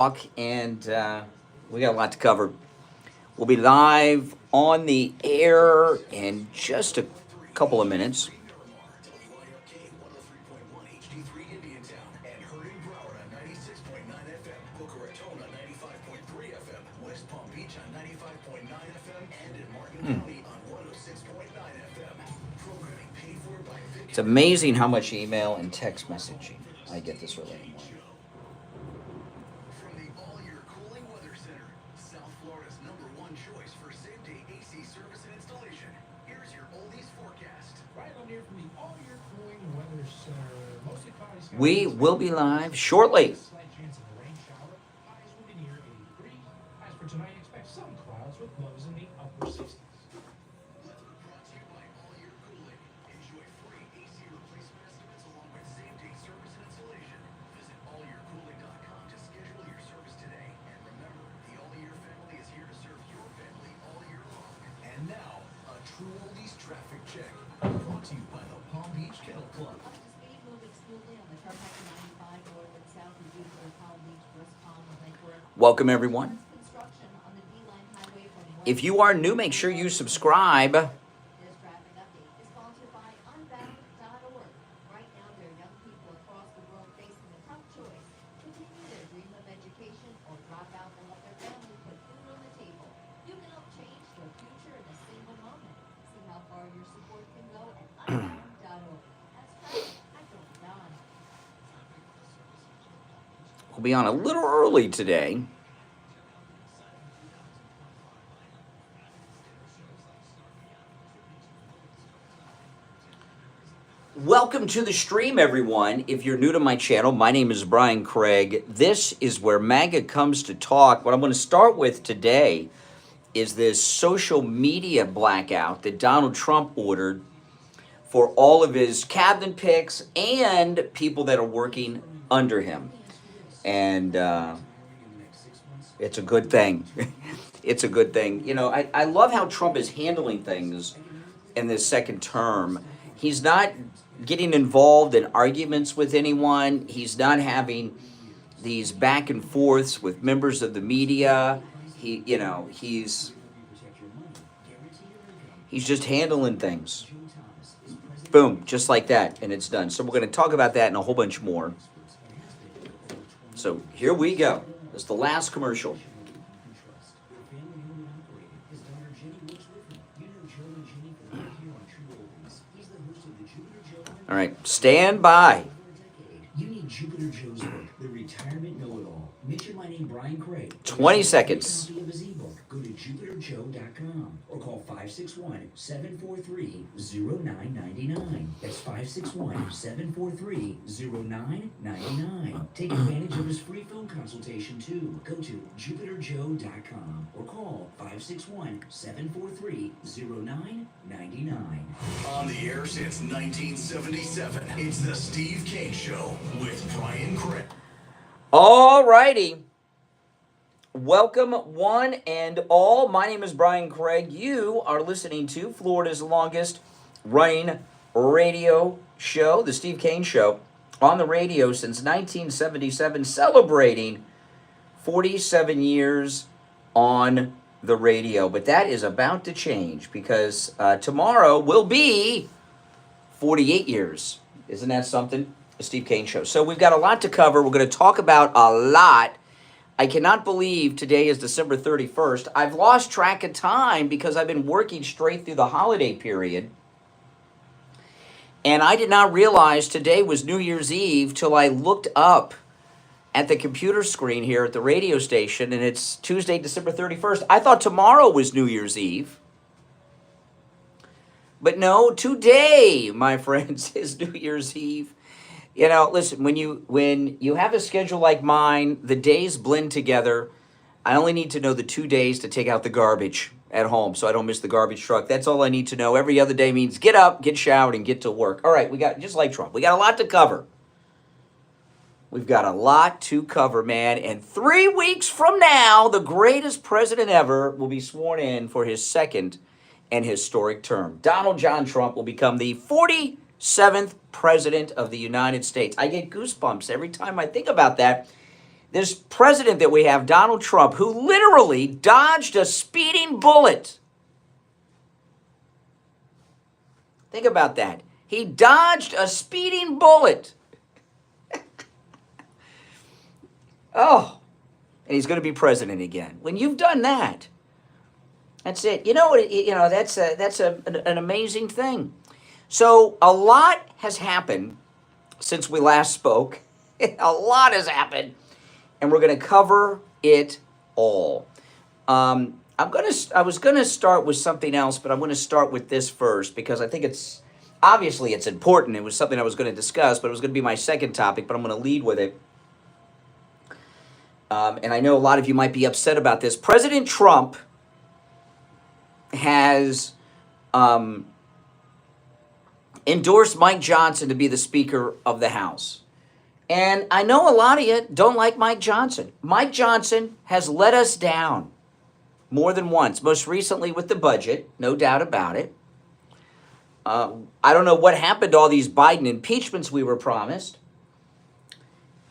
and we got a lot to cover. We'll be live on the air in just a couple of minutes. It's amazing how much email and text messaging I get this early in the morning. From the All-Year Cooling Weather Center, South Florida's #1 choice for same-day AC service and installation. Here's your oldies forecast. Right on here from the All-Year Cooling Weather Center. Mostly cloudy skies. We will be live shortly. Slight chance of a rain shower. Highs will be near 80 degrees. As for tonight, expect some clouds with lows in the upper 60s. Weather brought to you by All-Year Cooling. Enjoy free AC replacement estimates along with same-day service and installation. Visit allyearcooling.com to schedule your service today. And remember, the All-Year family is here to serve your family all year long. And now, a true oldies traffic check. Brought to you by the Palm Beach Kennel Club. Up to speed, moving smoothly on the Turnpike 95 north and south of Jupiter, Palm Beach, West Palm, and Lakewood. Welcome, everyone. Construction on the D-Line Highway from West If you are new, make sure you subscribe. This traffic update is sponsored by Unbound.org. Right now, there are young people across the world facing a tough choice: continue their dream of education or drop out and let their family put food on the table. You can help change their future in a single moment. See how far your support can go at Unbound.org. That's traffic. I go beyond. We'll be on a little early today. Welcome to the stream, everyone. If you're new to my channel, my name is Brian Craig. This is where MAGA comes to talk. What I'm going to start with today is this social media blackout that Donald Trump ordered for all of his cabinet picks and people that are working under him. And it's a good thing. It's a good thing. You know, I love how Trump is handling things in this second term. He's not getting involved in arguments with anyone. He's not having these back and forths with members of the media. He's just handling things. Boom, just like that, and it's done. So we're going to talk about that and a whole bunch more. So here we go. This is the last commercial. All right, stand by. You need Jupiter Joe's book, The Retirement Know-It-All. Mention my name, Brian Craig. 20 seconds. Copy of his ebook. Go to jupiterjoe.com or call 561-743-0999. That's 561-743-0999. Take advantage of his free phone consultation too. Go to jupiterjoe.com or call 561-743-0999. On the air since 1977, it's the Steve Kane Show with Brian Craig. All righty. Welcome, one and all. My name is Brian Craig. You are listening to Florida's longest running radio show, the Steve Kane Show, on the radio since 1977, celebrating 47 years on the radio. But that is about to change because tomorrow will be 48 years. Isn't that something? The Steve Kane Show. So we've got a lot to cover. We're going to talk about a lot. I cannot believe today is December 31st. I've lost track of time because I've been working straight through the holiday period. And I did not realize today was New Year's Eve till I looked up at the computer screen here at the radio station, and it's Tuesday, December 31st. I thought tomorrow was New Year's Eve. But no, today, my friends, is New Year's Eve. You know, listen, when you have a schedule like mine, the days blend together. I only need to know the 2 days to take out the garbage at home so I don't miss the garbage truck. That's all I need to know. Every other day means get up, get showered, and get to work. All right, we got, just like Trump, we got a lot to cover. We've got a lot to cover, man. And 3 weeks from now, the greatest president ever will be sworn in for his second and historic term. Donald John Trump will become the 47th president of the United States. I get goosebumps every time I think about that This president that we have, Donald Trump, who literally dodged a speeding bullet. Think about that. He dodged a speeding bullet. Oh, and he's going to be president again. When you've done that, that's it. You know, that's an amazing thing. So a lot has happened since we last spoke. A lot has happened, and we're going to cover it all. I was gonna start with something else, but I'm going to start with this first because I think it's important. It was something I was going to discuss, but it was going to be my second topic. But I'm going to lead with it. And I know a lot of you might be upset about this. President Trump has endorsed Mike Johnson to be the Speaker of the House. And I know a lot of you don't like Mike Johnson. Mike Johnson has let us down more than once, most recently with the budget, no doubt about it. I don't know what happened to all these Biden impeachments we were promised.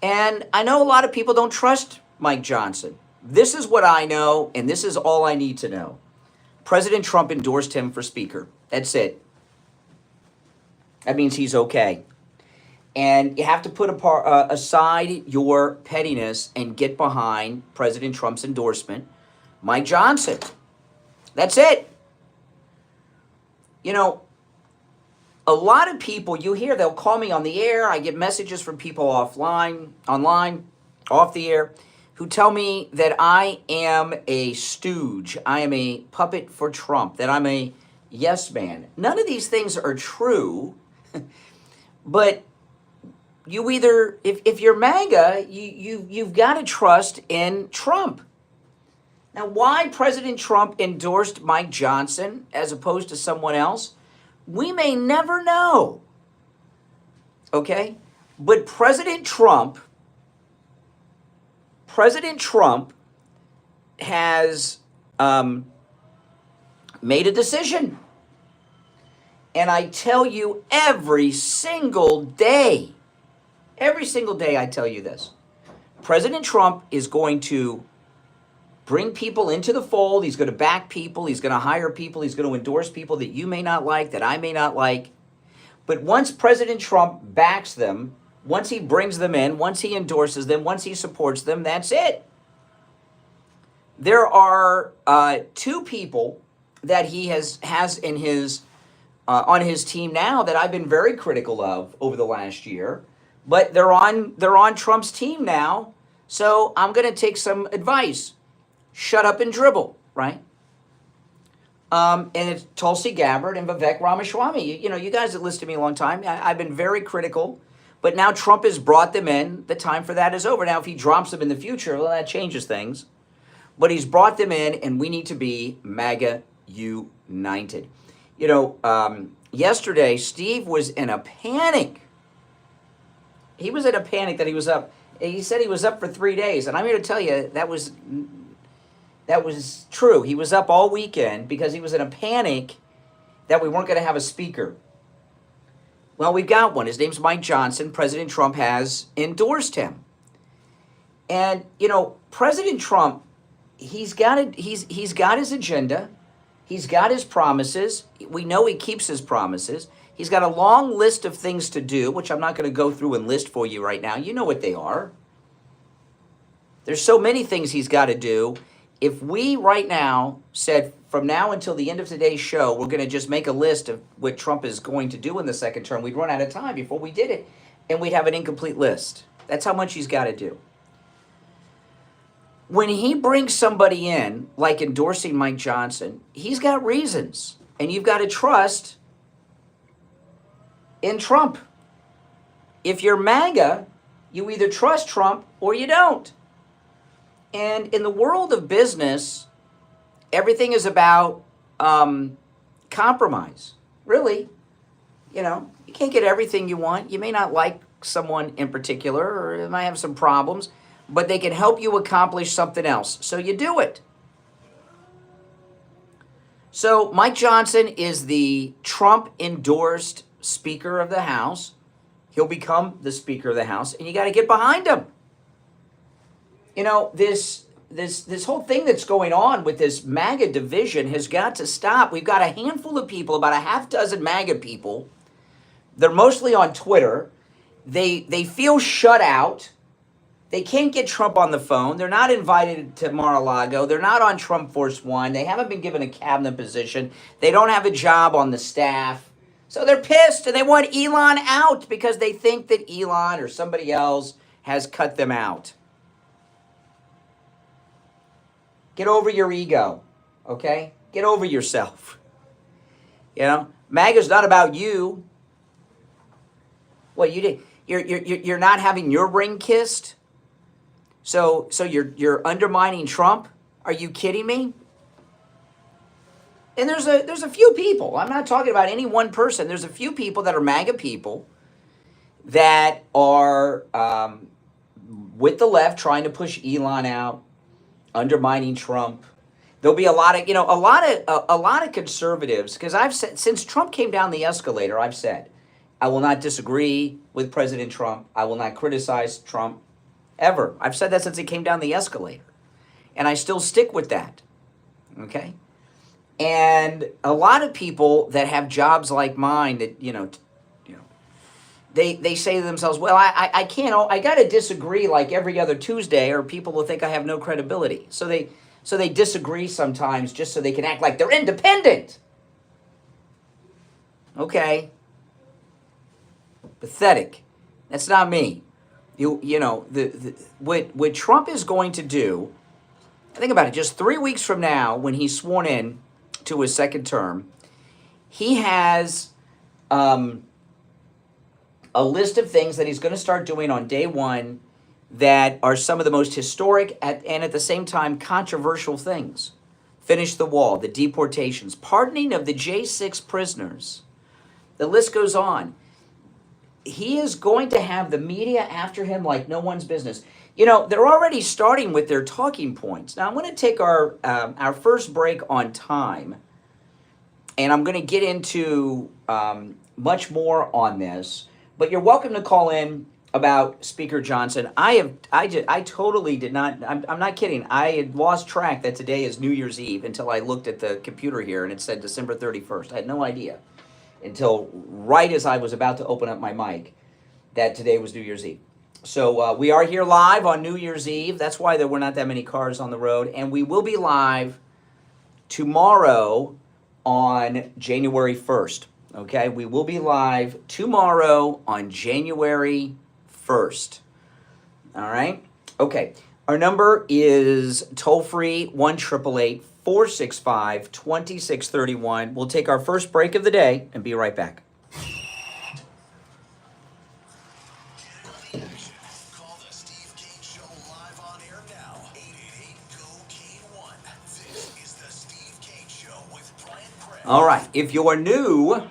And I know a lot of people don't trust Mike Johnson. This is what I know, and this is all I need to know. President Trump endorsed him for Speaker. That's it. That means he's okay. And you have to put aside your pettiness and get behind President Trump's endorsement. Mike Johnson. That's it. You know, a lot of people, you hear, they'll call me on the air. I get messages from people online, off the air, who tell me that I am a stooge. I am a puppet for Trump, that I'm a yes man. None of these things are true, but you either, if you're MAGA, you've got to trust in Trump. Now, why President Trump endorsed Mike Johnson as opposed to someone else, we may never know. Okay? But President Trump has made a decision. And I tell you every single day I tell you this. President Trump is going to bring people into the fold. He's going to back people. He's going to hire people. He's going to endorse people that you may not like, that I may not like. But once President Trump backs them, once he brings them in, once he endorses them, once he supports them, that's it. There are two people that he has in his on his team now that I've been very critical of over the last year, but they're on Trump's team now. So I'm going to take some advice. Shut up and dribble, right? And it's Tulsi Gabbard and Vivek Ramaswamy. You know, you guys that listen to me a long time, I've been very critical, but now Trump has brought them in. The time for that is over. Now, if he drops them in the future, well, that changes things. But he's brought them in, and we need to be MAGA united. You know, yesterday, Steve was in a panic. He was in a panic that he was up. He said he was up for 3 days, and I'm here to tell you that was true. He was up all weekend because he was in a panic that we weren't going to have a speaker. Well, we've got one. His name's Mike Johnson. President Trump has endorsed him. And, you know, President Trump, he's got his agenda. He's got his promises. We know he keeps his promises. He's got a long list of things to do, which I'm not going to go through and list for you right now. You know what they are. There's so many things he's got to do. If we right now said from now until the end of today's show, we're going to just make a list of what Trump is going to do in the second term, we'd run out of time before we did it, and we'd have an incomplete list. That's how much he's got to do. When he brings somebody in, like endorsing Mike Johnson, he's got reasons, and you've got to trust in Trump. If you're MAGA, you either trust Trump or you don't. And in the world of business, everything is about compromise. Really, you know, you can't get everything you want. You may not like someone in particular, or they might have some problems, but they can help you accomplish something else. So you do it. So Mike Johnson is the Trump-endorsed Speaker of the House. He'll become the Speaker of the House, and you got to get behind him. You know, this whole thing that's going on with this MAGA division has got to stop. We've got a handful of people, about a half dozen MAGA people. They're mostly on Twitter. They feel shut out. They can't get Trump on the phone. They're not invited to Mar-a-Lago. They're not on Trump Force One. They haven't been given a cabinet position. They don't have a job on the staff. So they're pissed and they want Elon out because they think that Elon or somebody else has cut them out. Get over your ego, okay? Get over yourself. You know, MAGA's not about you. What you did? You're not having your ring kissed. So you're undermining Trump? Are you kidding me? And there's a few people. I'm not talking about any one person. There's a few people that are MAGA people that are with the left trying to push Elon out, undermining Trump. There'll be a lot of conservatives, because I've said since Trump came down the escalator, I've said I will not disagree with President Trump. I will not criticize Trump ever. I've said that since he came down the escalator, and I still stick with that. Okay, and a lot of people that have jobs like mine that they say to themselves, well, I can't, I got to disagree like every other Tuesday or people will think I have no credibility. So they disagree sometimes just so they can act like they're independent. Okay. Pathetic. That's not me. What Trump is going to do, think about it, just 3 weeks from now when he's sworn in to his second term, he has a list of things that he's going to start doing on day one that are some of the most historic and at the same time controversial things. Finish the wall, the deportations, pardoning of the J6 prisoners. The list goes on. He is going to have the media after him like no one's business. You know, they're already starting with their talking points. Now, I'm going to take our first break on time, and I'm going to get into much more on this. But you're welcome to call in about Speaker Johnson. I totally did not. I'm not kidding. I had lost track that today is New Year's Eve until I looked at the computer here and it said December 31st. I had no idea until right as I was about to open up my mic that today was New Year's Eve. So we are here live on New Year's Eve. That's why there were not that many cars on the road. And we will be live tomorrow on January 1st. Okay, we will be live tomorrow on January 1st. All right? Okay, our number is toll-free 1-888-465-2631. We'll take our first break of the day and be right back. Call the Steve Kane Show live on air now. 888-GO-KANE-1. This is the Steve Kane Show with Brian Craig. All right, if you're new,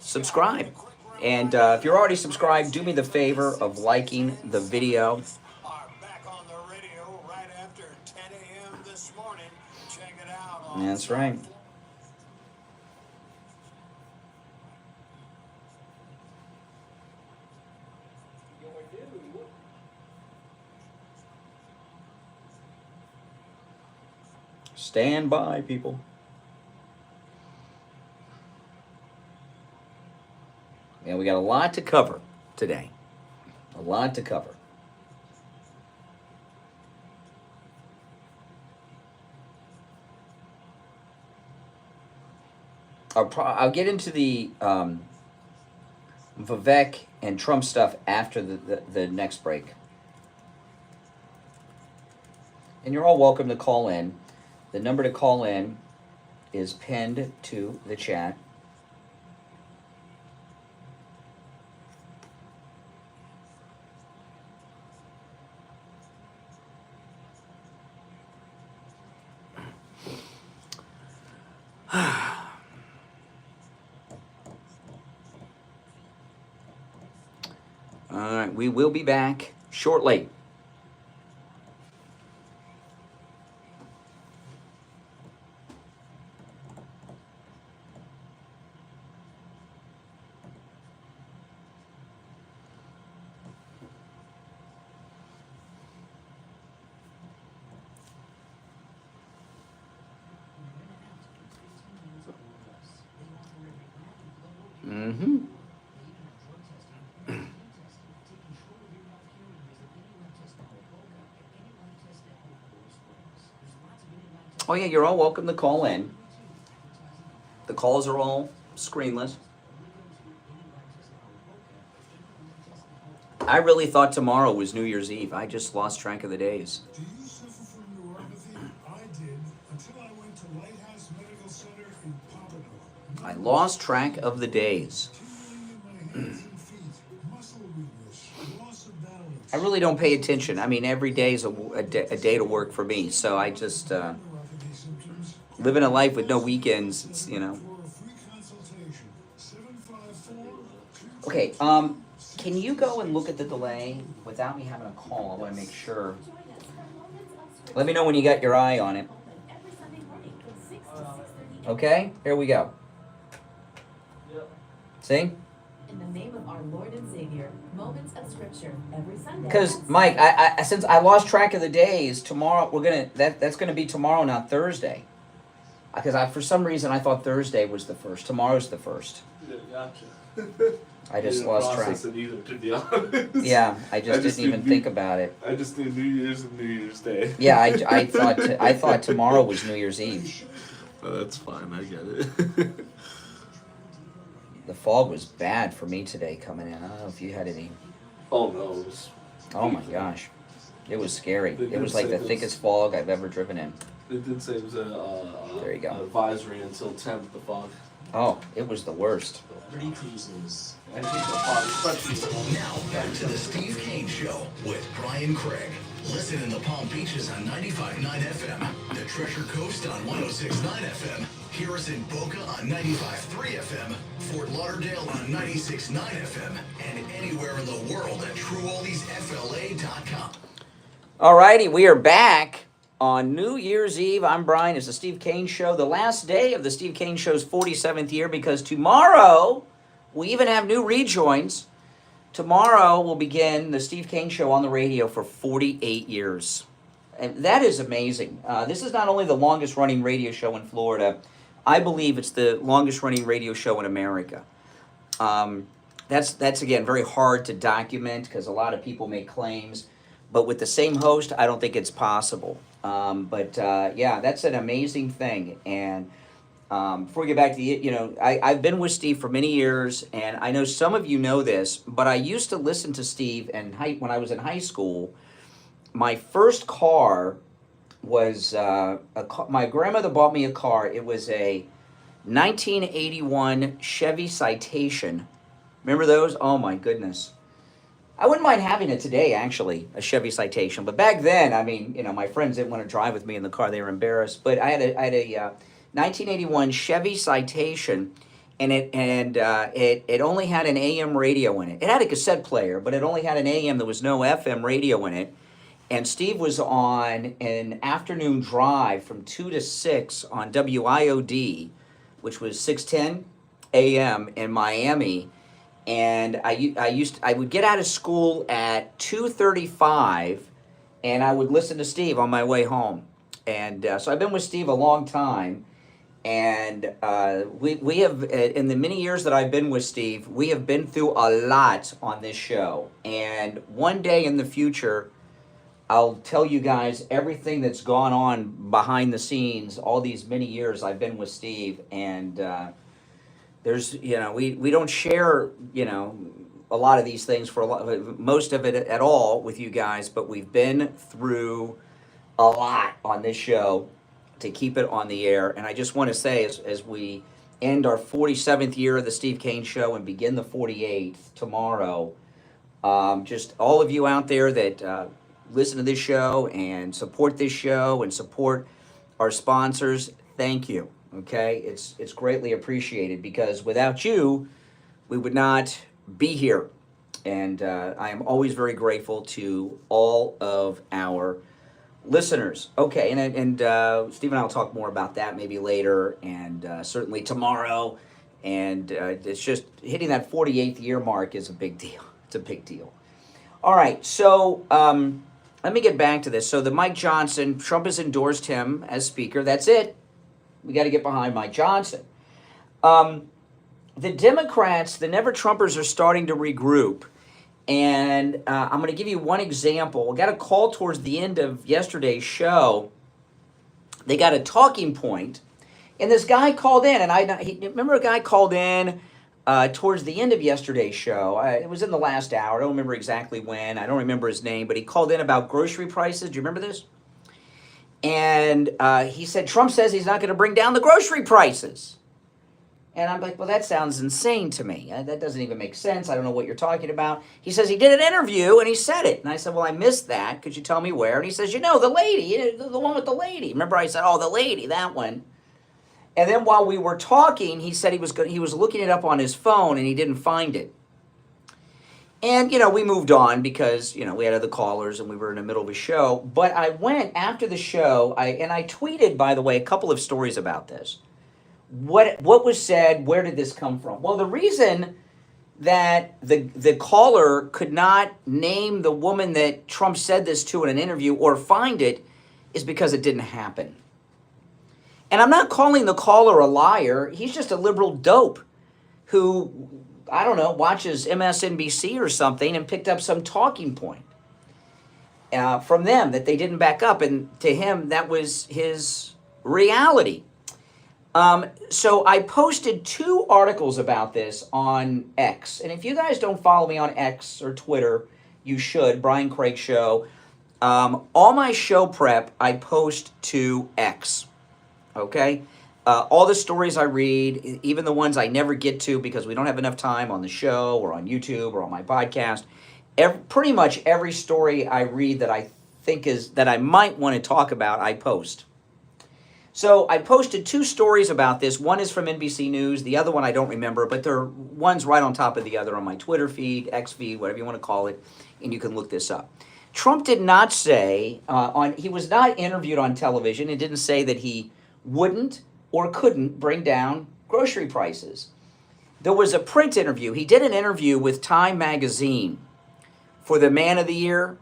subscribe. And if you're already subscribed, do me the favor of liking the video. Are back on the radio right after 10 a.m. this morning. Check it out on That's right. Stand by, people. Yeah, we got a lot to cover today. A lot to cover. I'll get into the Vivek and Trump stuff after the next break. And you're all welcome to call in. The number to call in is pinned to the chat. All right, we will be back shortly. Mm-hmm. Oh yeah, you're all welcome to call in. The calls are all screenless. I really thought tomorrow was New Year's Eve. I just lost track of the days. Do you suffer from neuropathy? I did until I went to Lighthouse Medical Center in Pompano. I lost track of the days. Tingling in my hands and feet, muscle weakness, loss of balance. I really don't pay attention. I mean, every day is a day to work for me. So I just Neuropathy symptoms. living a life with no weekends. It's, you know. For a free consultation, 754-2. Okay. Can you go and look at the delay without me having a call? I want to make sure. Let me know when you got your eye on it. Okay, here we go. See? In the name of our Lord and Savior, moments of scripture every Sunday. Because Mike, I since I lost track of the days, tomorrow that's gonna be tomorrow, not Thursday. Because for some reason I thought Thursday was the first. Tomorrow's the first. Yeah, gotcha. I just lost track. It either, to be honest. Yeah, I just didn't even think about it. I just knew New Year's and New Year's Day. Yeah, I thought tomorrow was New Year's Eve. Oh, that's fine. I get it. The fog was bad for me today coming in. I don't know if you had any. Oh no, it was. Oh my gosh, it was scary. They It was did like say the this. thickest fog I've ever driven in. It did say it was There you go. advisory until 10th. The fog. Oh, it was the worst. Liberty Cruises. I think the fog, especially. Now, back to the Steve Kane Show with Brian Craig. Listen in the Palm Beaches on 95.9 FM, the Treasure Coast on 106.9 FM, hear us in Boca on 95.3 FM, Fort Lauderdale on 96.9 FM, and anywhere in the world at TrueOldiesFLA.com. Alrighty, we are back on New Year's Eve. I'm Brian. It's the Steve Kane Show, the last day of the Steve Kane Show's 47th year, because tomorrow we even have new rejoins. Tomorrow will begin the Steve Kane Show on the radio for 48 years. And that is amazing. This is not only the longest running radio show in Florida, I believe it's the longest running radio show in America. That's again, very hard to document because a lot of people make claims. But with the same host, I don't think it's possible. Yeah, that's an amazing thing. And before we get back to I've been with Steve for many years, and I know some of you know this, but I used to listen to Steve when I was in high school. My first car was my grandmother bought me a car. It was a 1981 Chevy Citation. Remember those? Oh my goodness. I wouldn't mind having it today, actually, a Chevy Citation. But back then, I mean, my friends didn't want to drive with me in the car. They were embarrassed. But I had a 1981 Chevy Citation, and it only had an AM radio in it. It had a cassette player, but it only had an AM. There was no FM radio in it. And Steve was on an afternoon drive from 2 to 6 on WIOD, which was 610 AM in Miami. And I would get out of school at 2:35, and I would listen to Steve on my way home. And so I've been with Steve a long time. And we have, in the many years that I've been with Steve, we have been through a lot on this show. And one day in the future, I'll tell you guys everything that's gone on behind the scenes all these many years I've been with Steve. And there's, we don't share, a lot of these things most of it at all with you guys, but we've been through a lot on this show to keep it on the air. And I just want to say, as we end our 47th year of the Steve Kane Show and begin the 48th tomorrow, just all of you out there that listen to this show and support this show and support our sponsors, thank you. Okay, it's greatly appreciated, because without you, we would not be here. And I am always very grateful to all of our listeners. Okay, and Steve and I will talk more about that maybe later, and certainly tomorrow. And it's just hitting that 48th year mark is a big deal. It's a big deal. All right, so let me get back to this. So the Mike Johnson, Trump has endorsed him as speaker. That's it. We got to get behind Mike Johnson. the Democrats, the Never Trumpers, are starting to regroup. And I'm going to give you one example. I got a call towards the end of yesterday's show. They got a talking point, and this guy called in. And remember a guy called in towards the end of yesterday's show. It was in the last hour. I don't remember exactly when. I don't remember his name, but he called in about grocery prices. Do you remember this? And he said, Trump says he's not going to bring down the grocery prices. And I'm like, well, that sounds insane to me. That doesn't even make sense. I don't know what you're talking about. He says he did an interview and he said it. And I said, well, I missed that. Could you tell me where? And he says, the lady, the one with the lady. Remember I said, oh, the lady, that one. And then while we were talking, he said he was looking it up on his phone and he didn't find it. And, we moved on because, we had other callers and we were in the middle of a show. But I went after the show, I tweeted, by the way, a couple of stories about this. What was said, where did this come from? Well, the reason that the caller could not name the woman that Trump said this to in an interview or find it is because it didn't happen. And I'm not calling the caller a liar. He's just a liberal dope who, I don't know, watches MSNBC or something and picked up some talking point from them that they didn't back up. And to him, that was his reality. So I posted 2 articles about this on X. And if you guys don't follow me on X or Twitter, you should, Brian Craig Show. All my show prep, I post to X. Okay? All the stories I read, even the ones I never get to because we don't have enough time on the show or on YouTube or on my podcast, pretty much every story I read that I think that I might want to talk about, I post. So I posted 2 stories about this. One is from NBC News. The other one I don't remember, but one's right on top of the other on my Twitter feed, X feed, whatever you want to call it, and you can look this up. Trump did not say, he was not interviewed on television. It didn't say that he wouldn't or couldn't bring down grocery prices. There was a print interview. He did an interview with Time magazine for the Man of the Year.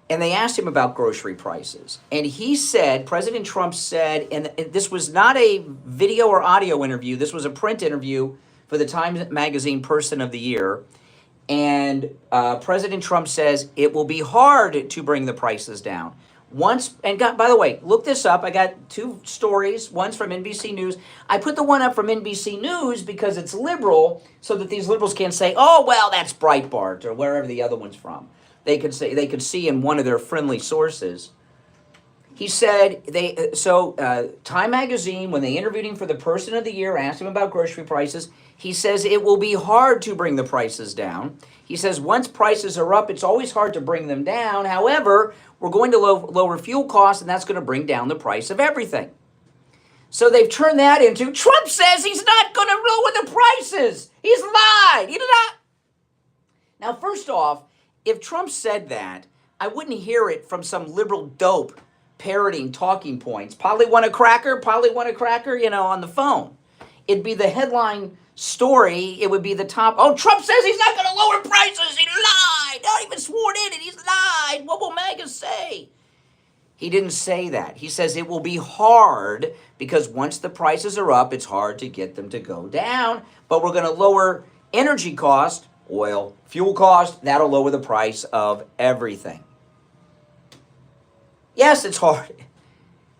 And they asked him about grocery prices. And he said, President Trump said, and this was not a video or audio interview, this was a print interview for the Time Magazine Person of the Year. And President Trump says, it will be hard to bring the prices down. By the way, look this up. I got 2 stories. One's from NBC News. I put the one up from NBC News because it's liberal, so that these liberals can't say, oh, well, that's Breitbart, or wherever the other one's from. They could see in one of their friendly sources. He said Time Magazine, when they interviewed him for the Person of the Year, asked him about grocery prices. He says it will be hard to bring the prices down. He says once prices are up, it's always hard to bring them down. However, we're going to lower fuel costs, and that's going to bring down the price of everything. So they've turned that into Trump says he's not going to lower the prices. He's lied. He did not. Now, first off, if Trump said that, I wouldn't hear it from some liberal dope parroting talking points. Polly want a cracker, on the phone. It'd be the headline story. It would be the top. Oh, Trump says he's not going to lower prices. He lied. Not even sworn in it. He's lied. What will MAGA say? He didn't say that. He says it will be hard because once the prices are up, it's hard to get them to go down. But we're going to lower energy cost. Oil, fuel cost, that'll lower the price of everything. Yes, it's hard.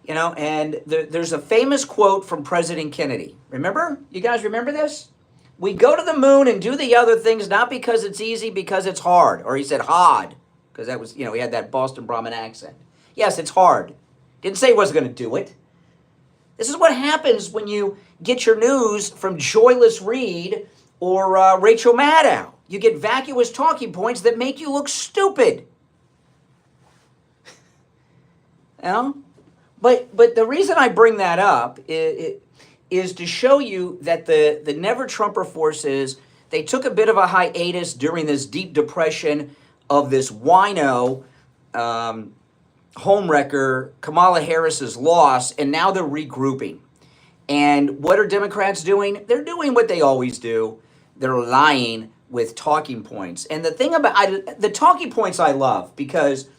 And there's a famous quote from President Kennedy. Remember? You guys remember this? We go to the moon and do the other things not because it's easy, because it's hard. Or he said hard, because that was, he had that Boston Brahmin accent. Yes, it's hard. Didn't say he wasn't going to do it. This is what happens when you get your news from Joyless Reed or Rachel Maddow. You get vacuous talking points that make you look stupid. But the reason I bring that up is to show you that the Never Trumper forces, they took a bit of a hiatus during this deep depression of this wino homewrecker, Kamala Harris's loss, and now they're regrouping. And what are Democrats doing? They're doing what they always do. They're lying with talking points. And the thing about the talking points I love because,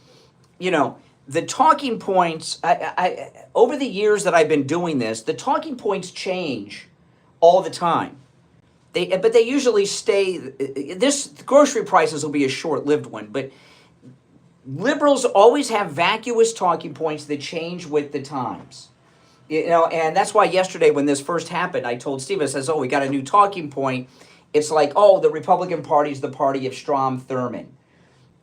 the talking points, I over the years that I've been doing this, the talking points change all the time. But they usually stay. This grocery prices will be a short-lived one, but liberals always have vacuous talking points that change with the times. You know, and that's why yesterday when this first happened, I told Steve, I says, oh, we got a new talking point. It's like, oh, the Republican Party is the party of Strom Thurmond.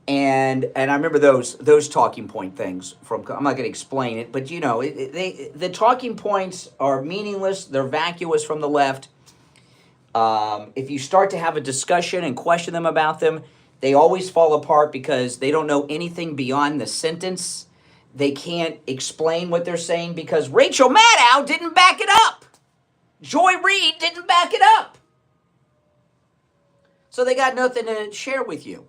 And I remember those talking point things from, I'm not going to explain it, but you know, the talking points are meaningless. They're vacuous from the left. If you start to have a discussion and question them about them, they always fall apart because they don't know anything beyond the sentence. They can't explain what they're saying because Rachel Maddow didn't back it up. Joy Reid didn't back it up. So they got nothing to share with you.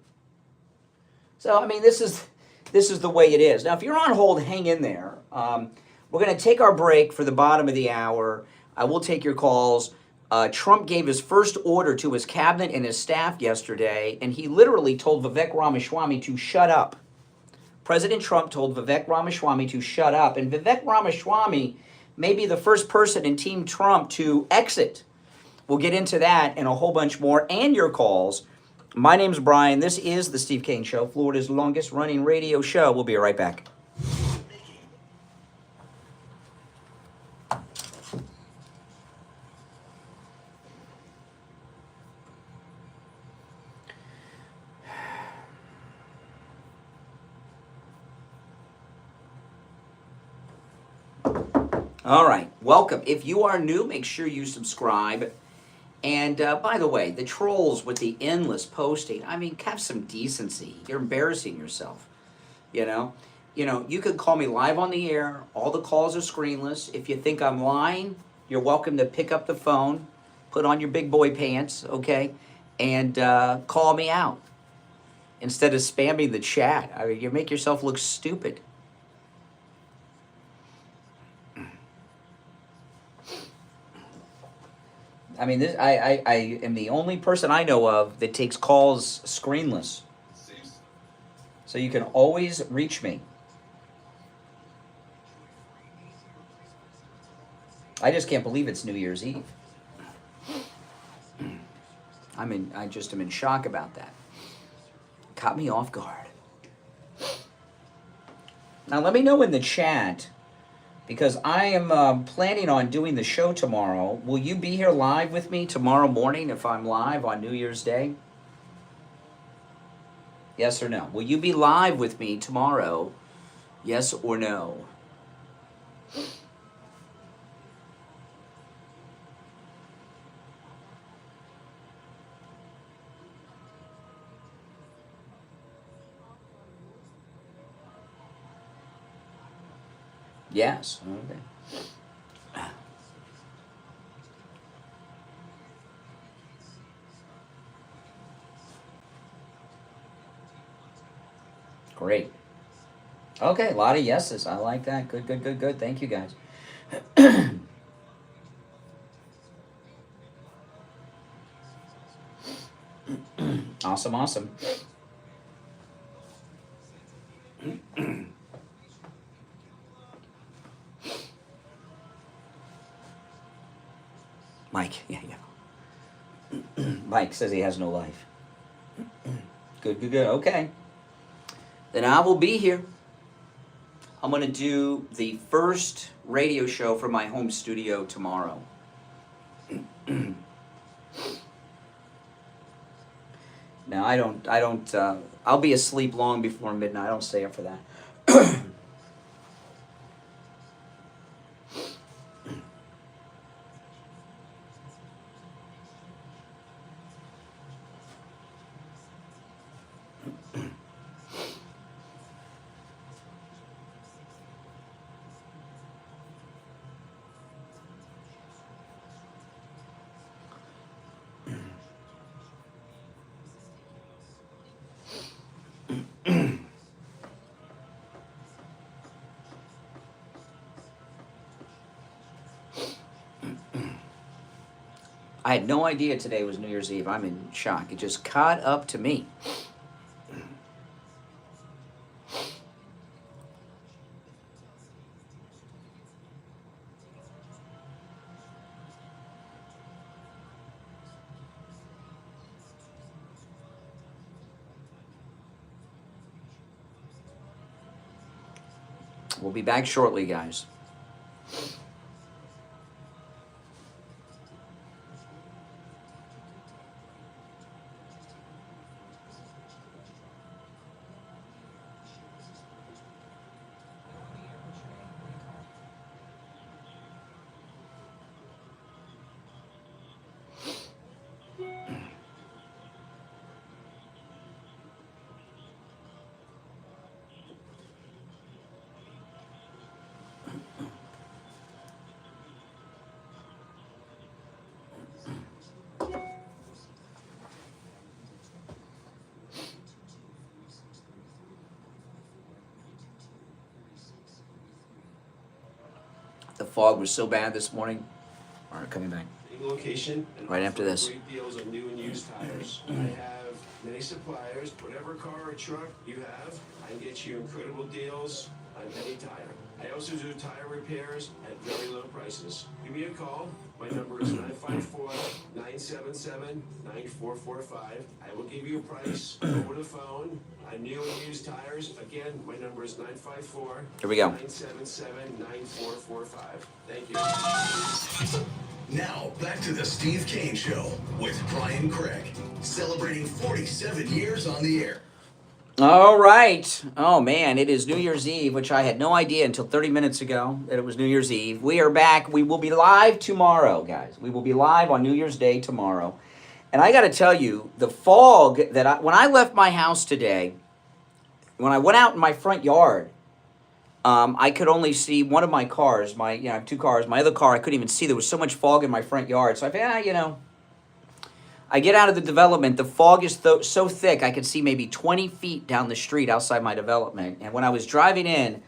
So, I mean, this is the way it is. Now, if you're on hold, hang in there. We're going to take our break for the bottom of the hour. I will take your calls. Trump gave his first order to his cabinet and his staff yesterday, and he literally told Vivek Ramaswamy to shut up. President Trump told Vivek Ramaswamy to shut up, and Vivek Ramaswamy may be the first person in Team Trump to exit. We'll get into that and a whole bunch more, and your calls. My name's Brian. This is the Steve Kane Show, Florida's longest-running radio show. We'll be right back. All right, welcome. If you are new, make sure you subscribe. And by the way, the trolls with the endless posting, I mean, have some decency. You're embarrassing yourself, you know? You could call me live on the air. All the calls are screenless. If you think I'm lying, you're welcome to pick up the phone, put on your big boy pants, okay, and call me out instead of spamming the chat. I mean, you make yourself look stupid. I mean, I am the only person I know of that takes calls screenless. So you can always reach me. I just can't believe it's New Year's Eve. I just am in shock about that. Caught me off guard. Now let me know in the chat, because I am planning on doing the show tomorrow. Will you be here live with me tomorrow morning if I'm live on New Year's Day? Yes or no? Will you be live with me tomorrow? Yes or no? Yes. Okay. Great. Okay, a lot of yeses. I like that. Good, good, good, good. Thank you, guys. Awesome, awesome. Mike, yeah. Mike says he has no life. Good, good, good. Okay. Then I will be here. I'm going to do the first radio show from my home studio tomorrow. Now, I'll be asleep long before midnight. I don't stay up for that. I had no idea today was New Year's Eve. I'm in shock. It just caught up to me. We'll be back shortly, guys. The fog was so bad this morning. All right, coming back. Location and Right after offer this. Great deals on new and used tires. I have many suppliers. Whatever car or truck you have, I can get you incredible deals on any tire. I also do tire repairs at very low prices. Give me a call. My number is 954-977-9445. I will give you a price over the phone on new and used tires. Again, my number is 954 Here we go. 977-9445. Thank you. Now, back to the Steve Kane Show with Brian Craig, celebrating 47 years on the air. All right. Oh, man, it is New Year's Eve, which I had no idea until 30 minutes ago that it was New Year's Eve. We are back. We will be live tomorrow, guys. We will be live on New Year's Day tomorrow. And I got to tell you, the fog that when I left my house today, when I went out in my front yard, I could only see one of my cars. I have two cars. My other car, I couldn't even see. There was so much fog in my front yard. So I thought, I get out of the development. The fog is so thick, I could see maybe 20 feet down the street outside my development. And when I was driving in,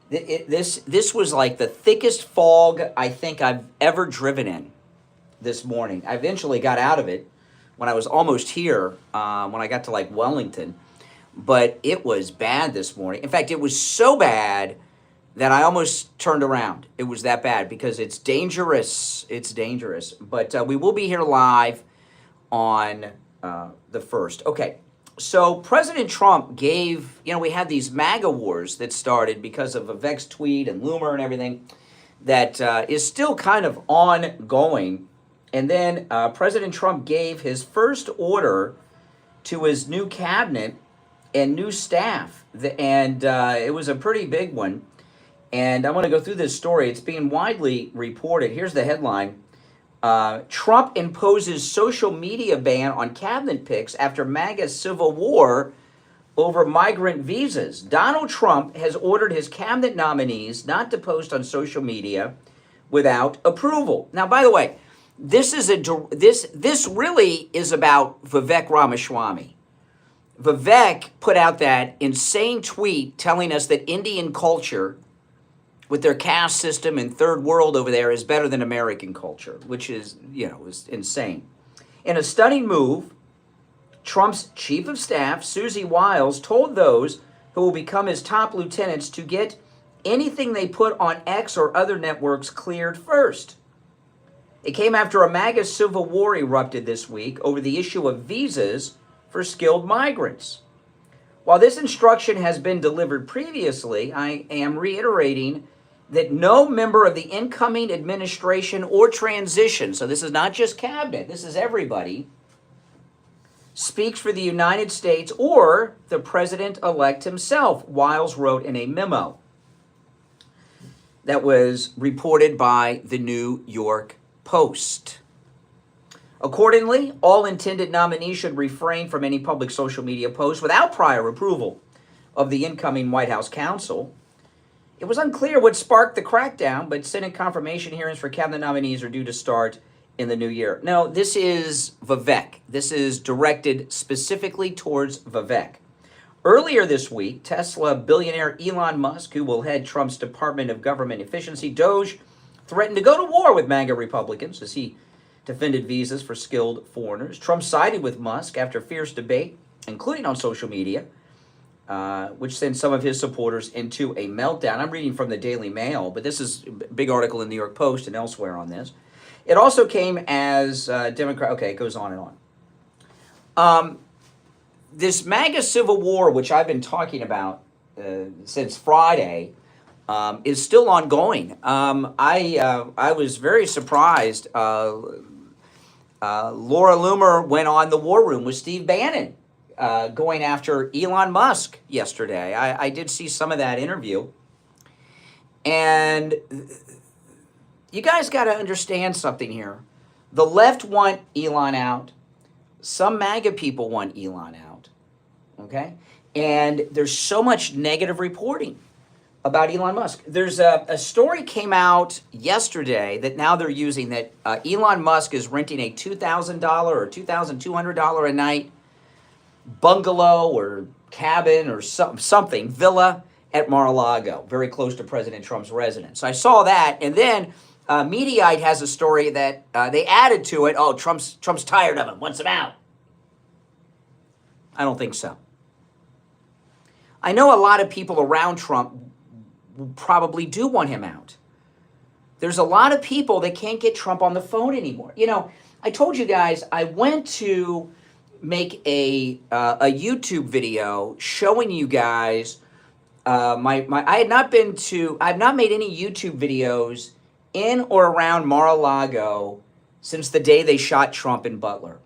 this was like the thickest fog I think I've ever driven in this morning. I eventually got out of it when I was almost here, when I got to like Wellington. But it was bad this morning. In fact, it was so bad that I almost turned around. It was that bad because it's dangerous. It's dangerous. But we will be here live on the 1st. Okay, so President Trump gave, we had these MAGA wars that started because of Vivek's tweet and Loomer and everything that is still kind of ongoing. And then President Trump gave his first order to his new cabinet and new staff. And it was a pretty big one. And I want to go through this story. It's being widely reported. Here's the headline. Trump imposes social media ban on cabinet picks after MAGA civil war over migrant visas. Donald Trump has ordered his cabinet nominees not to post on social media without approval. Now, by the way, this really is about Vivek Ramaswamy. Vivek put out that insane tweet telling us that Indian culture with their caste system and third world over there is better than American culture, which is, is insane. In a stunning move, Trump's chief of staff, Susie Wiles, told those who will become his top lieutenants to get anything they put on X or other networks cleared first. It came after a MAGA civil war erupted this week over the issue of visas for skilled migrants. While this instruction has been delivered previously, I am reiterating that no member of the incoming administration or transition, so this is not just cabinet, this is everybody, speaks for the United States or the president-elect himself, Wiles wrote in a memo that was reported by the New York Post. Accordingly, all intended nominees should refrain from any public social media posts without prior approval of the incoming White House counsel. It was unclear what sparked the crackdown, but Senate confirmation hearings for cabinet nominees are due to start in the new year. Now, this is Vivek. This is directed specifically towards Vivek. Earlier this week, Tesla billionaire Elon Musk, who will head Trump's Department of Government Efficiency, DOGE, threatened to go to war with MAGA Republicans as he defended visas for skilled foreigners. Trump sided with Musk after fierce debate, including on social media, which sent some of his supporters into a meltdown. I'm reading from the Daily Mail, but this is a big article in the New York Post and elsewhere on this. It also came as Democrat. Okay, it goes on and on. This MAGA civil war, which I've been talking about since Friday, is still ongoing. I was very surprised. Laura Loomer went on the War Room with Steve Bannon, going after Elon Musk yesterday. I did see some of that interview. And you guys got to understand something here. The left want Elon out. Some MAGA people want Elon out. Okay? And there's so much negative reporting about Elon Musk. There's a story came out yesterday that now they're using that Elon Musk is renting a $2,000 or $2,200 a night bungalow or cabin or something, villa at Mar-a-Lago, very close to President Trump's residence. So I saw that, and then Mediaite has a story that they added to it. Oh, Trump's tired of him, wants him out. I don't think so. I know a lot of people around Trump probably do want him out. There's a lot of people that can't get Trump on the phone anymore. You know, I told you guys I went to make a YouTube video showing you guys I've not made any YouTube videos in or around Mar-a-Lago since the day they shot Trump in Butler.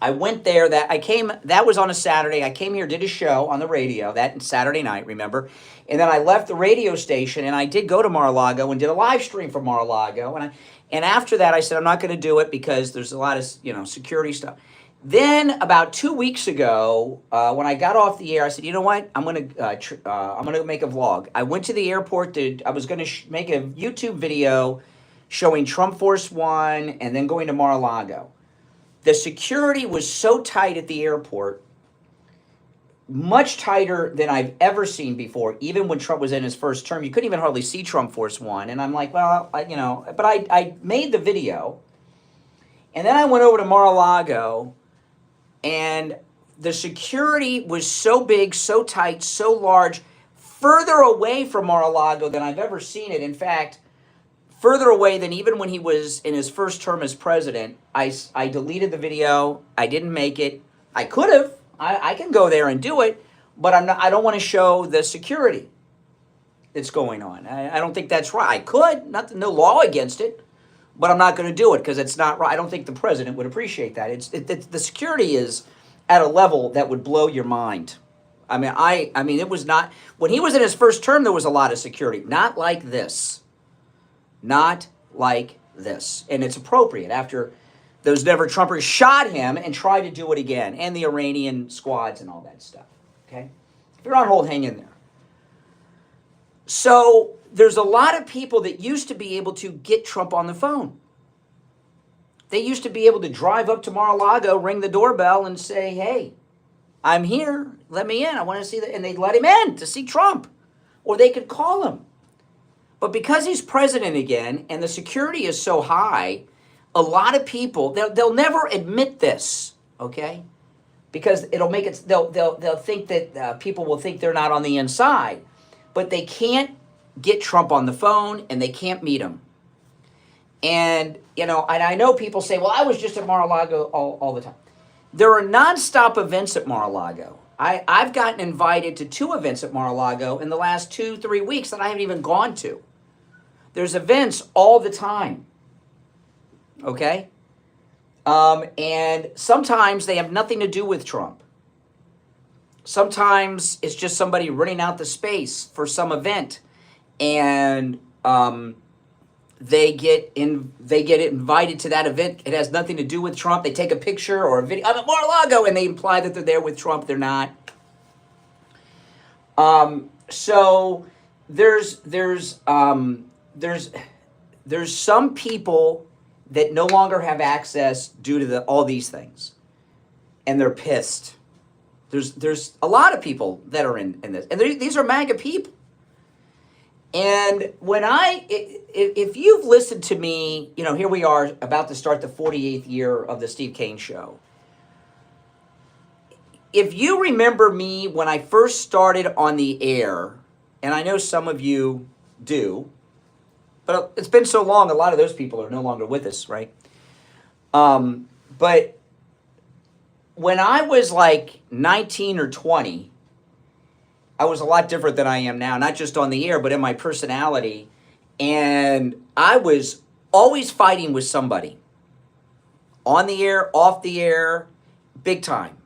I went there, that was on a Saturday. I came here, did a show on the radio, that Saturday night, remember? And then I left the radio station and I did go to Mar-a-Lago and did a live stream from Mar-a-Lago. And after that I said, I'm not going to do it because there's a lot of, security stuff. Then about 2 weeks ago, when I got off the air, I said, you know what? I'm gonna make a vlog. I went to the airport. I was gonna make a YouTube video showing Trump Force One and then going to Mar-a-Lago. The security was so tight at the airport, much tighter than I've ever seen before. Even when Trump was in his first term, you couldn't even hardly see Trump Force One. And I'm like, well, but I made the video, and then I went over to Mar-a-Lago. And the security was so big, so tight, so large, further away from Mar-a-Lago than I've ever seen it. In fact, further away than even when he was in his first term as president. I deleted the video. I didn't make it. I could have. I can go there and do it, but I don't want to show the security that's going on. I don't think that's right. I could. No law against it. But I'm not going to do it because it's not right. I don't think the president would appreciate that. The security is at a level that would blow your mind. I mean, it was not, when he was in his first term, there was a lot of security. Not like this. Not like this. And it's appropriate after those Never Trumpers shot him and tried to do it again. And the Iranian squads and all that stuff. Okay? If you're on hold, hang in there. So there's a lot of people that used to be able to get Trump on the phone. They used to be able to drive up to Mar-a-Lago, ring the doorbell, and say, hey, I'm here. Let me in. I want to see that. And they'd let him in to see Trump. Or they could call him. But because he's president again and the security is so high, a lot of people, they'll never admit this, okay? Because it'll make it, they'll think that people will think they're not on the inside. But they can't get Trump on the phone, and they can't meet him. And, and I know people say, well, I was just at Mar-a-Lago all the time. There are nonstop events at Mar-a-Lago. I've gotten invited to 2 events at Mar-a-Lago in the last 2-3 weeks that I haven't even gone to. There's events all the time. Okay? And sometimes they have nothing to do with Trump. Sometimes it's just somebody renting out the space for some event, and they get invited to that event. It has nothing to do with Trump. They take a picture or a video. I'm at Mar-a-Lago, and they imply that they're there with Trump. They're not. So there's some people that no longer have access due to all these things, and they're pissed. There's a lot of people that are in this, and these are MAGA people. And if you've listened to me, here we are about to start the 48th year of the Steve Kane Show. If you remember me when I first started on the air, and I know some of you do, but it's been so long, a lot of those people are no longer with us, right? But when I was like 19 or 20, I was a lot different than I am now, not just on the air, but in my personality. And I was always fighting with somebody. On the air, off the air, big time.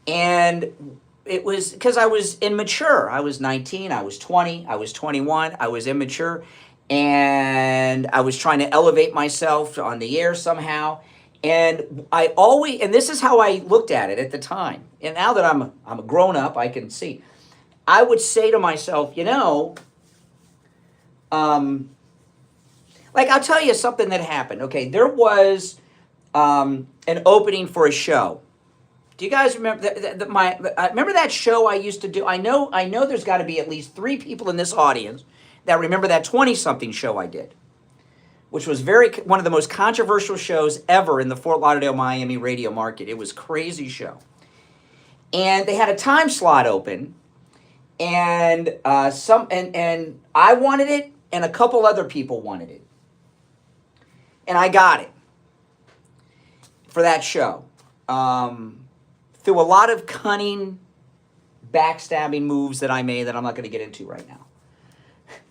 And it was because I was immature. I was 19, I was 20, I was 21, I was immature. And I was trying to elevate myself on the air somehow. And and this is how I looked at it at the time. And now that I'm a grown up, I can see. I would say to myself, like I'll tell you something that happened. Okay, there was an opening for a show. Do you guys remember remember that show I used to do? I know there's got to be at least 3 people in this audience that remember that 20-something show I did, which was one of the most controversial shows ever in the Fort Lauderdale, Miami radio market. It was a crazy show. And they had a time slot open, and and I wanted it, and a couple other people wanted it. And I got it for that show. Through a lot of cunning, backstabbing moves that I made that I'm not going to get into right now.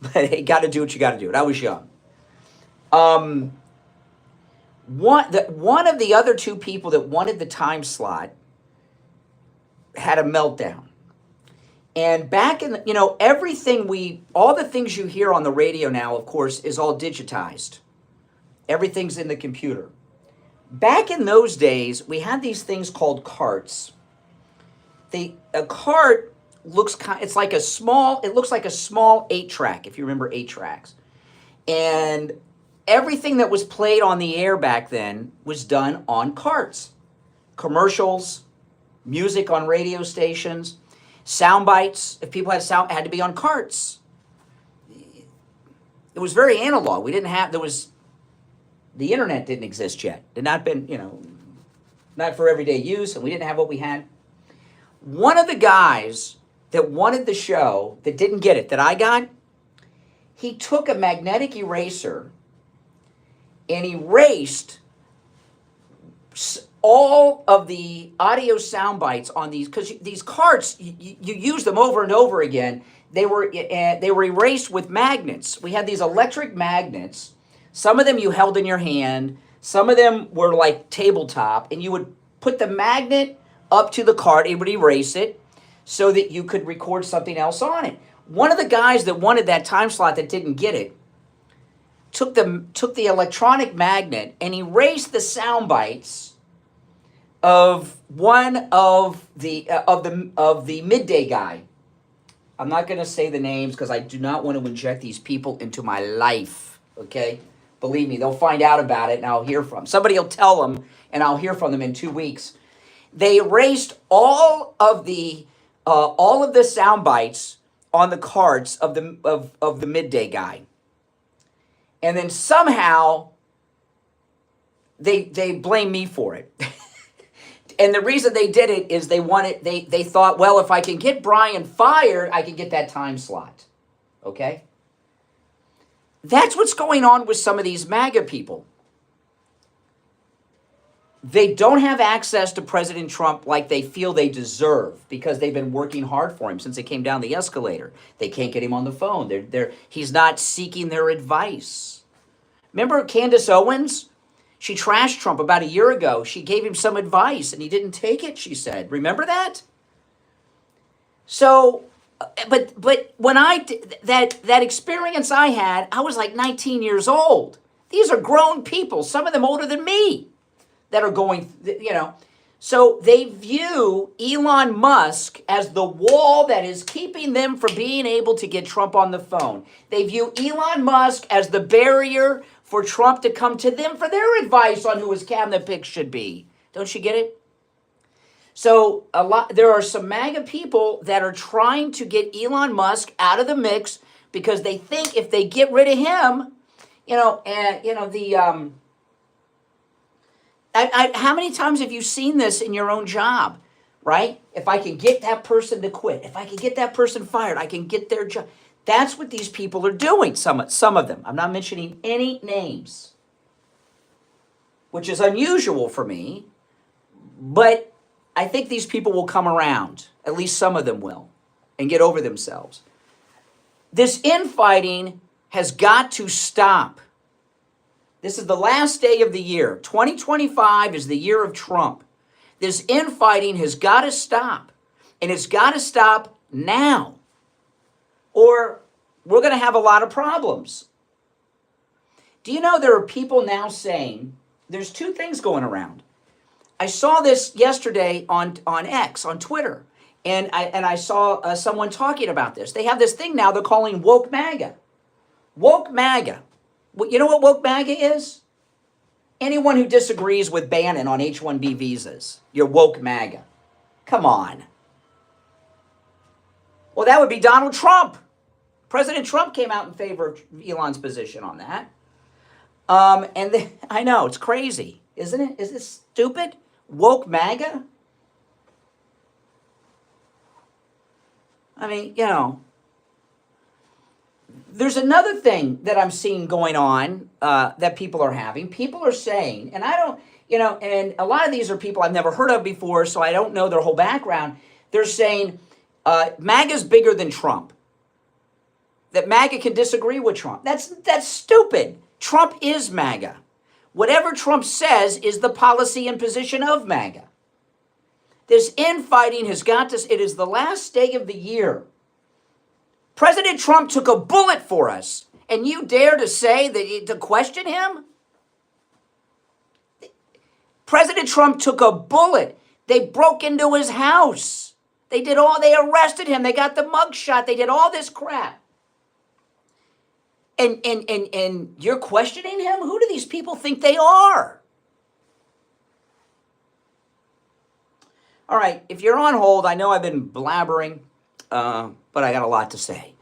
But you got to do what you got to do. And I was young. One of the other 2 people that wanted the time slot had a meltdown. And back in all the things you hear on the radio now, of course, is all digitized. Everything's in the computer. Back in those days, we had these things called carts. A cart looks like a small 8-track, if you remember 8-tracks. And everything that was played on the air back then was done on carts. Commercials, music on radio stations, sound bites, if people had to be on carts. It was very analog. The internet didn't exist yet. Had not been, not for everyday use, and we didn't have what we had. One of the guys that wanted the show, that didn't get it, that I got, he took a magnetic eraser and erased all of the audio sound bites on these, because these carts, you use them over and over again. They were erased with magnets. We had these electric magnets. Some of them you held in your hand. Some of them were like tabletop, and you would put the magnet up to the cart. It would erase it so that you could record something else on it. One of the guys that wanted that time slot that didn't get it took the electronic magnet and erased the sound bites of one of the midday guy. I'm not going to say the names because I do not want to inject these people into my life. Okay. Believe me, they'll find out about it and I'll hear from them. Somebody will tell them and I'll hear from them in 2 weeks. They erased all of the sound bites on the cards of the midday guy. And then somehow they blame me for it. And the reason they did it is they thought, well, if I can get Brian fired, I can get that time slot. Okay? That's what's going on with some of these MAGA people. They don't have access to President Trump like they feel they deserve because they've been working hard for him since they came down the escalator. They can't get him on the phone. He's not seeking their advice. Remember Candace Owens? She trashed Trump about a year ago. She gave him some advice and he didn't take it, she said. Remember that? So, but when I did that experience I had, I was like 19 years old. These are grown people, some of them older than me, that are going, So they view Elon Musk as the wall that is keeping them from being able to get Trump on the phone. They view Elon Musk as the barrier for Trump to come to them for their advice on who his cabinet pick should be. Don't you get it? So there are some MAGA people that are trying to get Elon Musk out of the mix because they think if they get rid of him, how many times have you seen this in your own job, right? If I can get that person to quit, if I can get that person fired, I can get their job. That's what these people are doing, some of them. I'm not mentioning any names, which is unusual for me, but I think these people will come around. At least some of them will. and get over themselves. This infighting has got to stop. This is the last day of the year. 2025 is the year of Trump. This infighting has got to stop. And it's got to stop now. Or we're going to have a lot of problems. Do you know there are people now saying, there's two things going around. I saw this yesterday on X, on Twitter. And I saw someone talking about this. They have this thing now they're calling woke MAGA. Woke MAGA. You know what woke MAGA is? Anyone who disagrees with Bannon on H-1B visas. You're woke MAGA. Come on. Well, that would be Donald Trump. President Trump came out in favor of Elon's position on that. I know, it's crazy, isn't it? Is this stupid? Woke MAGA? I mean, you know, there's another thing that I'm seeing going on that people are having. People are saying, and I don't, you know, and a lot of these are people I've never heard of before, so I don't know their whole background. They're saying MAGA's bigger than Trump. That MAGA can disagree with Trump. That's stupid. Trump is MAGA. Whatever Trump says is the policy and position of MAGA. This infighting has got to, it is the last day of the year. President Trump took a bullet for us, and you dare to say that, to question him? President Trump took a bullet. They broke into his house. They arrested him. They got the mugshot. They did all this crap. And you're questioning him? Who do these people think they are? All right, if you're on hold, I know I've been blabbering, but I got a lot to say.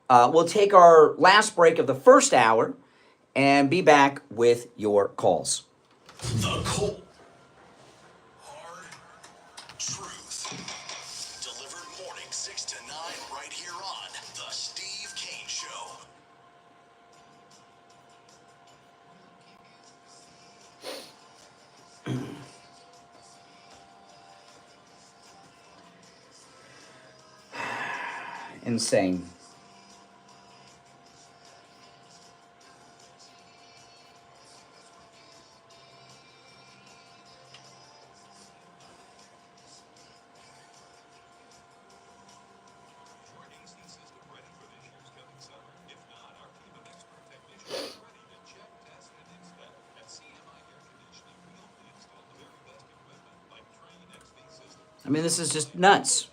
We'll take our last break of the first hour and be back with your calls. The cold, hard truth. Delivered morning 6 to 9 right here on The Steve Kane Show. Insane. I mean, this is just nuts.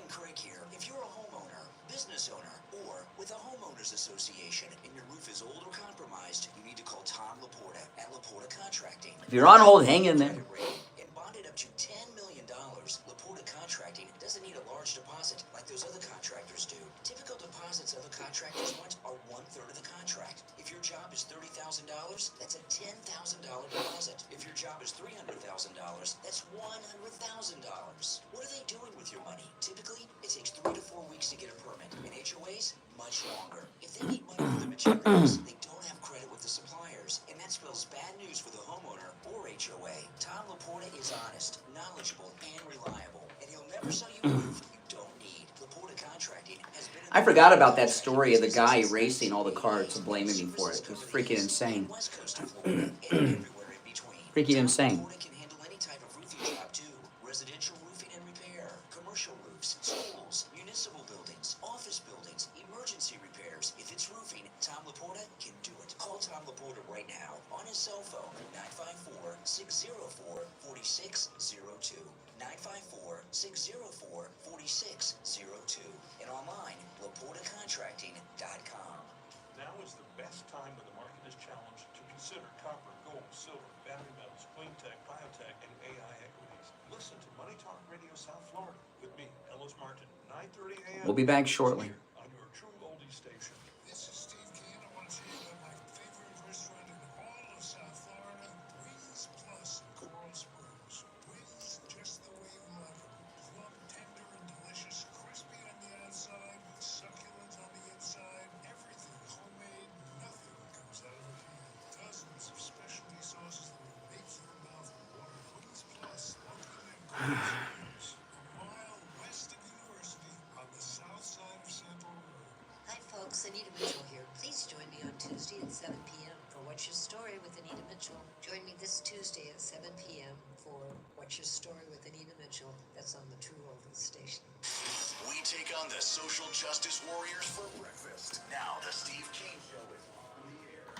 Craig here. If you're a homeowner, business owner, or with a homeowners association and your roof is old or compromised, you need to call Tom Laporta at Laporta Contracting. If you're on hold, hang in there. And bonded up to $10 million, Laporta Contracting doesn't need a large deposit like those other contractors do. Typical deposits other contractors want are 1/3 of the contract. If your job is $30,000, that's a $10,000 deposit. If your job is $300,000, that's $100,000. What are they doing with your money? Typically, it takes 3 to 4 weeks to get a permit. In HOAs, much longer. If they need money for the materials, they don't have credit with the suppliers, and that spells bad news for the homeowner or HOA. Tom Laporta is honest, knowledgeable, and reliable, and he'll never sell you a roof you don't need. Laporta Contracting has been. I forgot about that story of the guy erasing all the cards and blaming me for it. It was freaking insane. Freaking insane. Laporta can handle any type of roofing job too. Residential roofing and repair, commercial roofs, schools, municipal buildings, office buildings, emergency repairs. If it's roofing, Tom Laporta can do it. Call Tom Laporta right now on his cell phone, 954-604-4602. 954-604-4602. And online, LaportaContracting.com. Now is the best time when the market is challenged to consider copper, gold, silver, battery metals, clean tech, biotech, and AI equities. Listen to Money Talk Radio South Florida with me, Ellis Martin, 9:30 a.m. We'll be back shortly. On your true oldies station. This is Steve Kane. I want to tell you about my favorite restaurant in all of South Florida, Wings Plus in Coral Springs. Wings just the Anita Mitchell here. Please join me on Tuesday at 7 p.m. for What's Your Story with Anita Mitchell. Join me this Tuesday at 7 p.m. for What's Your Story with Anita Mitchell. That's on the True Over station. We take on the social justice warriors for breakfast. Now the Steve Kane Show is on the air.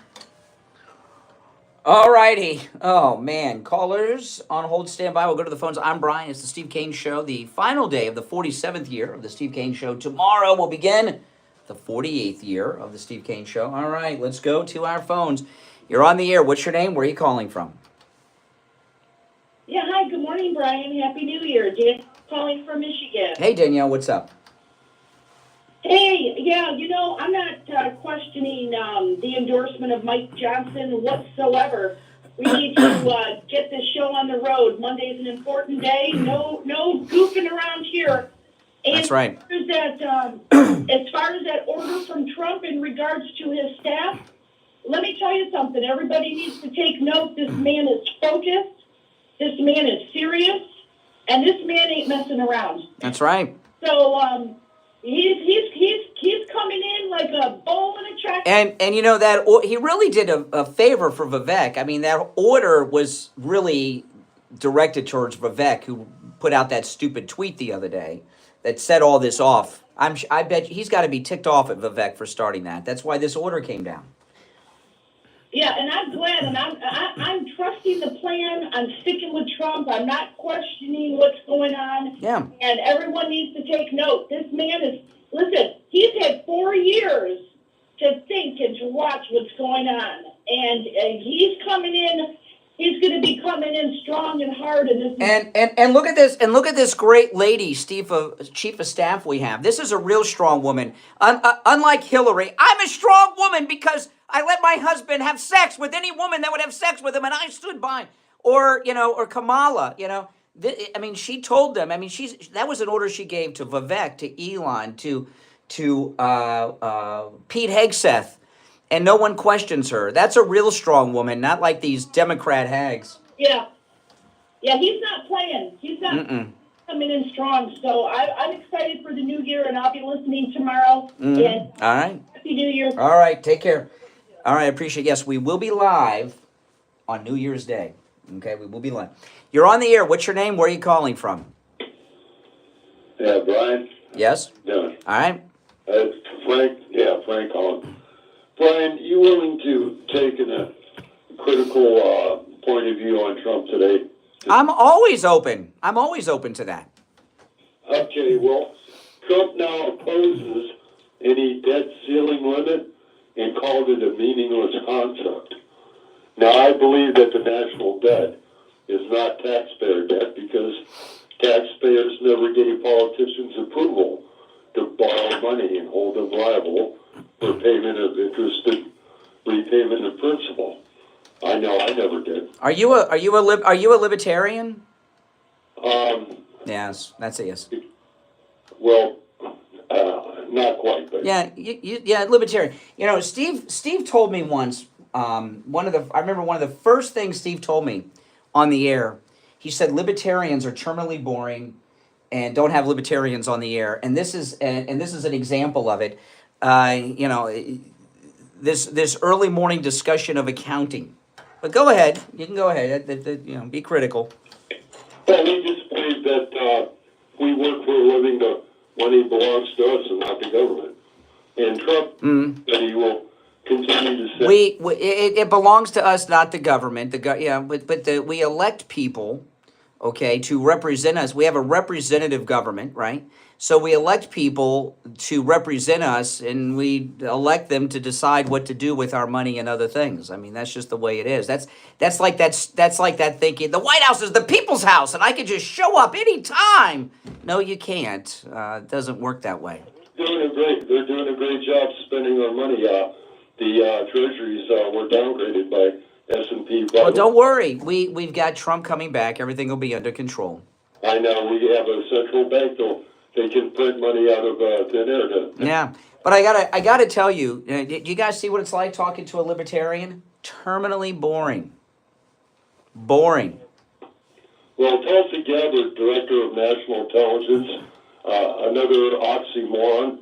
All righty. Oh, man. Callers on hold, stand by. We'll go to the phones. I'm Brian. It's the Steve Kane Show, the final day of the 47th year of the Steve Kane Show. Tomorrow will begin the 48th year of the Steve Kane Show. All right, let's go to our phones. You're on the air. What's your name? Where are you calling from? Yeah, hi, good morning, Brian. Happy New Year. Dan calling from Michigan. Hey, Danielle, what's up? Hey, yeah, I'm not questioning the endorsement of Mike Johnson whatsoever. We need to get this show on the road. Monday's an important day. No goofing around here. And That's right. As far as that order from Trump in regards to his staff, let me tell you something. Everybody needs to take note. This man is focused. This man is serious. And this man ain't messing around. That's right. So, he's coming in like a bull in a track. And he really did a favor for Vivek. I mean, that order was really directed towards Vivek, who put out that stupid tweet the other day that set all this off. I bet he's got to be ticked off at Vivek for starting that. That's why this order came down. Yeah, and I'm glad, and I'm trusting the plan. I'm sticking with Trump. I'm not questioning what's going on. Yeah. And everyone needs to take note. This man listen, he's had 4 years to think and to watch what's going on. And he's coming in. He's going to be coming in strong and hard in this. And look at this. And look at this great lady, chief of staff we have. This is a real strong woman. Unlike Hillary, I'm a strong woman because I let my husband have sex with any woman that would have sex with him, and I stood by. Or Kamala. She told them. That was an order she gave to Vivek, to Elon, to Pete Hegseth. And no one questions her. That's a real strong woman, not like these Democrat hags. Yeah, he's not playing. He's not coming in strong. So I'm excited for the new year, and I'll be listening tomorrow. And all right. Happy New Year. All right, take care. All right, I appreciate it. Yes, we will be live on New Year's Day. Okay, we will be live. You're on the air. What's your name? Where are you calling from? Yeah, Brian. Yes? Yeah. All right. Frank. Yeah, Frank calling. Brian, you willing to take a critical point of view on Trump today? I'm always open. I'm always open to that. Okay, well, Trump now opposes any debt ceiling limit and called it a meaningless concept. Now, I believe that the national debt is not taxpayer debt because taxpayers never gave politicians approval to borrow money and hold them liable for payment of interest and repayment of principal. I know I never did. Are you a libertarian? Yes, that's a yes. Well, not quite, but yeah, libertarian. Steve told me once. I remember one of the first things Steve told me on the air. He said libertarians are terminally boring, and don't have libertarians on the air. And this is an example of it. This early morning discussion of accounting. But go ahead. You can go ahead. Be critical. Well, we just believe that we work for a living. The money belongs to us and not the government. And Trump said he will continue to say it belongs to us, not the government. We elect people, okay, to represent us. We have a representative government, right? So we elect people to represent us, and we elect them to decide what to do with our money and other things. I mean, that's just the way it is. That's like that thinking. The White House is the people's house, and I can just show up anytime. No, you can't. It doesn't work that way. They're doing a great job spending our money. The treasuries were downgraded by S&P. Well, don't worry. We've got Trump coming back. Everything will be under control. I know. We have a central bank, though. They can print money out of thin air. Yeah, but I gotta tell you, do you guys see what it's like talking to a libertarian? Terminally boring. Boring. Well, Tulsi Gabbard, director of national intelligence, another oxymoron.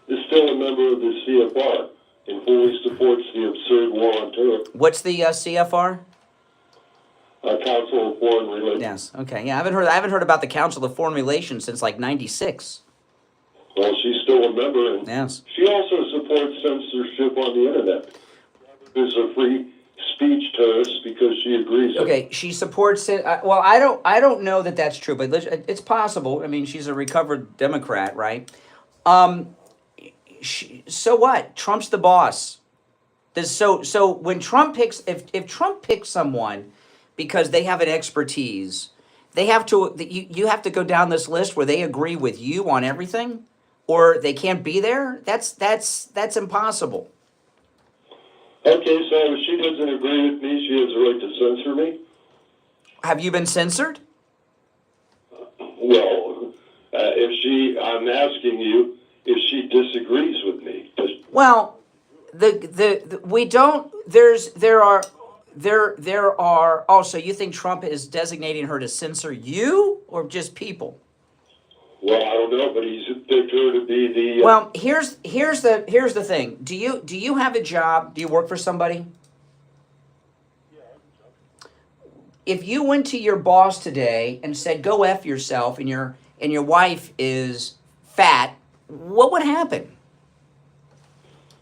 is still a member of the CFR and fully supports the absurd war on terror. What's the CFR? Council of Foreign Relations. Yes. Okay. Yeah, I haven't heard about the Council of Foreign Relations since like '96. Well, she's still a member, and yes. She also supports censorship on the internet. There's a free speech terrorist because she agrees. Okay, she supports it. Well, I don't know that that's true, but it's possible. I mean, she's a recovered Democrat, right? So what? Trump's the boss. So when Trump picks, if Trump picks someone because they have an expertise, they have to. You have to go down this list where they agree with you on everything, or they can't be there. That's impossible. Okay, so if she doesn't agree with me, she has the right to censor me? Have you been censored? Well, I'm asking you if she disagrees with me. Well, we don't. There are. Also, you think Trump is designating her to censor you or just people? Well, I don't know, but he's picked her to be the. Well, here's the thing. Do you have a job? Do you work for somebody? If you went to your boss today and said, "Go F yourself," and your wife is fat, what would happen?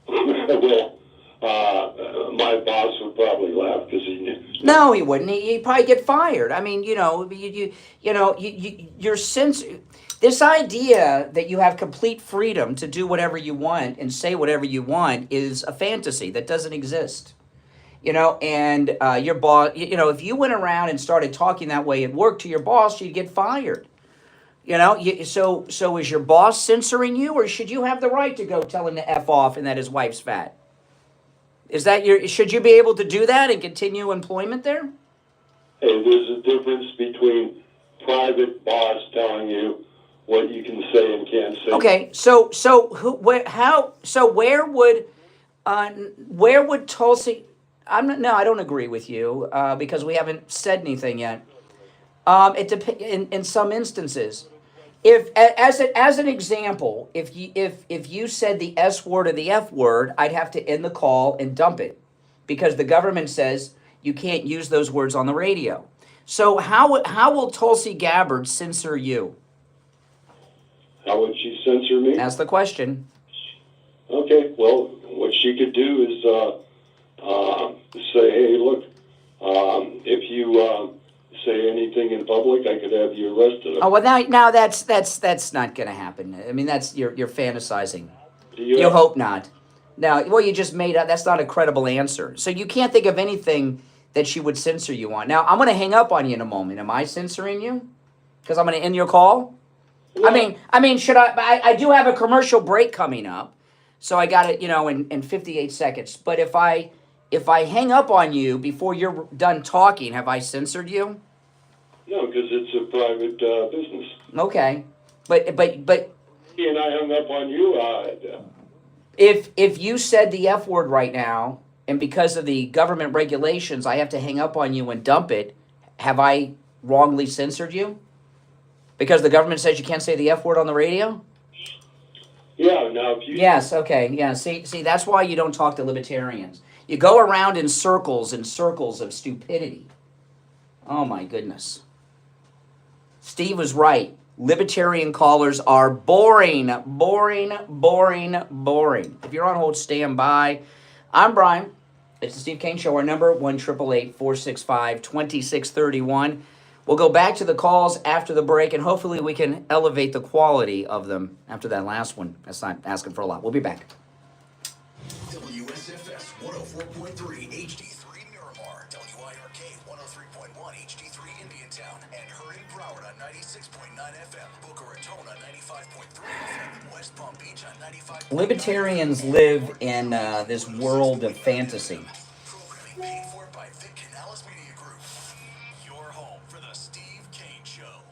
Well, my boss would probably laugh because he knew. No, he wouldn't. He'd probably get fired. I mean, your sense. This idea that you have complete freedom to do whatever you want and say whatever you want is a fantasy that doesn't exist. And your boss, if you went around and started talking that way at work to your boss, you'd get fired. So is your boss censoring you, or should you have the right to go tell him to F off and that his wife's fat? Should you be able to do that and continue employment there? Hey, there's a difference between private boss telling you what you can say and can't say. Okay, so where would Tulsi? I don't agree with you because we haven't said anything yet. It depends in some instances. If as an example, if you said the S word or the F word, I'd have to end the call and dump it because the government says you can't use those words on the radio. So how will Tulsi Gabbard censor you? How would she censor me? That's the question. Okay, well, what she could do is say, hey, look, if you say anything in public, I could have you arrested. Oh well, now that's not going to happen. I mean, that's you're fantasizing. You hope not. Now, well, you just made up. That's not a credible answer. So you can't think of anything that she would censor you on. Now, I'm going to hang up on you in a moment. Am I censoring you? Because I'm going to end your call. Yeah. I mean, should I? I do have a commercial break coming up, so I got it, in 58 seconds. But if I hang up on you before you're done talking, have I censored you? No, because it's a private business. Okay, but. And I hung up on you. If you said the F word right now, and because of the government regulations, I have to hang up on you and dump it, have I wrongly censored you? Because the government says you can't say the F word on the radio? Yeah, now if you... Yes, okay, yeah, see, that's why you don't talk to libertarians. You go around in circles and circles of stupidity. Oh my goodness. Steve was right. Libertarian callers are boring. If you're on hold, stand by. I'm Brian. It's the Steve Kane Show. Our number, 1-888-465-2631. We'll go back to the calls after the break, and hopefully we can elevate the quality of them after that last one. That's not asking for a lot. We'll be back. WSFS 104.3 HD3 Miramar, WIRK 103.1 HD3 Indiantown, and Hurry Broward on 96.9 FM, Boca Raton on 95.3 FM, West Palm Beach on 95. Libertarians live in this world of fantasy. Programming paid for by Vic Canales Media Group. Your home for the Steve Kane Show.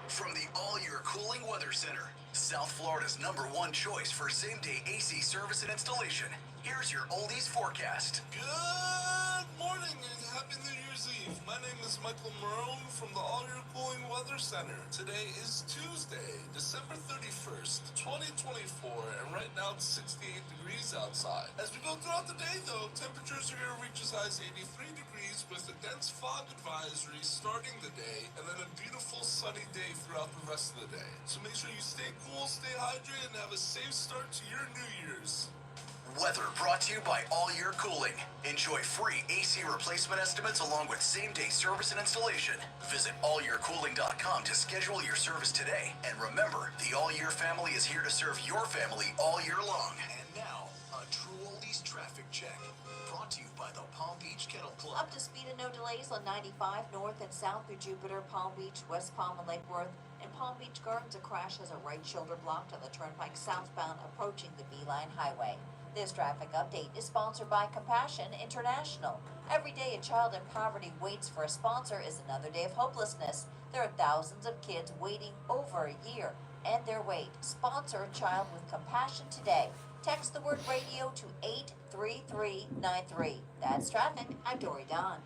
From the All Year Cooling Weather Center, South Florida's #1 choice for same-day AC service and installation. Here's your oldies forecast. Good morning and happy New Year's Eve. My name is Michael Marone from the All Your Cooling Weather Center. Today is Tuesday, December 31st, 2024, and right now it's 68 degrees outside. As we go throughout the day, though, temperatures are going to reach as high as 83 degrees with a dense fog advisory starting the day, and then a beautiful sunny day throughout the rest of the day. So make sure you stay cool, stay hydrated, and have a safe start to your New Year's. Weather brought to you by All Year Cooling. Enjoy free AC replacement estimates along with same-day service and installation. Visit allyearcooling.com to schedule your service today. And remember, the All Year family is here to serve your family all year long. And now, a true oldies traffic check. Brought to you by the Palm Beach Kennel Club. Up to speed and no delays on 95 north and south through Jupiter, Palm Beach, West Palm, and Lake Worth. In Palm Beach Gardens, a crash has a right shoulder blocked on the Turnpike southbound approaching the Beeline Highway. This traffic update is sponsored by Compassion International. Every day a child in poverty waits for a sponsor is another day of hopelessness. There are thousands of kids waiting over a year. End their wait. Sponsor a child with compassion today. Text the word radio to 83393. That's traffic. I'm Dory Don.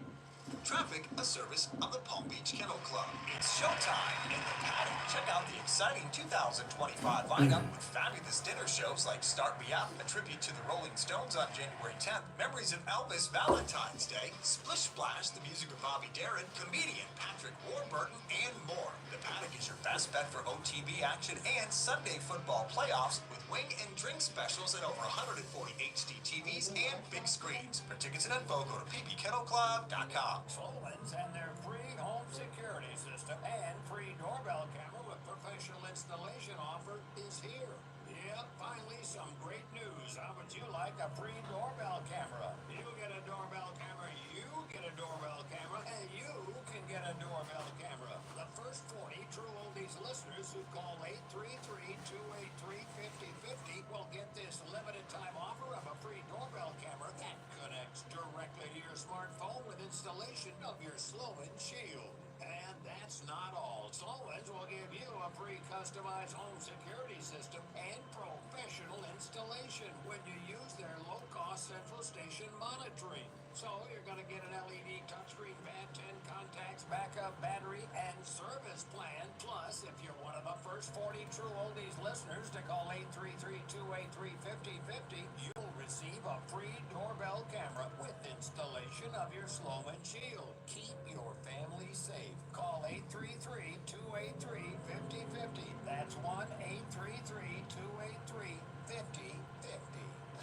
Traffic, a service of the Palm Beach Kennel Club. It's showtime in the paddock. Check out the exciting 2025 lineup with fabulous dinner shows like Start Me Up, a tribute to the Rolling Stones on January 10th, memories of Elvis Valentine's Day, Splish Splash, the music of Bobby Darin, comedian Patrick Warburton, and more. The paddock is your best bet for OTB action and Sunday football playoffs with wing and drink specials and over 140 HD TVs and big screens. For tickets and info, go to ppkennelclub.com. Solomons and their free home security system and free doorbell camera with professional installation offer is here. Yep, finally some great news. How would you like a free doorbell camera? You get a doorbell camera, you get a doorbell camera, and you can get a doorbell camera. The first 40 True Oldies listeners who call 833-283-5050 will get this limited time offer of a free doorbell camera that connects directly to your smartphone with installation of your Sloan Shield. And that's not all. Solomons will give you a free customized home security system and professional installation when you use their low-cost central station monitoring. So you're going to get an LED touchscreen pad, 10 contacts, backup battery, and service plan. Plus, if you're one of the first 40 True Oldies listeners to call 833-283-5050, you'll receive a free doorbell camera with installation of your Sloan Shield. Keep your family safe. Call 833-283-5050. That's 1-833-283-5050.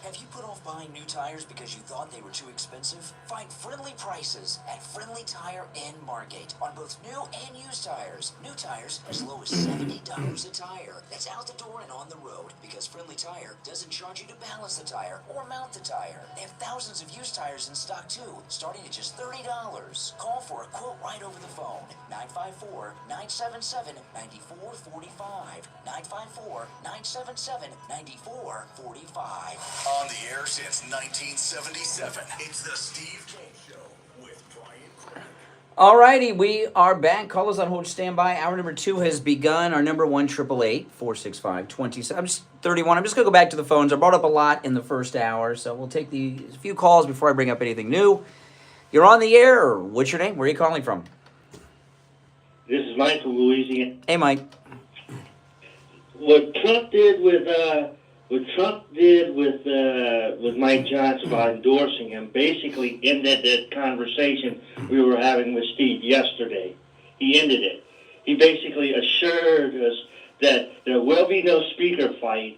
Have you put off buying new tires because you thought they were too expensive? Find friendly prices at Friendly Tire in Margate on both new and used tires. New tires as low as $70 a tire. That's out the door and on the road because Friendly Tire doesn't charge you to balance the tire or mount the tire. They have thousands of used tires in stock too, starting at just $30. Call for a quote right over the phone. 954-977-9445. 954-977-9445. On the air since 1977, it's the Steve Kane Show with Brian Craig. Alrighty, we are back. Callers on hold, stand by. Hour number 2 has begun. Our number 1-888-465-27. I'm just 31. I'm just going to go back to the phones. I brought up a lot in the first hour, so we'll take the few calls before I bring up anything new. You're on the air. What's your name? Where are you calling from? This is Mike from Louisiana. Hey, Mike. What Trump did with Mike Johnson by endorsing him basically ended that conversation we were having with Steve yesterday. He ended it. He basically assured us that there will be no speaker fight,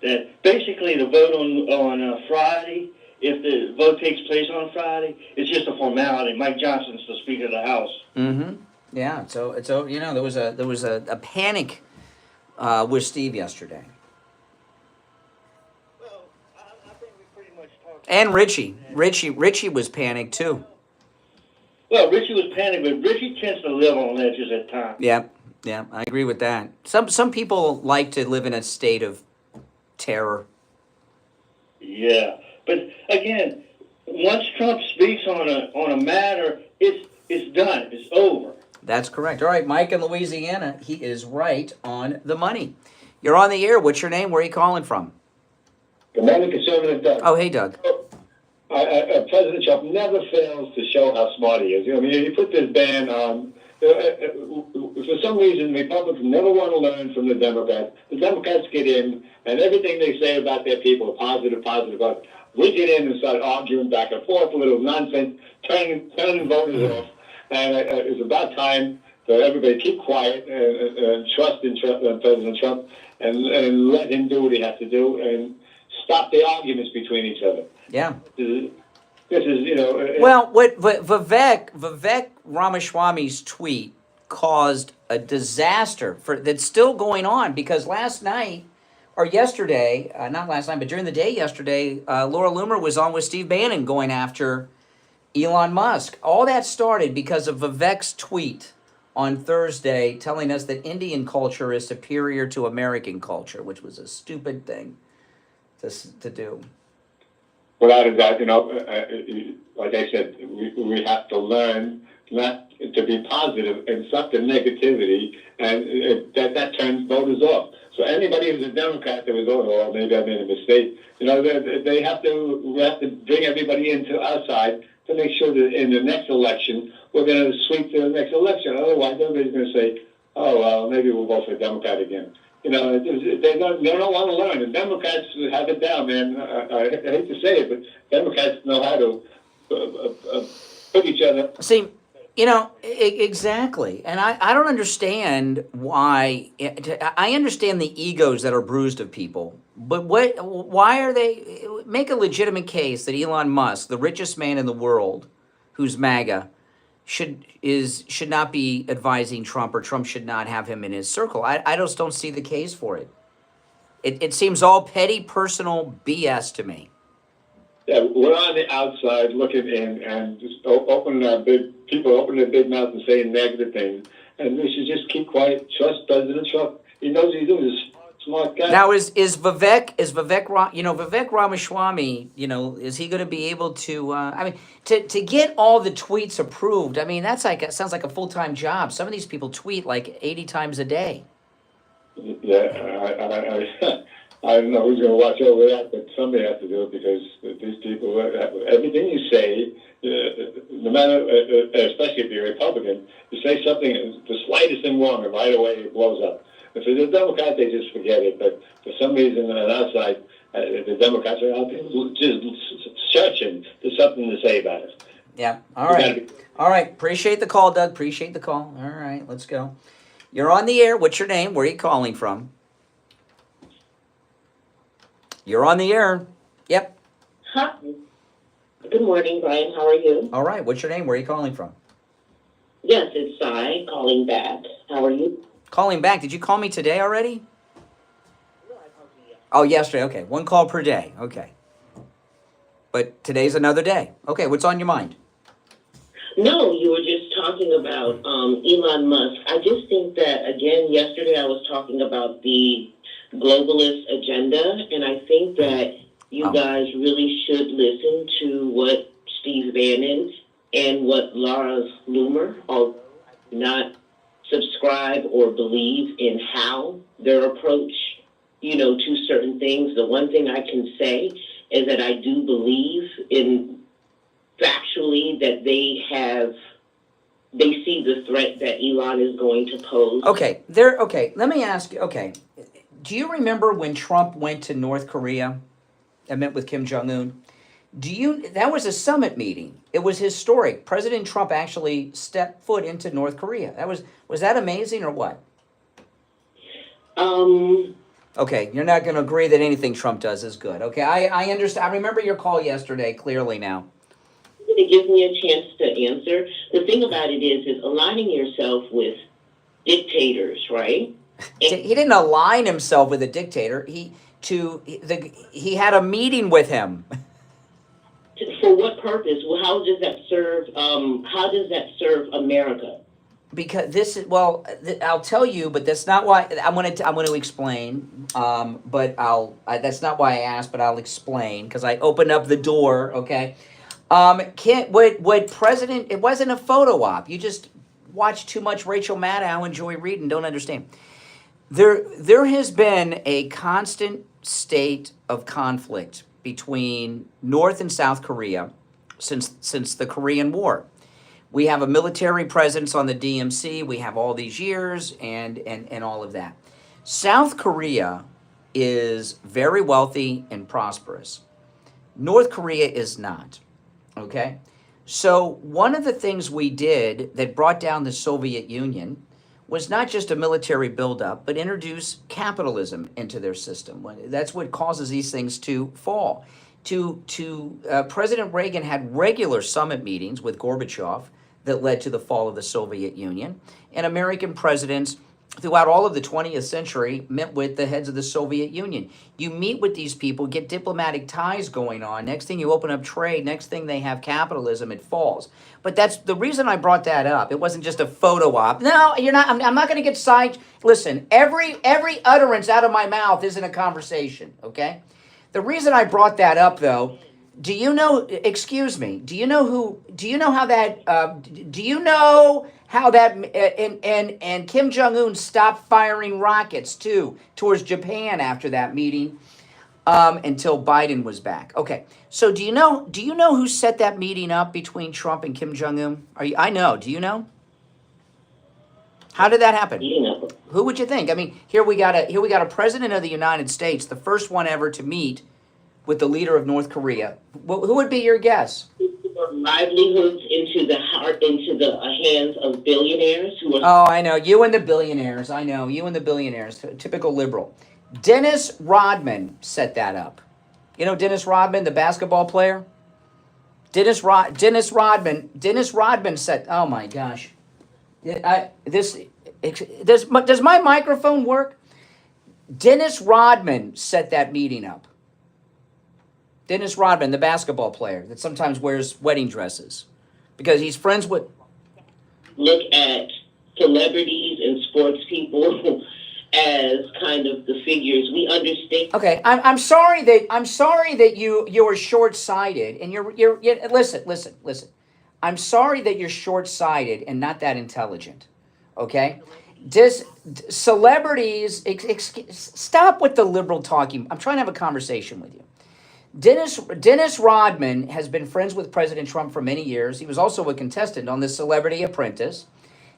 that basically the vote on Friday, if the vote takes place on Friday, it's just a formality. Mike Johnson's the Speaker of the House. Mm-hmm. Yeah, so you know, there was a panic with Steve yesterday. And Richie was panicked too. Well, Richie was panicked, but Richie tends to live on ledges at times. Yeah, I agree with that. Some people like to live in a state of terror. Yeah, but again, once Trump speaks on a matter, it's done. It's over. That's correct. All right, Mike in Louisiana, he is right on the money. You're on the air. What's your name? Where are you calling from? Good morning, Conservative Doug. Oh, hey, Doug. President Trump never fails to show how smart he is. I mean, he put this ban on. For some reason, Republicans never want to learn from the Democrats. The Democrats get in, and everything they say about their people, positive. We get in and start arguing back and forth, a little nonsense, turning voters off. And it's about time for everybody to keep quiet and trust in President Trump and let him do what he has to do and stop the arguments between each other. Yeah. This is, you know. Well, what Vivek Ramaswamy's tweet caused a disaster that's still going on, because last night or yesterday, not last night, but during the day yesterday, Laura Loomer was on with Steve Bannon going after Elon Musk. All that started because of Vivek's tweet on Thursday telling us that Indian culture is superior to American culture, which was a stupid thing to do. Without a doubt, you know, like I said, we have to learn not to be positive and stop the negativity, and that turns voters off. So anybody who's a Democrat that was going, oh, maybe I made a mistake, you know, we have to bring everybody into our side to make sure that in the next election, we're going to sweep the next election. Otherwise, everybody's going to say, oh, well, maybe we'll vote for Democrat again. You know, they don't want to learn. The Democrats have it down, man. I hate to say it, but Democrats know how to put each other. See, you know, exactly. And I don't understand why. I understand the egos that are bruised of people, but why are they, make a legitimate case that Elon Musk, the richest man in the world, who's MAGA, should not be advising Trump, or Trump should not have him in his circle. I just don't see the case for it. It seems all petty, personal BS to me. Yeah, we're on the outside looking in and just opening their big mouths and saying negative things. And we should just keep quiet, trust President Trump. He knows what he's doing. He's a smart guy. Now, Vivek Ramaswamy, you know, is he going to be able to, to get all the tweets approved? I mean, sounds like a full-time job. Some of these people tweet like 80 times a day. Yeah, I don't know who's going to watch over that, but somebody has to do it, because these people, everything you say, no matter, especially if you're a Republican, you say something, the slightest thing wrong, and right away it blows up. If it's a Democrat, they just forget it, but for some reason on our side, the Democrats are out there just searching for something to say about it. Yeah, all right. All right, appreciate the call, Doug, appreciate the call. All right, let's go. You're on the air. What's your name? Where are you calling from? You're on the air. Yep. Hi. Good morning, Brian. How are you? All right. What's your name? Where are you calling from? Yes, it's Sai calling back. How are you? Calling back. Did you call me today already? No, I called you yesterday. Oh, yesterday. Okay. One call per day. Okay. But today's another day. Okay. What's on your mind? No, you were just talking about Elon Musk. I just think that, again, yesterday I was talking about the globalist agenda, and I think that you guys really should listen to what Steve Bannon and what Laura Loomer, although I do not subscribe or believe in how their approach, to certain things. The one thing I can say is that I do believe in factually that they see the threat that Elon is going to pose. Okay, let me ask you, do you remember when Trump went to North Korea and met with Kim Jong-un? That was a summit meeting. It was historic. President Trump actually stepped foot into North Korea. Was that amazing or what? Okay, you're not going to agree that anything Trump does is good. Okay, I understand. I remember your call yesterday clearly now. It gives me a chance to answer. The thing about it is aligning yourself with dictators, right? He didn't align himself with a dictator. He had a meeting with him. For what purpose? Well, how does that serve America? Because I'll tell you, but that's not why I'm going to explain. That's not why I asked, but I'll explain because I opened up the door. Okay. It wasn't a photo op. You just watch too much Rachel Maddow and Joy Reid and don't understand. There has been a constant state of conflict between North and South Korea since the Korean War. We have a military presence on the DMZ. We have all these years and all of that. South Korea is very wealthy and prosperous. North Korea is not. Okay? So one of the things we did that brought down the Soviet Union was not just a military buildup, but introduce capitalism into their system. That's what causes these things to fall. President Reagan had regular summit meetings with Gorbachev that led to the fall of the Soviet Union, and American presidents throughout all of the 20th century met with the heads of the Soviet Union. You meet with these people, get diplomatic ties going on. Next thing you open up trade, next thing they have capitalism, it falls. But that's the reason I brought that up. It wasn't just a photo op. No, you're not. I'm not going to get side. Listen, every utterance out of my mouth isn't a conversation, okay? The reason I brought that up, though, do you know, excuse me, do you know how that, and Kim Jong-un stopped firing rockets, too, towards Japan after that meeting until Biden was back. Okay, so do you know who set that meeting up between Trump and Kim Jong-un? I know, do you know? How did that happen? Who would you think? I mean, here we got a president of the United States, the first one ever to meet with the leader of North Korea. Who would be your guess? Livelihoods into the hands of billionaires who are. Oh, I know. You and the billionaires. I know. You and the billionaires. Typical liberal. Dennis Rodman set that up. You know Dennis Rodman, the basketball player? Dennis Rodman set... Oh, my gosh. Does my microphone work? Dennis Rodman set that meeting up. Dennis Rodman, the basketball player that sometimes wears wedding dresses because he's friends with... Look at celebrities and sports people as kind of the figures we understand. Okay, I'm sorry that you're short-sighted and you're listen. I'm sorry that you're short-sighted and not that intelligent. Okay? Celebrities, stop with the liberal talking. I'm trying to have a conversation with you. Dennis Rodman has been friends with President Trump for many years. He was also a contestant on The Celebrity Apprentice.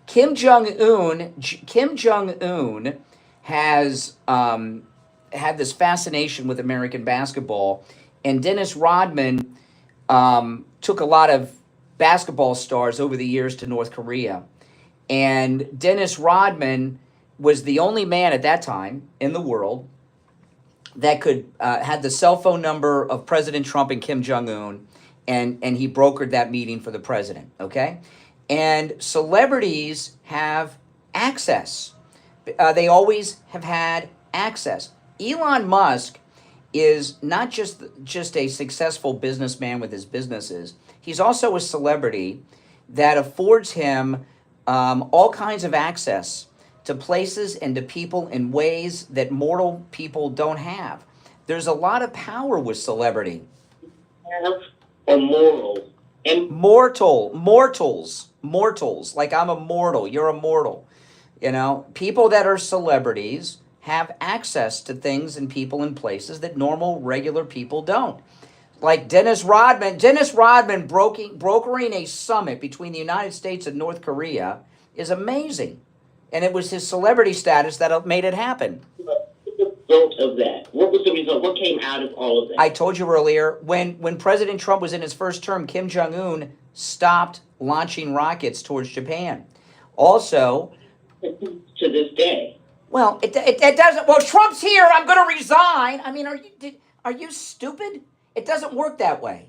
Kim Jong-un has had this fascination with American basketball, and Dennis Rodman took a lot of basketball stars over the years to North Korea. And Dennis Rodman was the only man at that time in the world that could had the cell phone number of President Trump and Kim Jong-un, and he brokered that meeting for the president, okay? And celebrities have access. They always have had access. Elon Musk is not just a successful businessman with his businesses. He's also a celebrity that affords him all kinds of access to places and to people in ways that mortal people don't have. There's a lot of power with celebrity. Or moral. And Mortals. Like I'm a mortal, you're a mortal. You know, people that are celebrities have access to things and people and places that normal, regular people don't. Like Dennis Rodman brokering a summit between the United States and North Korea is amazing. And it was his celebrity status that made it happen. What was the result of that? What was the result? What came out of all of that? I told you earlier, when President Trump was in his first term, Kim Jong-un stopped launching rockets towards Japan. Also... To this day. Well, it doesn't... Well, Trump's here, I'm going to resign. I mean, are you stupid? It doesn't work that way.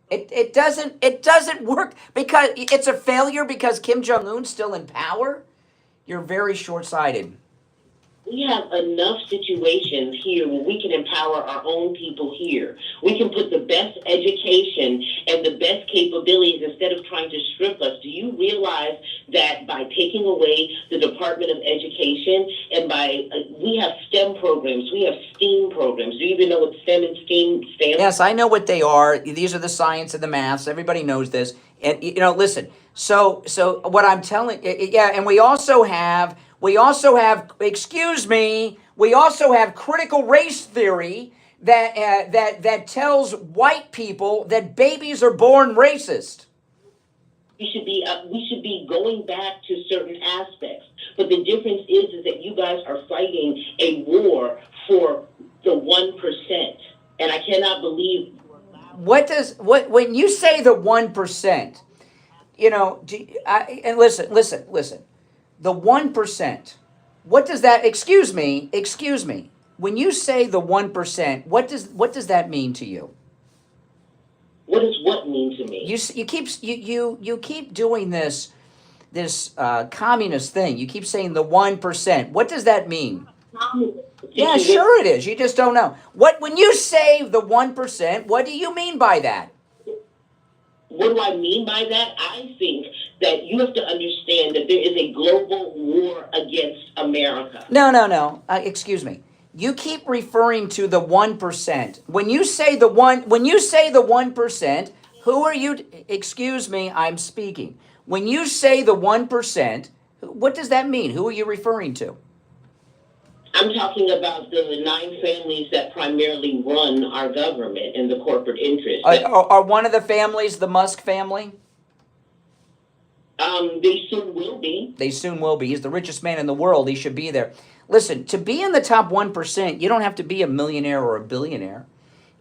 It doesn't work because it's a failure because Kim Jong-un's still in power. You're very short-sighted. We have enough situations here where we can empower our own people here. We can put the best education and the best capabilities instead of trying to strip us. Do you realize that by taking away the Department of Education and we have STEM programs, we have STEAM programs. Do you even know what STEM and STEAM stand for? Yes, I know what they are. These are the science and the maths. Everybody knows this. And, listen, so what I'm telling, yeah, and we also have We also have, excuse me, we also have critical race theory that tells white people that babies are born racist. We should be going back to certain aspects. But the difference is that you guys are fighting a war for the 1%. And I cannot believe. When you say the 1%, you know, and listen. The 1%, what does that, excuse me. When you say the 1%, what does that mean to you? What does what mean to me? You keep doing this communist thing. You keep saying the 1%. What does that mean? Yeah, sure it is. You just don't know. When you say the 1%, what do you mean by that? What do I mean by that? I think that you have to understand that there is a global war against America. No. Excuse me. You keep referring to the 1%. When you say the 1%, who are you? Excuse me, I'm speaking. When you say the 1%, what does that mean? Who are you referring to? I'm talking about the 9 families that primarily run our government and the corporate interests. Are one of the families the Musk family? They soon will be. They soon will be. He's the richest man in the world. He should be there. Listen, to be in the top 1%, you don't have to be a millionaire or a billionaire.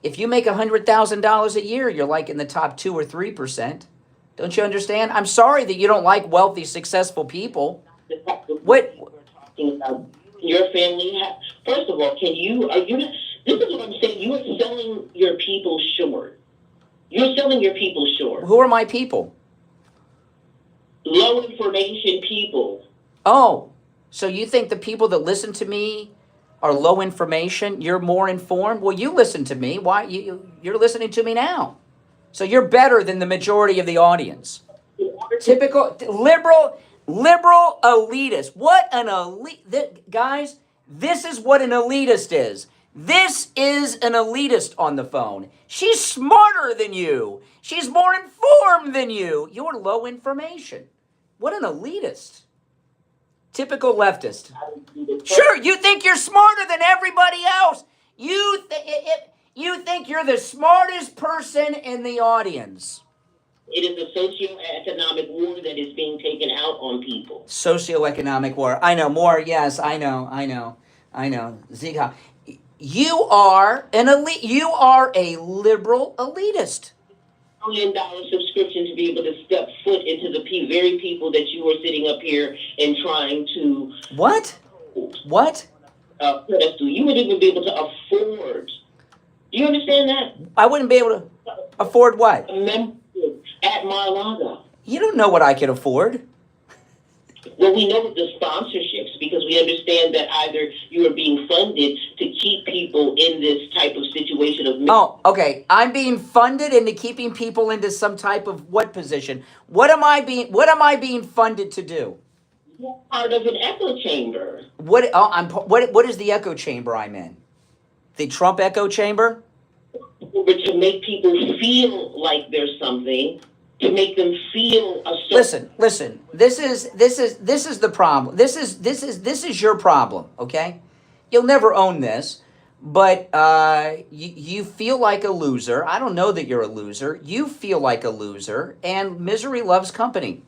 If you make $100,000 a year, you're like in the top 2 or 3%. Don't you understand? I'm sorry that you don't like wealthy, successful people. What? Your family, first of all, this is what I'm saying, you are selling your people short. You're selling your people short. Who are my people? Low information people. Oh, so you think the people that listen to me are low information? You're more informed? Well, you listen to me. Why? You're listening to me now. So you're better than the majority of the audience. Typical liberal elitist. What an elite, guys, this is what an elitist is. This is an elitist on the phone. She's smarter than you. She's more informed than you. You're low information. What an elitist. Typical leftist. Sure, you think you're smarter than everybody else. You think you're the smartest person in the audience. It is a socioeconomic war that is being taken out on people. Socioeconomic war. I know more. Yes, I know. Zika. You are an elite. You are a liberal elitist. $1 million subscription to be able to step foot into the very people that you are sitting up here and trying to. What? Pedestal. You wouldn't even be able to afford. Do you understand that? I wouldn't be able to afford what? A membership at Mar-a-Lago. You don't know what I can afford. Well, we know the sponsorships because we understand that either you are being funded to keep people in this type of situation of. Oh, okay. I'm being funded into keeping people into some type of what position? What am I being funded to do? You're part of an echo chamber. What is the echo chamber I'm in? The Trump echo chamber? But to make people feel like there's something. To make them feel a certain. Listen. This is the problem. This is your problem. Okay, you'll never own this, but you feel like a loser. I don't know that you're a loser. You feel like a loser, and misery loves company.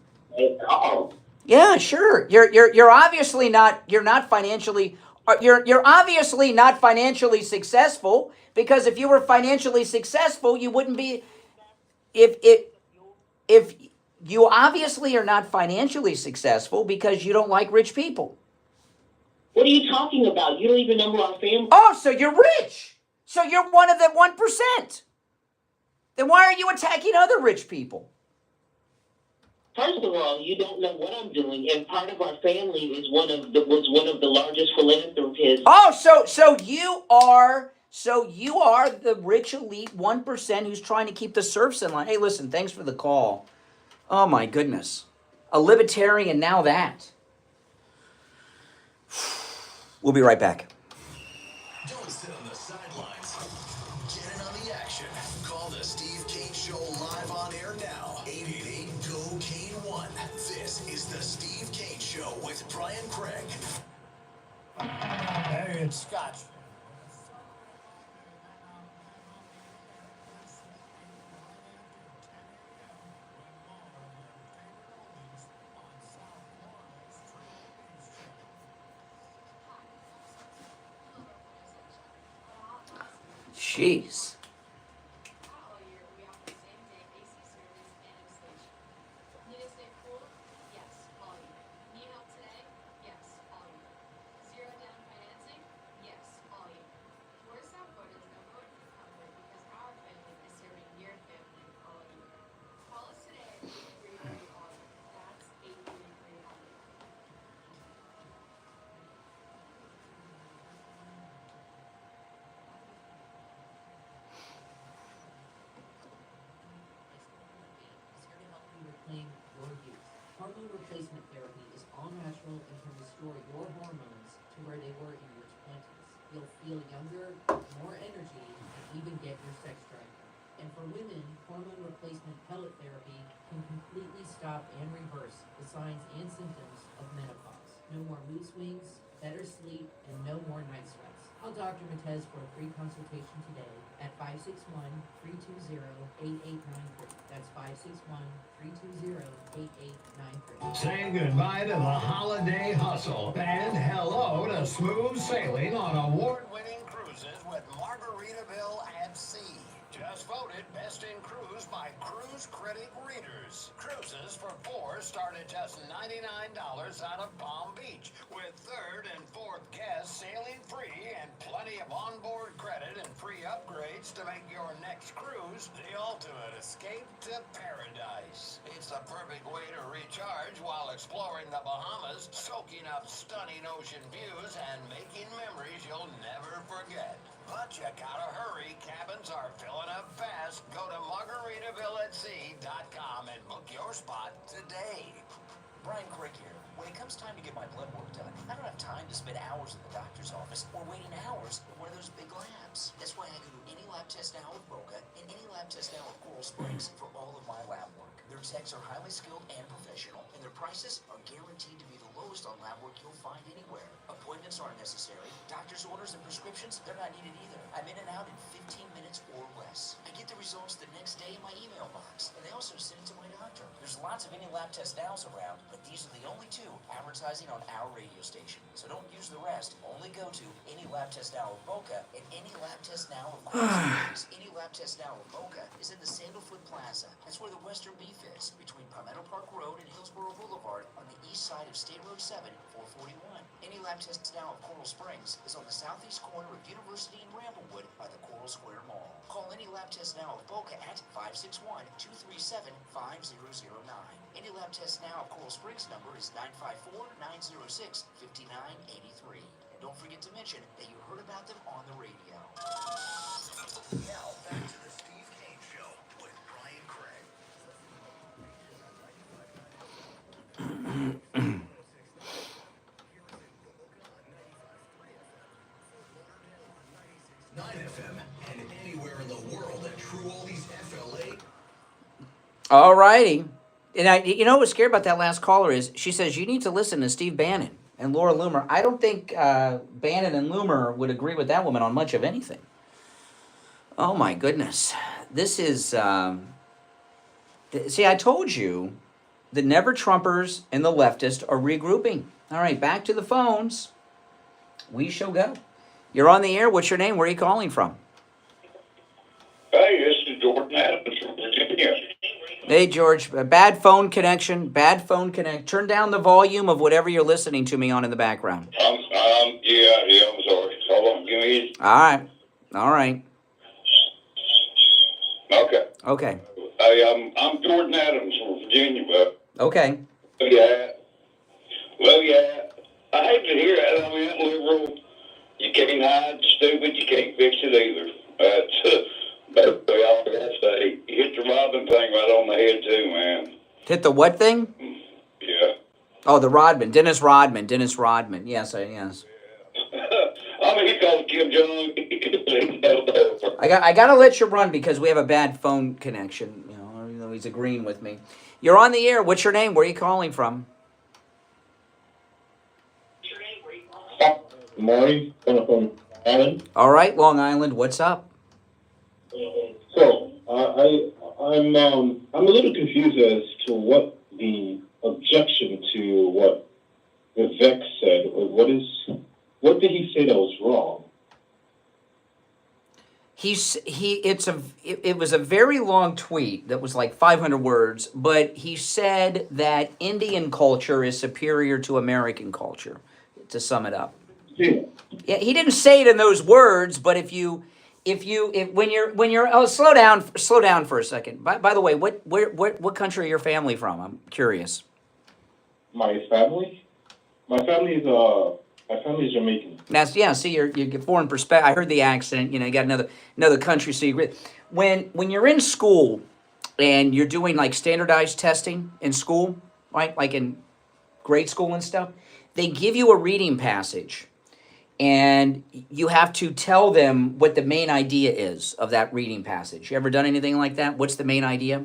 Oh. Yeah, sure. You're obviously not. You're not financially. You're obviously not financially successful, because if you were financially successful, you wouldn't be. If you obviously are not financially successful because you don't like rich people. What are you talking about? You don't even know who our family. Oh, so you're rich. So you're one of the 1%. Then why are you attacking other rich people? First of all, you don't know what I'm doing, and part of our family was one of the largest philanthropists. Oh, so you are the rich elite 1% who's trying to keep the serfs in line. Hey, listen, thanks for the call. Oh my goodness, a libertarian now that. We'll be right back. Don't sit on the sidelines. Get in on the action. Call the Steve Kane Show live on air now. 888-GO-KANE-1. This is the Steve Kane Show with Brian Craig. Hey, it's Scotch. Jeez. Reclaim your youth. Hormone replacement therapy is all natural and can restore your hormones to where they were in your 20s. You'll feel younger, more energy, and even get your sex drive back. And for women, hormone replacement pellet therapy can completely stop and reverse the signs and symptoms of menopause. No more mood swings, better sleep, and no more night sweats. Call Dr. Matez for a free consultation today at 561-320-8893. That's 561-320-8893. Saying goodbye to the holiday hustle and hello to smooth sailing on award-winning cruises with Margaritaville at Sea. Just voted Best in Cruise by Cruise Critic Readers. Cruises for four start at just $99 out of Palm Beach, with third and fourth guests sailing free and plenty of onboard credit and free upgrades to make your next cruise the ultimate escape to paradise. It's the perfect way to recharge while exploring the Bahamas, soaking up stunning ocean views, and making memories you'll never forget. But you gotta hurry. Cabins are filling up fast. Go to margaritavillatsea.com and book your spot today. Brian Craig here. When it comes time to get my blood work done, I don't have time to spend hours in the doctor's office or waiting hours in one of those big labs. That's why I go to Any Lab Test Now with Boca and Any Lab Test Now with Coral Springs for all of my lab work. Their techs are highly skilled and professional, and their prices are guaranteed to be the lowest on lab work you'll find anywhere. Appointments aren't necessary. Doctor's orders and prescriptions, they're not needed either. I'm in and out in 15 minutes or less. I get the results the next day in my email box, and they also send it to my doctor. There's lots of Any Lab Test Nows around, but these are the only two advertising on our radio station. So don't use the rest. Only go to Any Lab Test Now with Boca and Any Lab Test Now with Coral Springs. Any Lab Test Now with Boca is in the Sandalfoot Plaza. That's where the Western Beef is, between Palmetto Park Road and Hillsborough Boulevard on the east side of State Road 7, 441. Any Lab Test Now of Coral Springs is on the southeast corner of University and Ramblewood by the Coral Square Mall. Call Any Lab Test Now of Boca at 561-237-5009. Any Lab Test Now of Coral Springs number is 954-906-5983. And don't forget to mention that you heard about them on the radio. Now, back to the Steve Kane Show with Brian Craig. 9 FM and anywhere in the world at True Oldies FLA. All righty. And you know what's scary about that last caller is she says you need to listen to Steve Bannon and Laura Loomer. I don't think Bannon and Loomer would agree with that woman on much of anything. Oh my goodness. This is, see, I told you the Never Trumpers and the leftists are regrouping. All right, back to the phones. We shall go. You're on the air. What's your name? Where are you calling from? Hey, this is Jordan Adams from Virginia. Hey, George. Bad phone connection. Bad phone connect. Turn down the volume of whatever you're listening to me on in the background. Yeah, I'm sorry. Hold on, give me. All right. Okay. Okay. Hey, I'm Jordan Adams from Virginia, bud. Okay. Yeah. Well, yeah. I hate to hear that. I mean, that liberal, you can't hide stupid, you can't fix it either. That's basically all I gotta say. You hit the Rodman thing right on the head too, man. Hit the what thing? Yeah. Oh, the Rodman. Dennis Rodman. Yes, yes. I mean, call Kim Jong. I got to let you run because we have a bad phone connection. You know, even though he's agreeing with me. You're on the air. What's your name? Where are you calling from? Maury, coming from Island. All right, Long Island. What's up? So I'm a little confused as to what the objection to what Vivek said. What did he say that was wrong? It was a very long tweet that was like 500 words, but he said that Indian culture is superior to American culture, to sum it up. Yeah, he didn't say it in those words, but when you're slow down for a second. By the way, what country are your family from? I'm curious. My family is Jamaican. See, you get foreign perspective. I heard the accent. You know, you got another country. So when you're in school and you're doing like standardized testing in school, right, like in grade school and stuff, they give you a reading passage, and you have to tell them what the main idea is of that reading passage. You ever done anything like that? What's the main idea?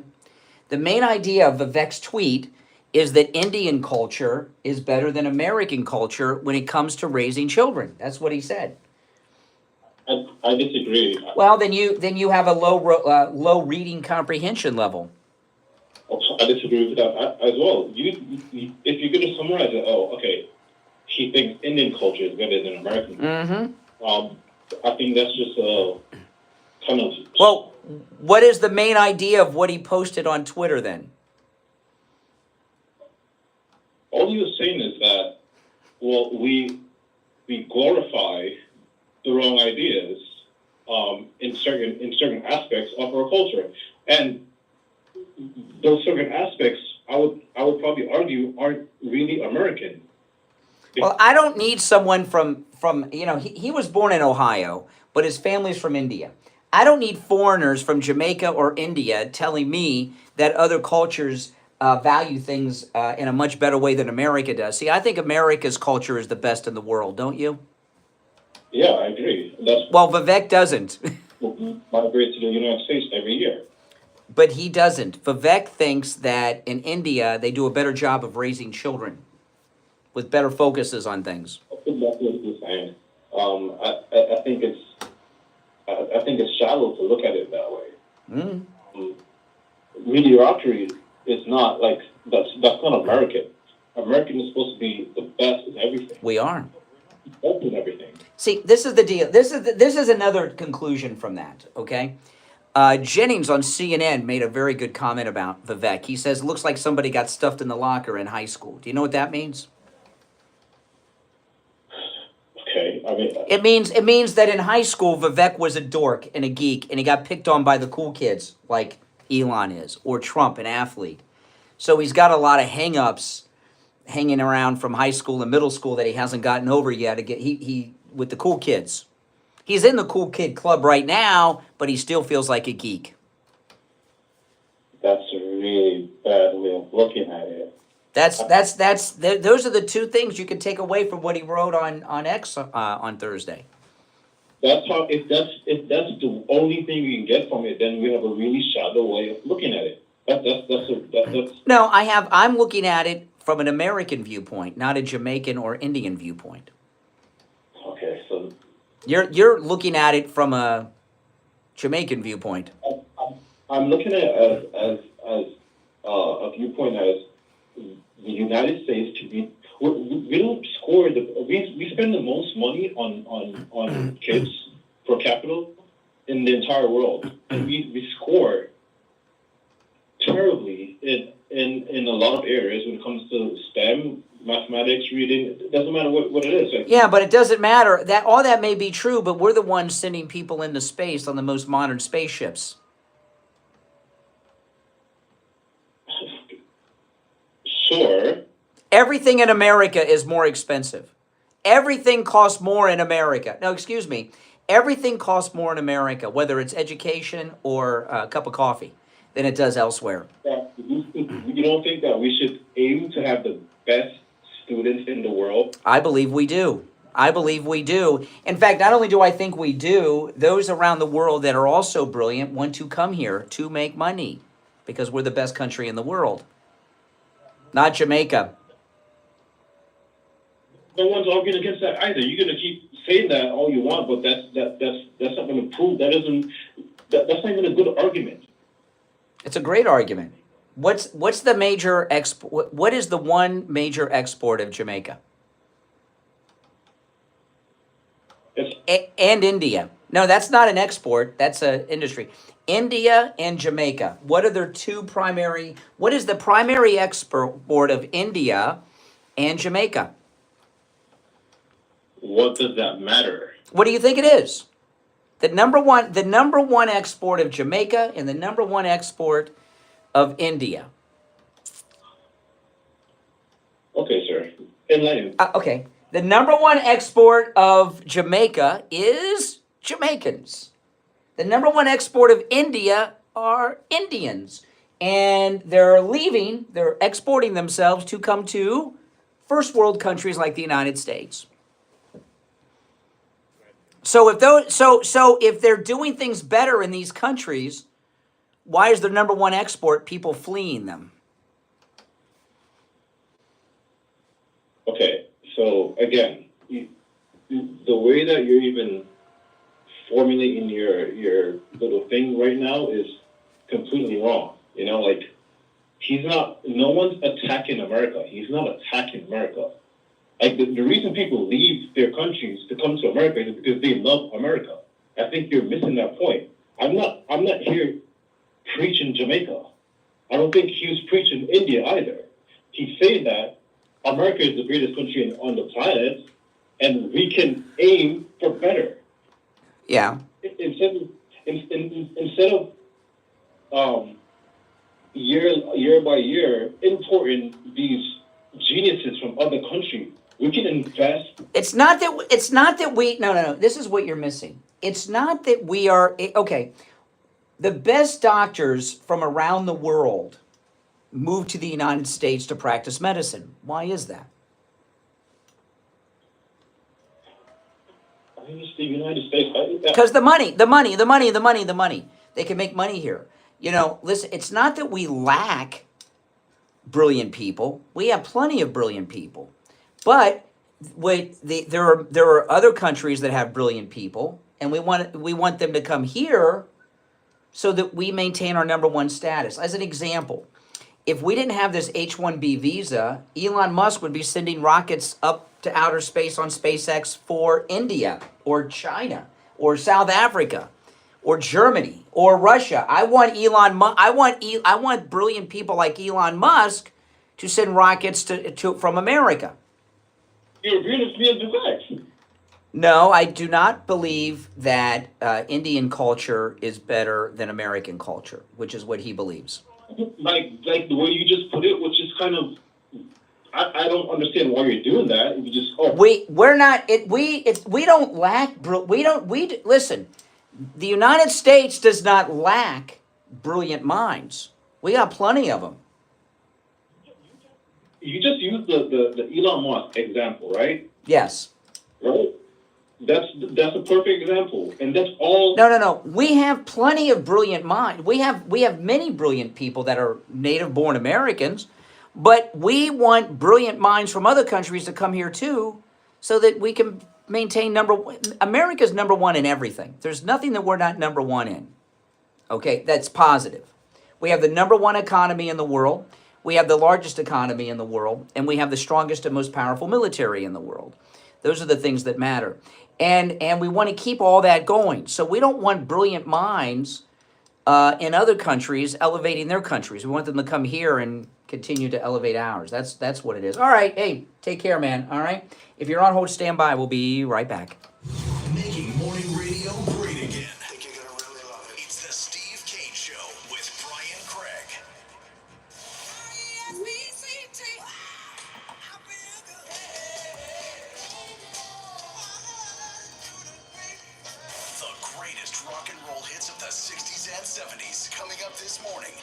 The main idea of Vivek's tweet is that Indian culture is better than American culture when it comes to raising children. That's what he said. I disagree. Well, then you have a low reading comprehension level. I disagree with that as well. If you're going to summarize it, okay, he thinks Indian culture is better than American. Mm-hmm. I think that's just a kind of... Well, what is the main idea of what he posted on Twitter then? All he was saying is that, well, we glorify the wrong ideas in certain aspects of our culture, and those certain aspects, I would probably argue, aren't really American. Well, I don't need someone from he was born in Ohio, but his family's from India. I don't need foreigners from Jamaica or India telling me that other cultures value things in a much better way than America does. See, I think America's culture is the best in the world, don't you? Yeah, I agree. Well, Vivek doesn't. Migrate to the United States every year. But he doesn't. Vivek thinks that in India, they do a better job of raising children with better focuses on things. I think that's what he's saying. I think it's shallow to look at it that way. Mediocrity is not like that's not American. American is supposed to be the best in everything. We are. Best in everything. See, this is the deal. This is another conclusion from that. Okay. Jennings on CNN made a very good comment about Vivek. He says, "Looks like somebody got stuffed in the locker in high school." Do you know what that means? Okay, I mean, it means that in high school, Vivek was a dork and a geek, and he got picked on by the cool kids, like Elon is, or Trump, an athlete. So he's got a lot of hang-ups hanging around from high school and middle school that he hasn't gotten over yet. To get he with the cool kids. He's in the cool kid club right now, but he still feels like a geek. That's a really bad way of looking at it. Those are the two things you can take away from what he wrote on X on Thursday. That's how. If that's the only thing we can get from it, then we have a really shallow way of looking at it. That's No, I'm looking at it from an American viewpoint, not a Jamaican or Indian viewpoint. Okay, so you're looking at it from a Jamaican viewpoint. I'm looking at it as a viewpoint as the United States to be. We don't score we spend the most money on kids per capita in the entire world, and we score terribly in a lot of areas when it comes to STEM, mathematics, reading. It doesn't matter what it is. Yeah, but it doesn't matter. That all that may be true, but we're the ones sending people into space on the most modern spaceships. Sure. Everything in America is more expensive. Everything costs more in America. No, excuse me. Everything costs more in America, whether it's education or a cup of coffee, than it does elsewhere. You don't think that we should aim to have the best students in the world? I believe we do. I believe we do. In fact, not only do I think we do, those around the world that are also brilliant want to come here to make money because we're the best country in the world. Not Jamaica. No one's arguing against that either. You're going to keep saying that all you want, but that's not going to prove. That's not even a good argument. It's a great argument. What's the major export? What is the one major export of Jamaica? And India. No, that's not an export. That's an industry. India and Jamaica. What are their two primary? What is the primary export of India and Jamaica? What does that matter? What do you think it is? The number one export of Jamaica and the number one export of India. Okay, sir. Enlighten. Okay. The number one export of Jamaica is Jamaicans. The number one export of India are Indians. And they're exporting themselves to come to first world countries like the United States. So if they're doing things better in these countries, why is their number one export people fleeing them? Okay, so again, the way that you're even formulating your little thing right now is completely wrong. You know, like, no one's attacking America. He's not attacking America. Like, the reason people leave their countries to come to America is because they love America. I think you're missing that point. I'm not here preaching Jamaica. I don't think he was preaching India either. He's saying that America is the greatest country on the planet, and we can aim for better. Yeah. Instead of year by year importing these geniuses from other countries, we can invest. It's not that we. No. This is what you're missing. It's not that we are okay. The best doctors from around the world move to the United States to practice medicine. Why is that? It's the United States. Because the money. They can make money here. You know, listen, it's not that we lack brilliant people. We have plenty of brilliant people. But there are other countries that have brilliant people, and we want them to come here so that we maintain our number one status. As an example, if we didn't have this H-1B visa, Elon Musk would be sending rockets up to outer space on SpaceX for India or China or South Africa or Germany or Russia. I want brilliant people like Elon Musk to send rockets from America. You agree with me on Vivek? No, I do not believe that Indian culture is better than American culture, which is what he believes. Like the way you just put it, which is kind of, I don't understand why you're doing that. You just listen. The United States does not lack brilliant minds. We got plenty of them. You just used the Elon Musk example, right? Yes. Right? That's a perfect example, and that's all. No. We have plenty of brilliant minds. We have many brilliant people that are native-born Americans, but we want brilliant minds from other countries to come here too, so that we can maintain America's number one in everything. There's nothing that we're not number one in. Okay, that's positive. We have the number one economy in the world. We have the largest economy in the world, and we have the strongest and most powerful military in the world. Those are the things that matter. And we want to keep all that going. So we don't want brilliant minds in other countries elevating their countries. We want them to come here and continue to elevate ours. That's what it is. All right. Hey, take care, man. All right. If you're on hold, stand by. We'll be right back. Making morning radio great again. I think you're going to really love it. It's the Steve Kane Show with Brian Craig. The greatest rock and roll hits of the 60s and 70s coming up this morning.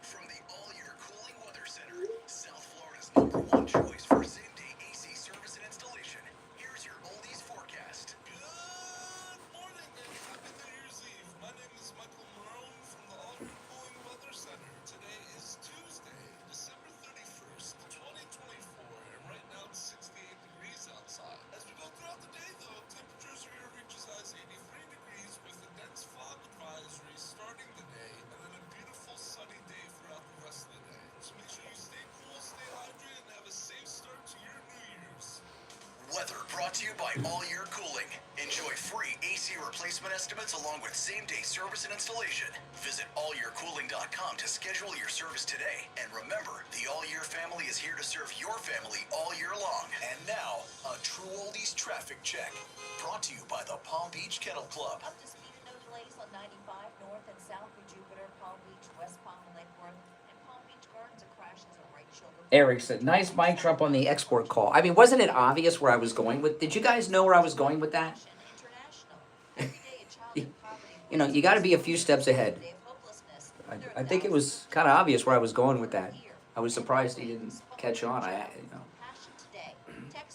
From the All-Year Cooling Weather Center, South Florida's #1 choice for same-day AC service and installation. Brought to you by All Year Cooling. Enjoy free AC replacement estimates along with same-day service and installation. Visit allyearcooling.com to schedule your service today. And remember, the All Year family is here to serve your family all year long. And now, a True Oldies traffic check. Brought to you by the Palm Beach Kennel Club. Up to speed and no delays on 95 north and south for Jupiter, Palm Beach, West Palm, Lakeworth, and Palm Beach Gardens. A crash is a right shoulder. Eric said, nice mic drop on the export call. I mean, wasn't it obvious where I was going with? Did you guys know where I was going with that? You know, you got to be a few steps ahead. I think it was kind of obvious where I was going with that. I was surprised he didn't catch on. Text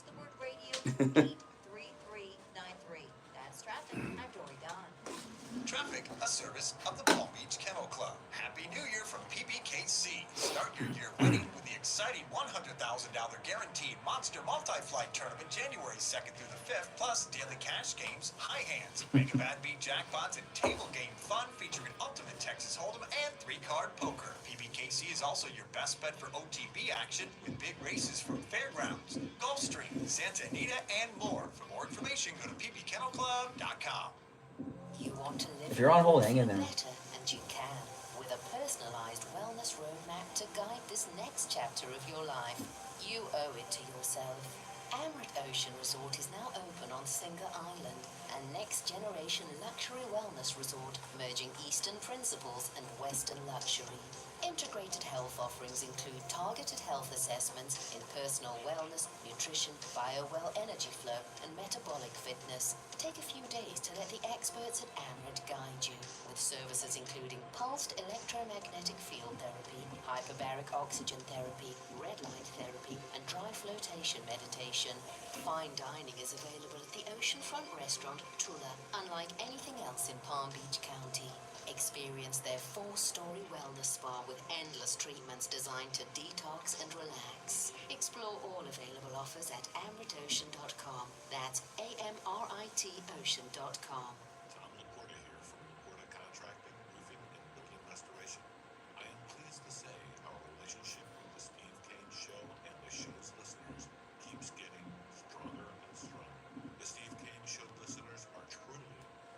the word radio 83393. That's traffic. I'm Dory Don. Traffic, a service of the Palm Beach Kennel Club. Happy New Year from PBKC. Start your year winning with the exciting $100,000 guaranteed Monster Multi-Flight Tournament January 2nd through the 5th, plus daily cash games, high hands, Mega Bad Beat jackpots, and table game fun featuring Ultimate Texas Hold'em and 3-card poker. PBKC is also your best bet for OTB action with big races from fairgrounds, Gulfstream, Santa Anita, and more. For more information, go to pbkennelclub.com. You want to live If you're on hold, hang in there. better, and you can, with a personalized wellness roadmap to guide this next chapter of your life. You owe it to yourself. Amrit Ocean Resort is now open on Singer Island, a next-generation luxury wellness resort merging Eastern principles and Western luxury. Integrated health offerings include targeted health assessments in personal wellness, nutrition, BioWell energy flow, and metabolic fitness. Take a few days to let the experts at Amrit guide you, with services including pulsed electromagnetic field therapy, hyperbaric oxygen therapy, red light therapy, and dry flotation meditation. Fine dining is available at the Oceanfront Restaurant, Tula, unlike anything else in Palm Beach County. Experience their 4-story wellness spa with endless treatments designed to detox and relax. Explore all available offers at amritocean.com. That's AMRIT Ocean.com. Tom Laporta here from Laporta Contracting, Roofing, and Building Restoration. I am pleased to say our relationship with the Steve Kane Show and the show's listeners keeps getting stronger and stronger. The Steve Kane Show listeners are truly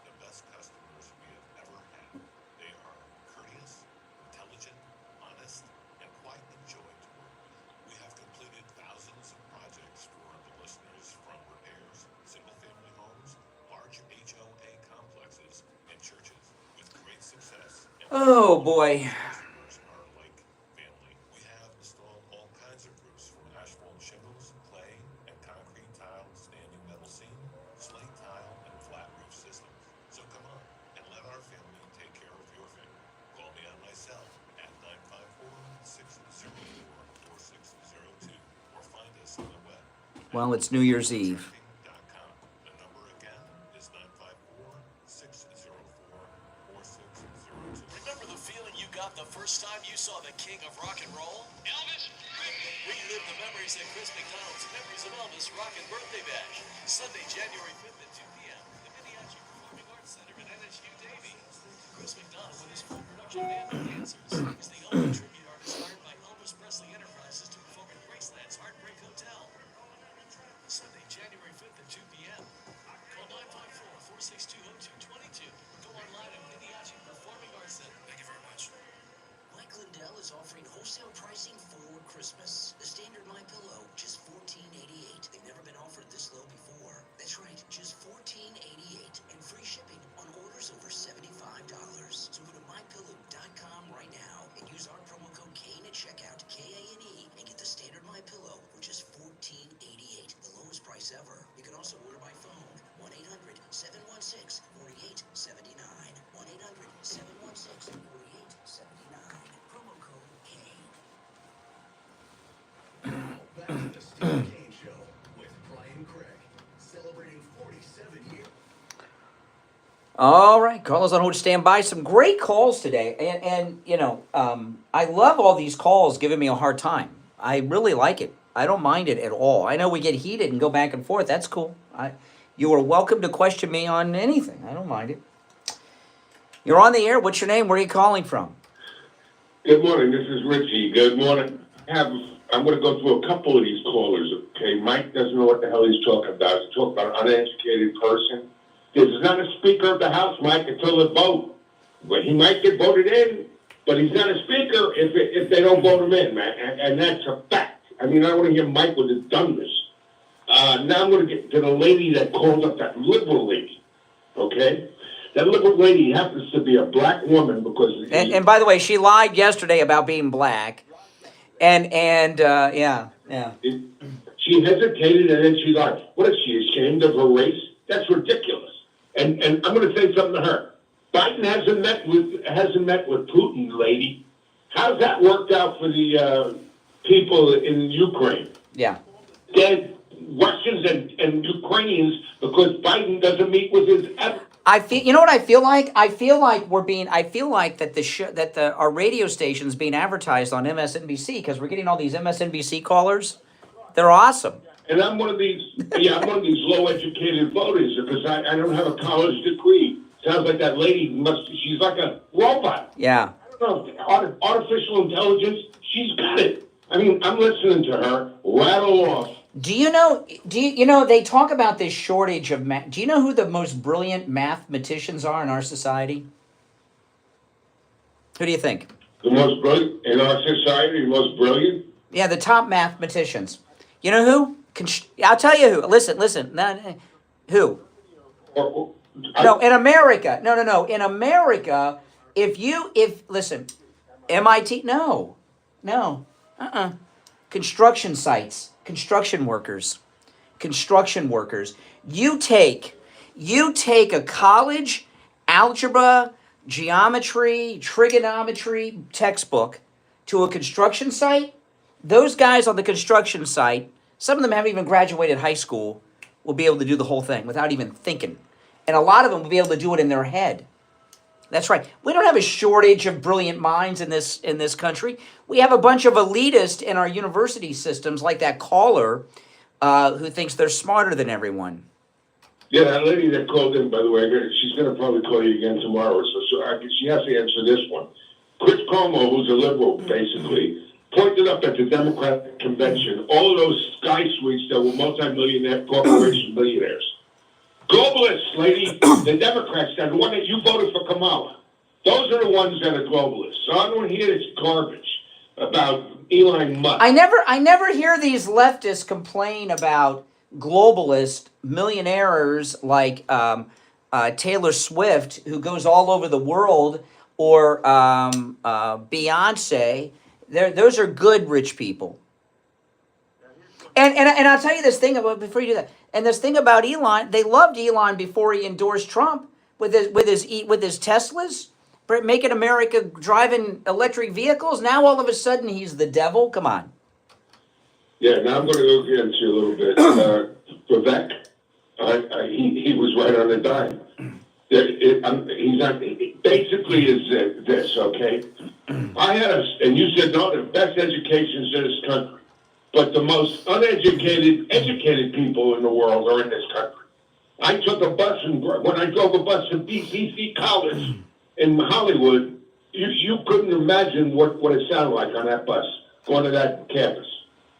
the best customers we have ever had. They are courteous, intelligent, honest, and quite a joy to work with. We have completed thousands of projects for the listeners, from repairs, single-family homes, large HOA complexes, and churches, with great success. Oh, boy. Customers are like family. We have installed all kinds of roofs, from asphalt shingles, clay, and concrete tile, standing metal seam, slate tile, and flat roof systems. So come on and let our family take care of your family. Call me on my cell at 954-604-4602, or find us on the web. Well, it's New Year's Eve. The number again is 954-604-4602. Remember the feeling you got the first time you saw the king of rock and roll? Elvis? Relive the memories at Chris McDonald's Memories of Elvis Rockin' Birthday Bash. Sunday, January 5th at 2 p.m. The Minnehaha Performing Arts Center at NSU Davie. Chris McDonald with his full production band of dancers is the only tribute artist hired by Elvis Presley Enterprises to perform at Graceland's Heartbreak Hotel. Sunday, January 5th at 2 p.m. Call 954-462-0222 or go online at Minnehaha Performing Arts Center. Thank you very much. Mike Lindell is offering wholesale pricing for Christmas. The standard MyPillow, just $14.88. They've never been offered this low before. That's right, just $14.88 and free shipping on orders over $75. So go to MyPillow.com right now and use our promo code Kane at checkout, KANE, and get the standard MyPillow for just $14.88, the lowest price ever. You can also order by phone, 1-800-716-4879. 1-800-716-4879. Promo code Kane. Back to the Steve Kane Show with Brian Craig, celebrating 47 years. All right, callers on hold, stand by. Some great calls today, and you know, I love all these calls giving me a hard time. I really like it. I don't mind it at all. I know we get heated and go back and forth. That's cool. You are welcome to question me on anything. I don't mind it. You're on the air. What's your name? Where are you calling from? Good morning. This is Richie. Good morning. I have I'm going to go through a couple of these callers, okay? Mike doesn't know what the hell he's talking about. He's talking about an uneducated person. There's not a Speaker of the House, Mike, until they vote. Well, he might get voted in, but he's not a Speaker if they don't vote him in, man. And that's a fact. I mean, I don't want to hear Mike with his dumbness. Now I'm going to get to the lady that called up, that liberal lady, okay? That liberal lady happens to be a black woman because... And by the way, she lied yesterday about being black. And yeah. She hesitated and then she lied. What is she, ashamed of her race? That's ridiculous. And I'm going to say something to her. Biden hasn't met with Putin, lady. How's that worked out for the people in Ukraine? Yeah. Dead Russians and Ukrainians because Biden doesn't meet with his... You know what I feel like? I feel like that our radio station's being advertised on MSNBC because we're getting all these MSNBC callers. They're awesome. And I'm one of these low educated voters because I don't have a college degree. Sounds like that lady she's like a robot. Yeah. I don't know, artificial intelligence, she's got it. I mean, I'm listening to her rattle off. Do you know, they talk about this shortage of math. Do you know who the most brilliant mathematicians are in our society? Who do you think? The most brilliant in our society, the most brilliant? Yeah, the top mathematicians. You know who? I'll tell you who. Listen. Who? No, in America. No. In America, listen, MIT, no. Construction sites, construction workers. You take a college algebra, geometry, trigonometry textbook to a construction site. Those guys on the construction site, some of them haven't even graduated high school, will be able to do the whole thing without even thinking. And a lot of them will be able to do it in their head. That's right. We don't have a shortage of brilliant minds in this country. We have a bunch of elitists in our university systems, like that caller who thinks they're smarter than everyone. Yeah, that lady that called in, by the way, she's going to probably call you again tomorrow, so she has to answer this one. Chris Cuomo, who's a liberal, basically, pointed up at the Democratic convention all of those sky suites that were multi-millionaire corporation millionaires. Globalists, lady, the Democrats, the one that you voted for Kamala. Those are the ones that are globalists. So I don't hear this garbage about Elon Musk. I never hear these leftists complain about globalist millionaires like Taylor Swift, who goes all over the world, or Beyonce. Those are good rich people. And I'll tell you this thing about before you do that. And this thing about Elon, they loved Elon before he endorsed Trump with his Teslas, making America driving electric vehicles. Now all of a sudden he's the devil. Come on. Yeah, now I'm going to go into you a little bit. Vivek, he was right on the dime. Basically is this, okay? And you said, no, the best education in this country. But the most educated people in the world are in this country. I took a bus, and when I drove a bus to BCC College in Hollywood, you couldn't imagine what it sounded like on that bus, going to that campus.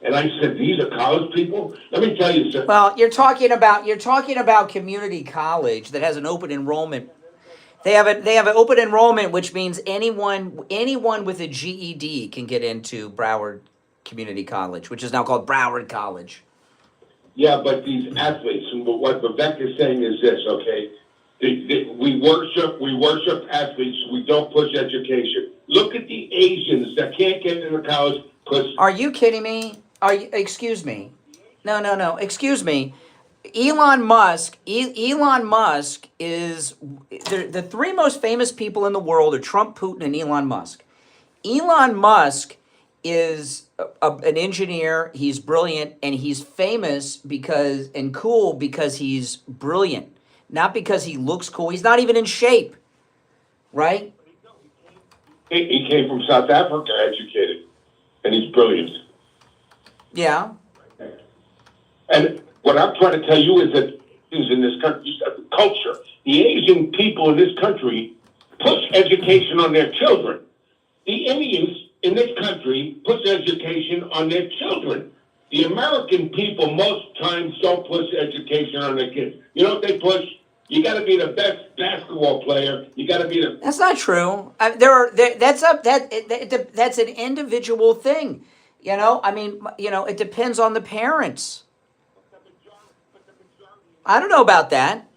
And I said, these are college people? Let me tell you something. Well, you're talking about community college that has an open enrollment. They have an open enrollment, which means anyone with a GED can get into Broward Community College, which is now called Broward College. Yeah, but these athletes, and what Vivek is saying is this, okay? We worship athletes. We don't push education. Look at the Asians that can't get into college because... Are you kidding me? Excuse me. No. Excuse me. Elon Musk is... The three most famous people in the world are Trump, Putin, and Elon Musk. Elon Musk is an engineer. He's brilliant, and he's famous and cool because he's brilliant, not because he looks cool. He's not even in shape, right? He came from South Africa, educated, and he's brilliant. Yeah. And what I'm trying to tell you is that in this country, culture, the Asian people in this country push education on their children. The Indians in this country puts education on their children. The American people most times don't push education on their kids. You know what they push? You got to be the best basketball player. You got to be the. That's not true. That's an individual thing. You know, I mean, you know, it depends on the parents. I don't know about that.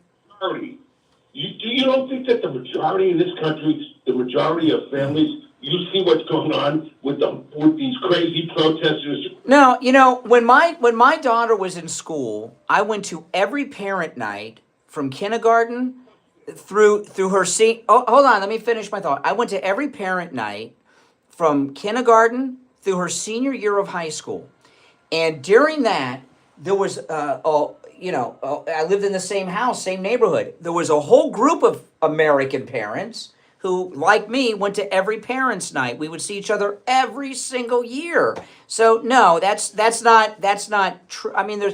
You don't think that the majority in this country, the majority of families, you see what's going on with these crazy protesters? No, you know, when my daughter was in school, I went to every parent night from kindergarten through her hold on, let me finish my thought. I went to every parent night from kindergarten through her senior year of high school. And during that, there was I lived in the same house, same neighborhood. There was a whole group of American parents who, like me, went to every parents' night. We would see each other every single year. So no, that's not true. I mean, there's.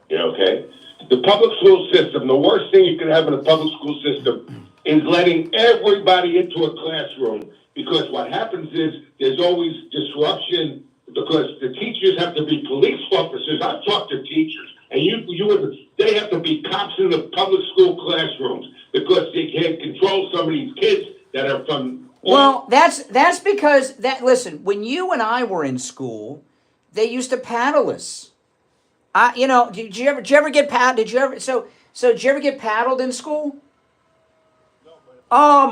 Yeah, okay. The public school system, the worst thing you can have in a public school system is letting everybody into a classroom, because what happens is there's always disruption, because the teachers have to be police officers. I've talked to teachers, and they have to be cops in the public school classrooms because they can't control some of these kids that are from. Well, that's because listen, when you and I were in school, they used to paddle us. Did you ever get paddled? Did you ever get paddled in school? Oh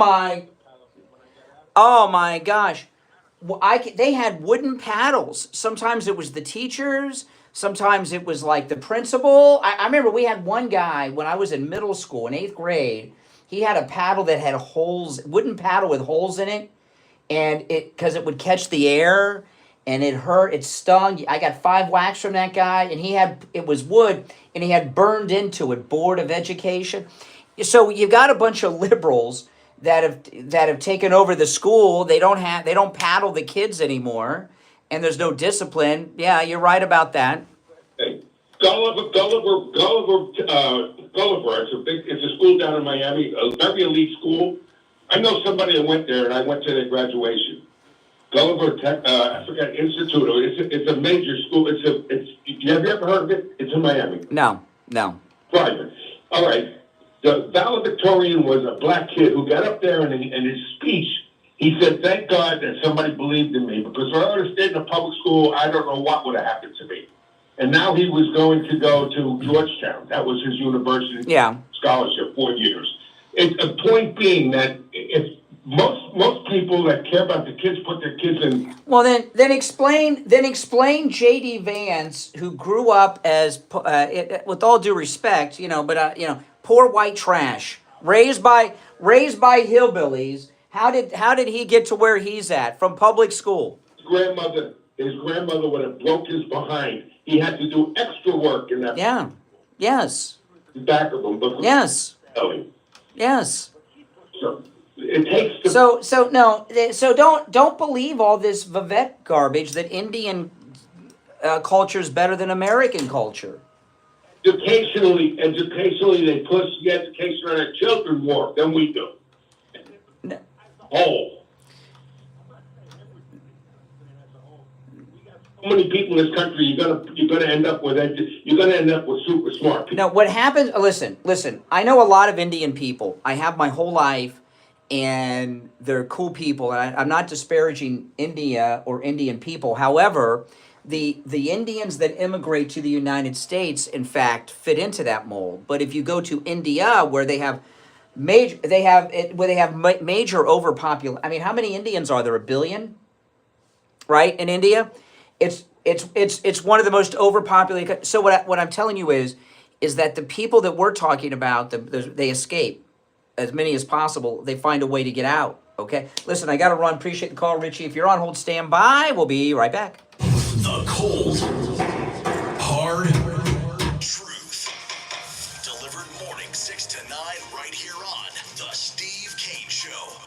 my gosh. They had wooden paddles. Sometimes it was the teachers. Sometimes it was like the principal. I remember we had one guy when I was in middle school in 8th grade. He had a paddle that had holes, wooden paddle with holes in it, and because it would catch the air, and it hurt, it stung. I got 5 whacks from that guy, and it was wood, and he had burned into it, Board of Education. So you got a bunch of liberals that have taken over the school. They don't paddle the kids anymore, and there's no discipline. Yeah, you're right about that. Hey, Gulliver. It's a school down in Miami, a very elite school. I know somebody that went there, and I went to their graduation. Gulliver I forget Institute. It's a major school. Have you ever heard of it? It's in Miami. No. Private. All right. The valedictorian was a black kid who got up there and in his speech, he said, "Thank God that somebody believed in me, because if I would have stayed in a public school, I don't know what would have happened to me." And now he was going to go to Georgetown. That was his university scholarship, 4 years. It's a point being that if most people that care about the kids put their kids in. Well, then explain J.D. Vance, who grew up as, with all due respect, poor white trash, raised by hillbillies. How did he get to where he's at from public school? His grandmother would have broke his behind. He had to do extra work in that. Yeah. Yes. Back of him. Yes. Yes. So it takes. So don't believe all this Vivek garbage that Indian culture is better than American culture. Educationally, they push the education on our children more than we do. No. Oh. So many people in this country, you're gonna end up with super smart people. No, what happens? Listen. I know a lot of Indian people. I have my whole life, and they're cool people. And I'm not disparaging India or Indian people. However, the Indians that immigrate to the United States, in fact, fit into that mold. But if you go to India, where they have major overpopulation. I mean, how many Indians are there? 1 billion, right? In India, it's one of the most overpopulated. So what I'm telling you is that the people that we're talking about, they escape as many as possible. They find a way to get out. Okay, listen, I got to run. Appreciate the call, Richie. If you're on hold, stand by. We'll be right back. The cold, hard truth. Delivered morning 6 to 9 right here on The Steve Kane Show.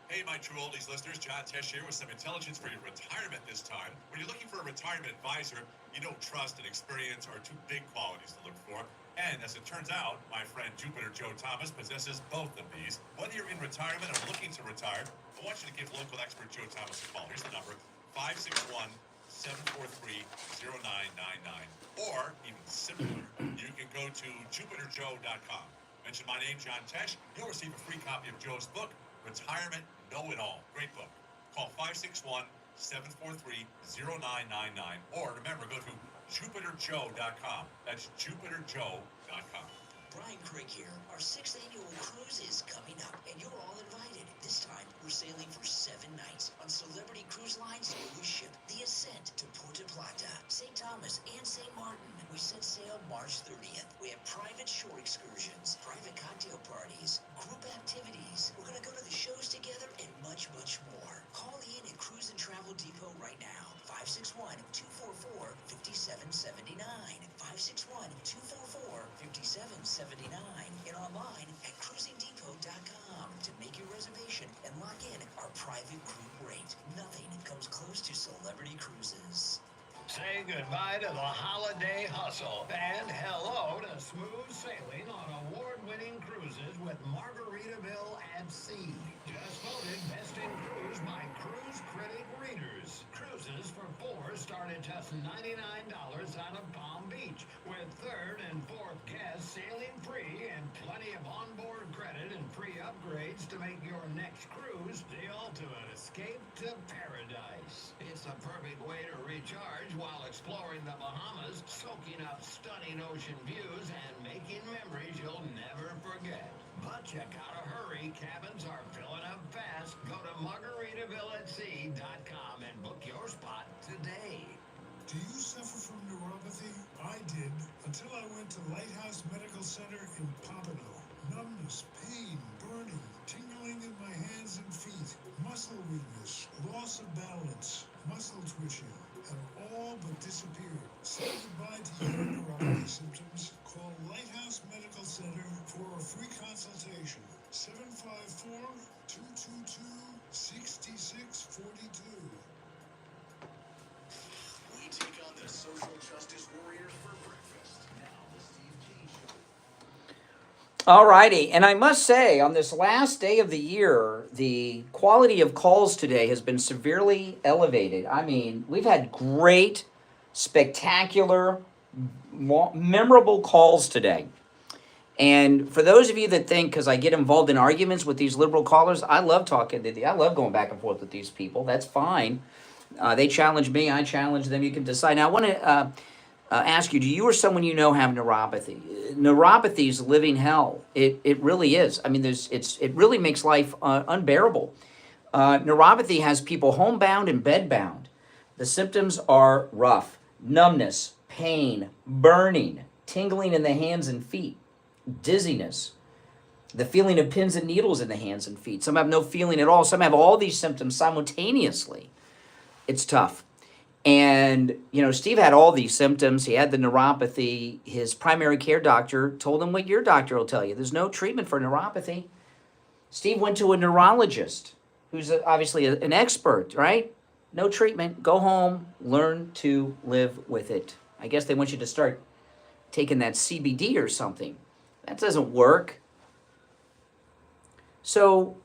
Hey, my true oldies listeners, John Tesh here with some intelligence for your retirement this time. When you're looking for a retirement advisor, you don't trust and experience are two big qualities to look for. And as it turns out, my friend Jupiter Joe Thomas possesses both of these. Whether you're in retirement or looking to retire, I want you to give local expert Joe Thomas a call. Here's the number, 561-743-0999. Or, even simpler, you can go to jupiterjoe.com. Mention my name, John Tesh. You'll receive a free copy of Joe's book, Retirement Know-It-All. Great book. Call 561-743-0999. Or remember, go to jupiterjoe.com. That's jupiterjoe.com. Brian Craig here. Our 6th annual cruise is coming up, and you're all invited. This time, we're sailing for 7 nights on Celebrity Cruise Line's newest ship, the Ascent, to Puerto Plata, St. Thomas, and St. Martin. We set sail March 30th. We have private shore excursions, private cocktail parties, group activities. We're going to go to the shows together, and much, much more. Call in at Cruise and Travel Depot right now. 561-244-5779. 561-244-5779. And online at cruisingdepot.com to make your reservation and lock in our private group rate. Nothing comes close to Celebrity Cruises. Say goodbye to the holiday hustle and hello to smooth sailing on award-winning cruises with Margaritaville at Sea. Just voted Best in Cruise by Cruise Critic Readers. Cruises for 4 start at just $99 out of Palm Beach, with 3rd and 4th guests sailing free and plenty of onboard credit and free upgrades to make your next cruise the ultimate escape to paradise. It's the perfect way to recharge while exploring the Bahamas, soaking up stunning ocean views, and making memories you'll never forget. But you gotta hurry, cabins are filling up fast. Go to margaritavillatsea.com and book your spot today. Do you suffer from neuropathy? I did, until I went to Lighthouse Medical Center in Pompano. Numbness, pain, burning, tingling in my hands and feet, muscle weakness, loss of balance, muscle twitching, have all but disappeared. Say goodbye to your neuropathy symptoms. Call Lighthouse Medical Center for a free consultation. 754-222-6642. We take on the social justice warriors for breakfast. Now, the Steve Kane Show. All righty, and I must say, on this last day of the year, the quality of calls today has been severely elevated. I mean, we've had great, spectacular, memorable calls today. And for those of you that think, because I get involved in arguments with these liberal callers, I love talking to them. I love going back and forth with these people. That's fine. They challenge me, I challenge them. You can decide. Now, I want to ask you, do you or someone you know have neuropathy? Neuropathy is living hell. It really is. I mean, it really makes life unbearable. Neuropathy has people homebound and bedbound. The symptoms are rough: numbness, pain, burning, tingling in the hands and feet, dizziness, the feeling of pins and needles in the hands and feet. Some have no feeling at all. Some have all these symptoms simultaneously. It's tough. And, you know, Steve had all these symptoms. He had the neuropathy. His primary care doctor told him what your doctor will tell you. There's no treatment for neuropathy. Steve went to a neurologist who's obviously an expert, right? No treatment. Go home. Learn to live with it. I guess they want you to start taking that CBD or something. That doesn't work. So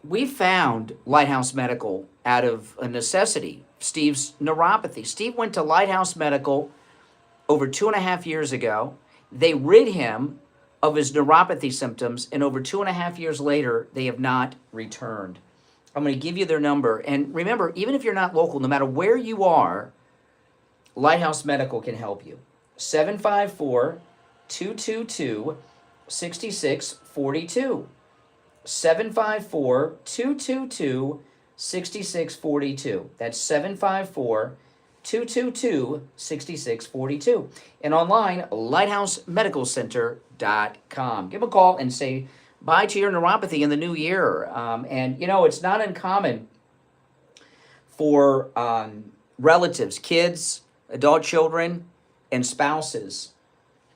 we found Lighthouse Medical out of a necessity. Steve's neuropathy. Steve went to Lighthouse Medical over 2.5 years ago. They rid him of his neuropathy symptoms, and over 2.5 years later, they have not returned. I'm going to give you their number. And remember, even if you're not local, no matter where you are, Lighthouse Medical can help you. 754-222-6642. 754-222-6642. That's 754-222-6642. And online, lighthousemedicalcenter.com. Give a call and say bye to your neuropathy in the new year. And, you know, it's not uncommon for relatives, kids, adult children, and spouses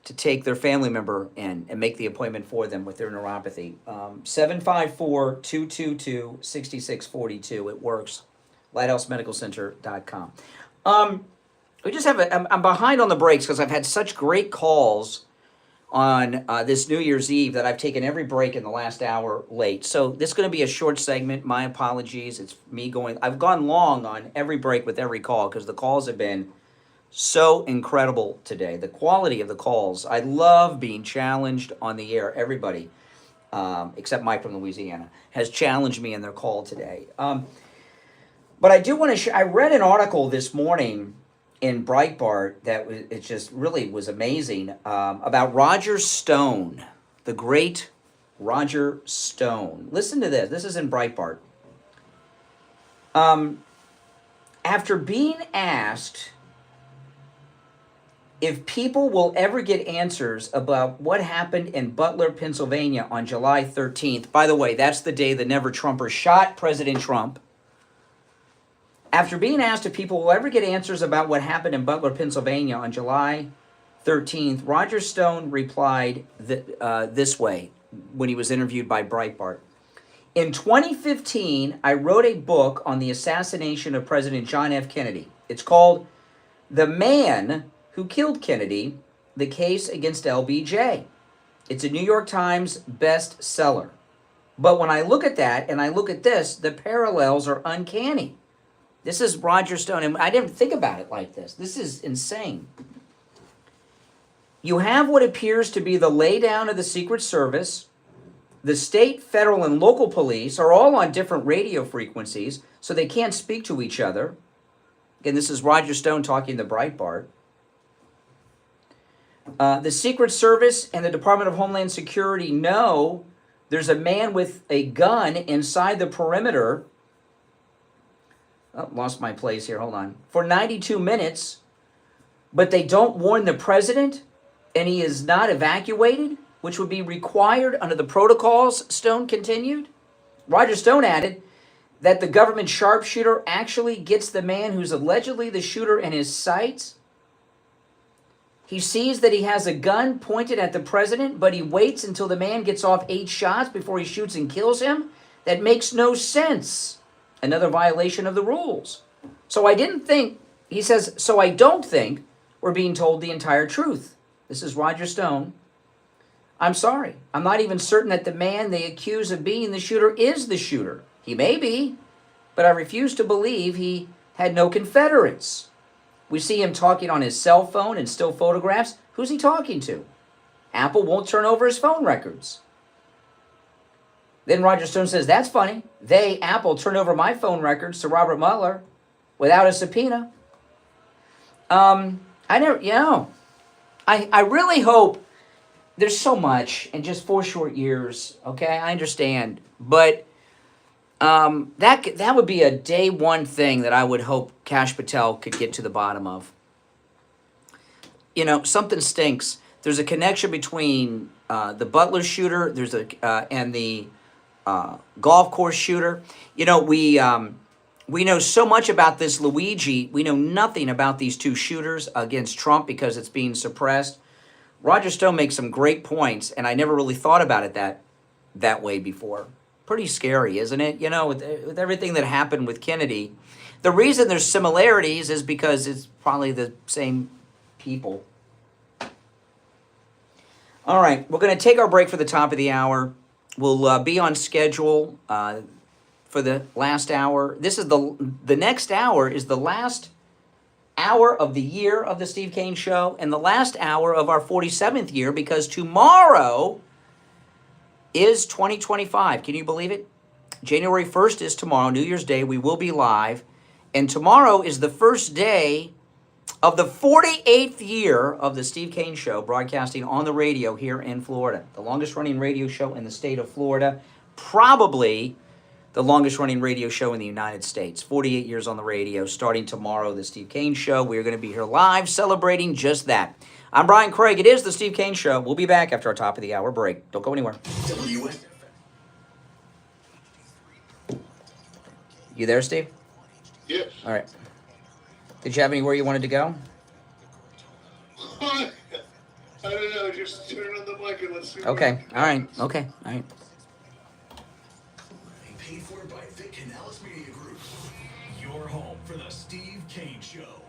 to take their family member in and make the appointment for them with their neuropathy. 754-222-6642. It works. LighthouseMedicalCenter.com. We just have I'm behind on the breaks because I've had such great calls on this New Year's Eve that I've taken every break in the last hour late. So this is going to be a short segment. My apologies. It's me going. I've gone long on every break with every call because the calls have been so incredible today. The quality of the calls. I love being challenged on the air. Everybody, except Mike from Louisiana, has challenged me in their call today. But I do want to I read an article this morning in Breitbart that it just really was amazing about Roger Stone, the great Roger Stone. Listen to this. This is in Breitbart. After being asked if people will ever get answers about what happened in Butler, Pennsylvania on July 13th, by the way, that's the day the Never-Trumpers shot President Trump. After being asked if people will ever get answers about what happened in Butler, Pennsylvania on July 13th, Roger Stone replied this way when he was interviewed by Breitbart. In 2015, I wrote a book on the assassination of President John F. Kennedy. It's called The Man Who Killed Kennedy, The Case Against LBJ. It's a New York Times bestseller. But when I look at that and I look at this, the parallels are uncanny. This is Roger Stone, and I didn't think about it like this. This is insane. You have what appears to be the laydown of the Secret Service. The state, federal, and local police are all on different radio frequencies, so they can't speak to each other. Again, this is Roger Stone talking to Breitbart. The Secret Service and the Department of Homeland Security know there's a man with a gun inside the perimeter. Oh, lost my place here. Hold on. For 92 minutes, but they don't warn the president, and he is not evacuated, which would be required under the protocols, Stone continued. Roger Stone added that the government sharpshooter actually gets the man who's allegedly the shooter in his sights. He sees that he has a gun pointed at the president, but he waits until the man gets off 8 shots before he shoots and kills him. That makes no sense. Another violation of the rules. So I didn't think, he says, so I don't think we're being told the entire truth. This is Roger Stone. I'm sorry. I'm not even certain that the man they accuse of being the shooter is the shooter. He may be, but I refuse to believe he had no Confederates. We see him talking on his cell phone and still photographs. Who's he talking to? Apple won't turn over his phone records. Then Roger Stone says, that's funny. Apple, turned over my phone records to Robert Mueller without a subpoena. I really hope there's so much in just 4 short years. Okay, I understand. But that would be a day one thing that I would hope Kash Patel could get to the bottom of. You know, something stinks. There's a connection between the Butler shooter and the golf course shooter. You know, we know so much about this Luigi. We know nothing about these 2 shooters against Trump because it's being suppressed. Roger Stone makes some great points, and I never really thought about it that way before. Pretty scary, isn't it? You know, with everything that happened with Kennedy. The reason there's similarities is because it's probably the same people. All right, we're going to take our break for the top of the hour. We'll be on schedule for the last hour. This is the next hour is the last hour of the year of the Steve Kane Show and the last hour of our 47th year because tomorrow is 2025. Can you believe it? January 1st is tomorrow, New Year's Day. We will be live. And tomorrow is the first day of the 48th year of the Steve Kane Show, broadcasting on the radio here in Florida. The longest running radio show in the state of Florida. Probably the longest running radio show in the United States. 48 years on the radio. Starting tomorrow, the Steve Kane Show. We're going to be here live celebrating just that. I'm Brian Craig. It is the Steve Kane Show. We'll be back after our top of the hour break. Don't go anywhere. You there, Steve? Yes. All right. Did you have anywhere you wanted to go? I don't know. Just turn on the mic and let's see. Okay. All right. Okay. All right. Paid for by Vic Canales Media Group. Your home for the Steve Kane Show.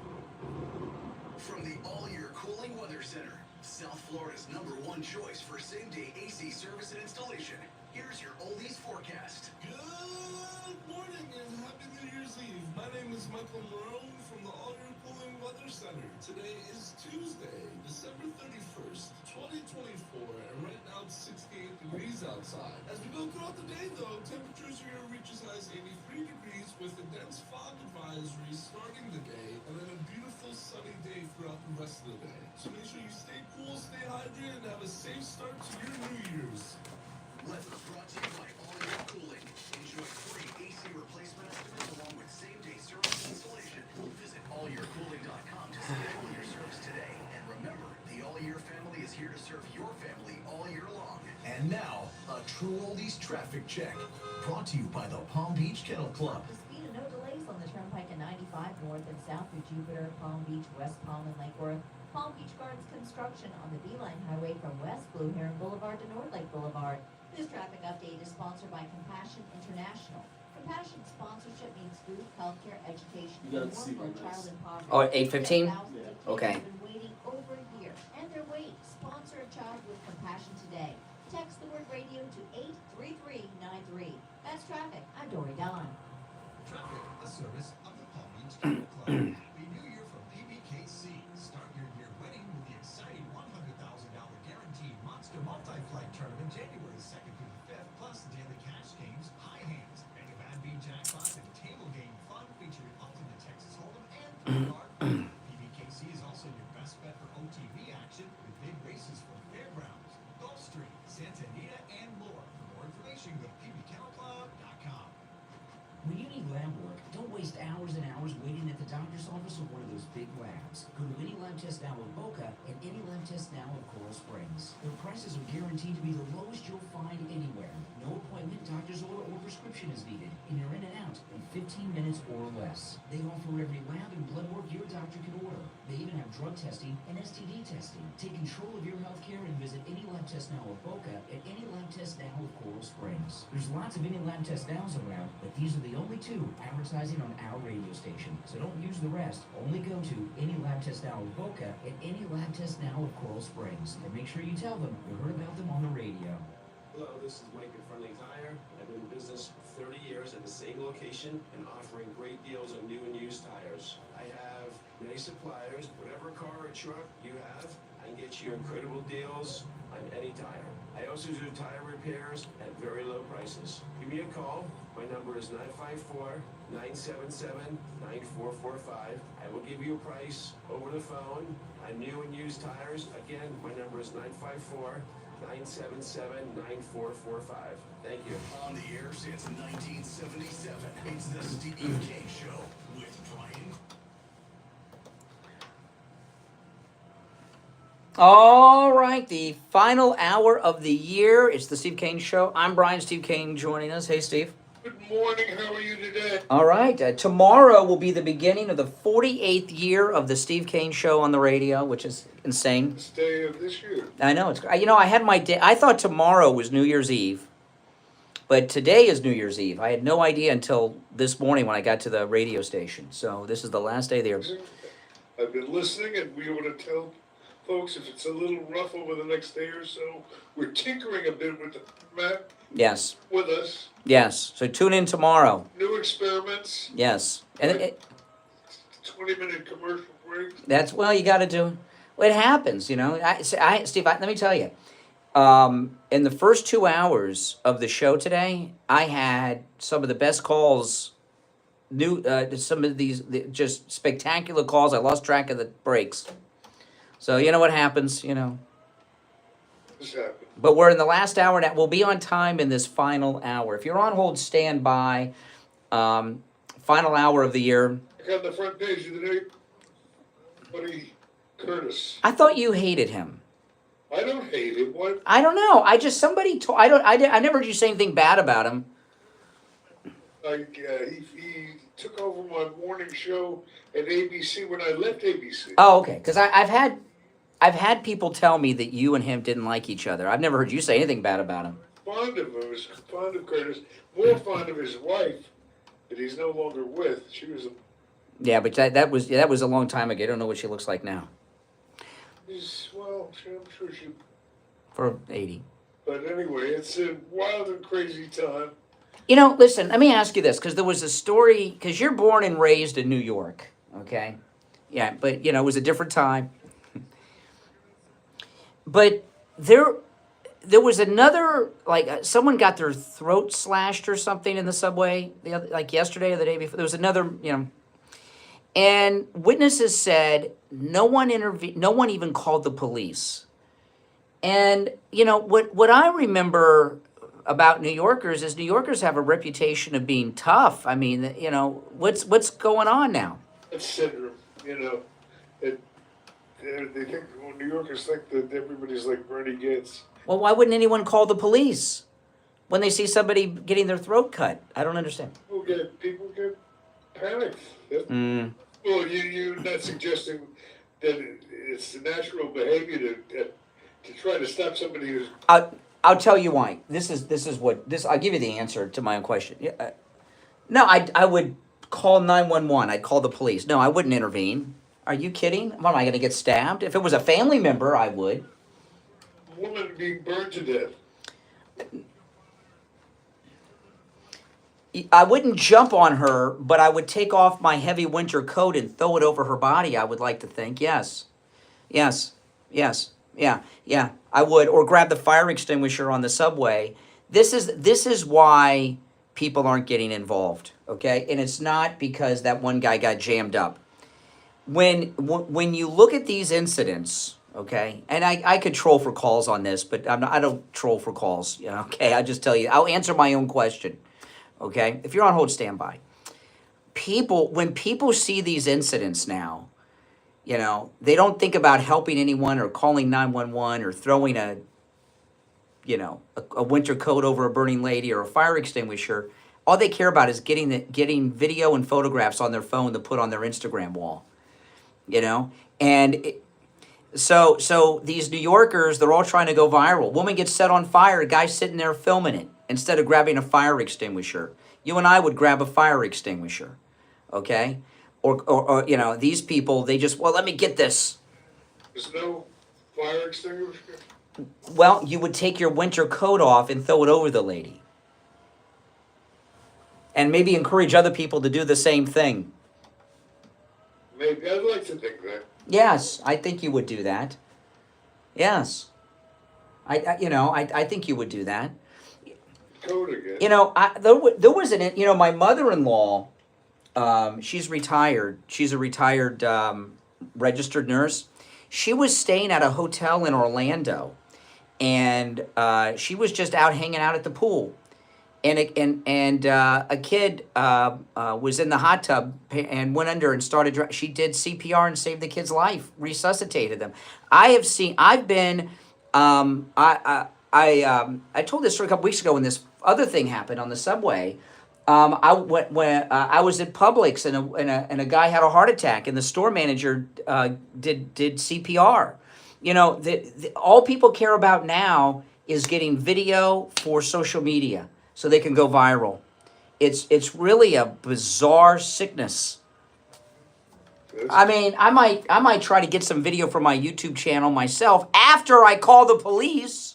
From the All Year Cooling Weather Center, South Florida's #1 choice for same-day AC service and installation. Here's your oldies forecast. Good morning and happy New Year's Eve. My name is Michael Marone from the All Year Cooling Weather Center. Today is Tuesday, December 31st, 2024, and right now it's 68 degrees outside. As we go throughout the day, though, temperatures are going to reach as high as 83 degrees with a dense fog advisory starting the day, and then a beautiful sunny day throughout the rest of the day. So make sure you stay cool, stay hydrated, and have a safe start to your New Year's. Weather brought to you by All Year Cooling. Enjoy free AC replacement estimates along with same-day service and installation. Visit allyearcooling.com to schedule your service today. And remember, the All Year family is here to serve your family all year long. And now, a true oldies traffic check. Brought to you by the Palm Beach Kennel Club. The speed and no delays on the Turnpike at 95 north and south through Jupiter, Palm Beach, West Palm, and Lake Worth. Palm Beach Gardens construction on the Beeline Highway from West Blue Heron Boulevard to North Lake Boulevard. This traffic update is sponsored by Compassion International. Compassion sponsorship means food, healthcare, education, You and gotta see more for my child mess. in poverty. Oh, 8:15? Thousands of Okay. kids have been waiting over a year, and they're waiting. Sponsor a child with Compassion today. Text the word radio to 83393. That's traffic. I'm Dory Don. Traffic, a service of the Palm Beach Kennel Club. Happy New Year from PBKC. Start your year winning with the exciting $100,000 guaranteed Monster Multi-Flight Tournament January 2nd through the 5th, plus daily cash games, high hands, Mega Bad Bean jackpots, and table game fun featuring Ultimate Texas Hold'em and Three-Card. PBKC is also your best bet for OTV action with big races from Fairgrounds, Gulfstream, Santa Anita, and more. For more information, go to pbkennelclub.com. When you need lab work, don't waste hours and hours waiting at the doctor's office or one of those big labs. Go to any lab test now of Boca and any lab test now of Coral Springs. Their prices are guaranteed to be the lowest you'll find anywhere. No appointment, doctor's order, or prescription is needed, and you're in and out in 15 minutes or less. They offer every lab and blood work your doctor can order. They even have drug testing and STD testing. Take control of your health care and visit any lab test now of Boca and any lab test now of Coral Springs. There's lots of any lab test nows around, but these are the only two advertising on our radio station. So don't use the rest. Only go to any lab test now of Boca and any lab test now of Coral Springs. And make sure you tell them you heard about them on the radio. Hello, this is Mike at Friendly Tire. I've been in business for 30 years at the same location and offering great deals on new and used tires. I have many suppliers. Whatever car or truck you have, I can get you incredible deals on any tire. I also do tire repairs at very low prices. Give me a call. My number is 954-977-9445. I will give you a price over the phone on new and used tires. Again, my number is 954-977-9445. Thank you. On the air since 1977, it's the Steve Kane Show with Brian. All right, the final hour of the year. It's the Steve Kane Show. I'm Brian. Steve Kane joining us. Hey, Steve. Good morning. How are you today? All right. Tomorrow will be the beginning of the 48th year of the Steve Kane Show on the radio, which is insane. This day of this year. I know. I had my day. I thought tomorrow was New Year's Eve, but today is New Year's Eve. I had no idea until this morning when I got to the radio station. So this is the last day there. I've been listening, and we ought to tell folks if it's a little rough over the next day or so, we're tinkering a bit with the map. Yes. With us. Yes. So tune in tomorrow. New experiments. Yes. And 20-minute commercial break. that's, well, you got to do. Well, it happens, you know. Steve, let me tell you. In the first 2 hours of the show today, I had some of the best calls. Some of these just spectacular calls. I lost track of the breaks. So you know what happens, you know. This happened. But we're in the last hour now. We'll be on time in this final hour. If you're on hold, stand by. Final hour of the year. I got on the front page of the day, Buddy Curtis. I thought you hated him. I don't hate him. What? I don't know. I never heard you say anything bad about him. He took over my morning show at ABC when I left ABC. Oh, okay. Because I've had people tell me that you and him didn't like each other. I've never heard you say anything bad about him. Fond of him, was fond of Curtis, more fond of his wife that he's no longer with. She was a... Yeah, but that was a long time ago. I don't know what she looks like now. Well, I'm sure she. For 80. But anyway, it's a wild and crazy time. You know, listen, let me ask you this, because there was a story, because you're born and raised in New York, okay? Yeah, but, you know, it was a different time. But there was another, like, someone got their throat slashed or something in the subway, like yesterday or the day before. There was another, you know, and witnesses said no one intervened, no one even called the police. And, you know, what I remember about New Yorkers is New Yorkers have a reputation of being tough. I mean, you know, what's going on now? It's syndrome, you know. They think, well, New Yorkers think that everybody's like Bernie Gates. Well, why wouldn't anyone call the police when they see somebody getting their throat cut? I don't understand. People get panicked. Mm. Well, you're not suggesting that it's the natural behavior to try to stop somebody who's. I'll tell you why. This is what this. I'll give you the answer to my own question. Yeah, no, I would call 911. I'd call the police. No, I wouldn't intervene. Are you kidding? What, am I going to get stabbed? If it was a family member, I would. A woman being burned to death. I wouldn't jump on her, but I would take off my heavy winter coat and throw it over her body, I would like to think. Yes. Yes. Yes. Yeah. Yeah. I would. Or grab the fire extinguisher on the subway. This is why people aren't getting involved, okay? And it's not because that one guy got jammed up. When you look at these incidents, okay, and I could troll for calls on this, but I don't troll for calls, you know, okay? I'll just tell you, I'll answer my own question. Okay, if you're on hold, stand by. When people see these incidents now, you know, they don't think about helping anyone or calling 911 or throwing a winter coat over a burning lady or a fire extinguisher. All they care about is getting video and photographs on their phone to put on their Instagram wall. You know, and so these New Yorkers, they're all trying to go viral. Woman gets set on fire, a guy sitting there filming it. Instead of grabbing a fire extinguisher, you and I would grab a fire extinguisher, okay? Or you know, these people, they just, well, let me get this. There's no fire extinguisher? Well, you would take your winter coat off and throw it over the lady. And maybe encourage other people to do the same thing. Maybe, I'd like to think that. Yes, I think you would do that. Yes. I think you would do that. Code again. You know, there was my mother-in-law, she's retired. She's a retired registered nurse. She was staying at a hotel in Orlando, and she was just out hanging out at the pool. And a kid was in the hot tub and went under and started. She did CPR and saved the kid's life, resuscitated them. I told this story a couple weeks ago when this other thing happened on the subway. I was at Publix and a guy had a heart attack and the store manager did CPR. You know, all people care about now is getting video for social media so they can go viral. It's really a bizarre sickness. I mean, I might try to get some video from my YouTube channel myself after I call the police.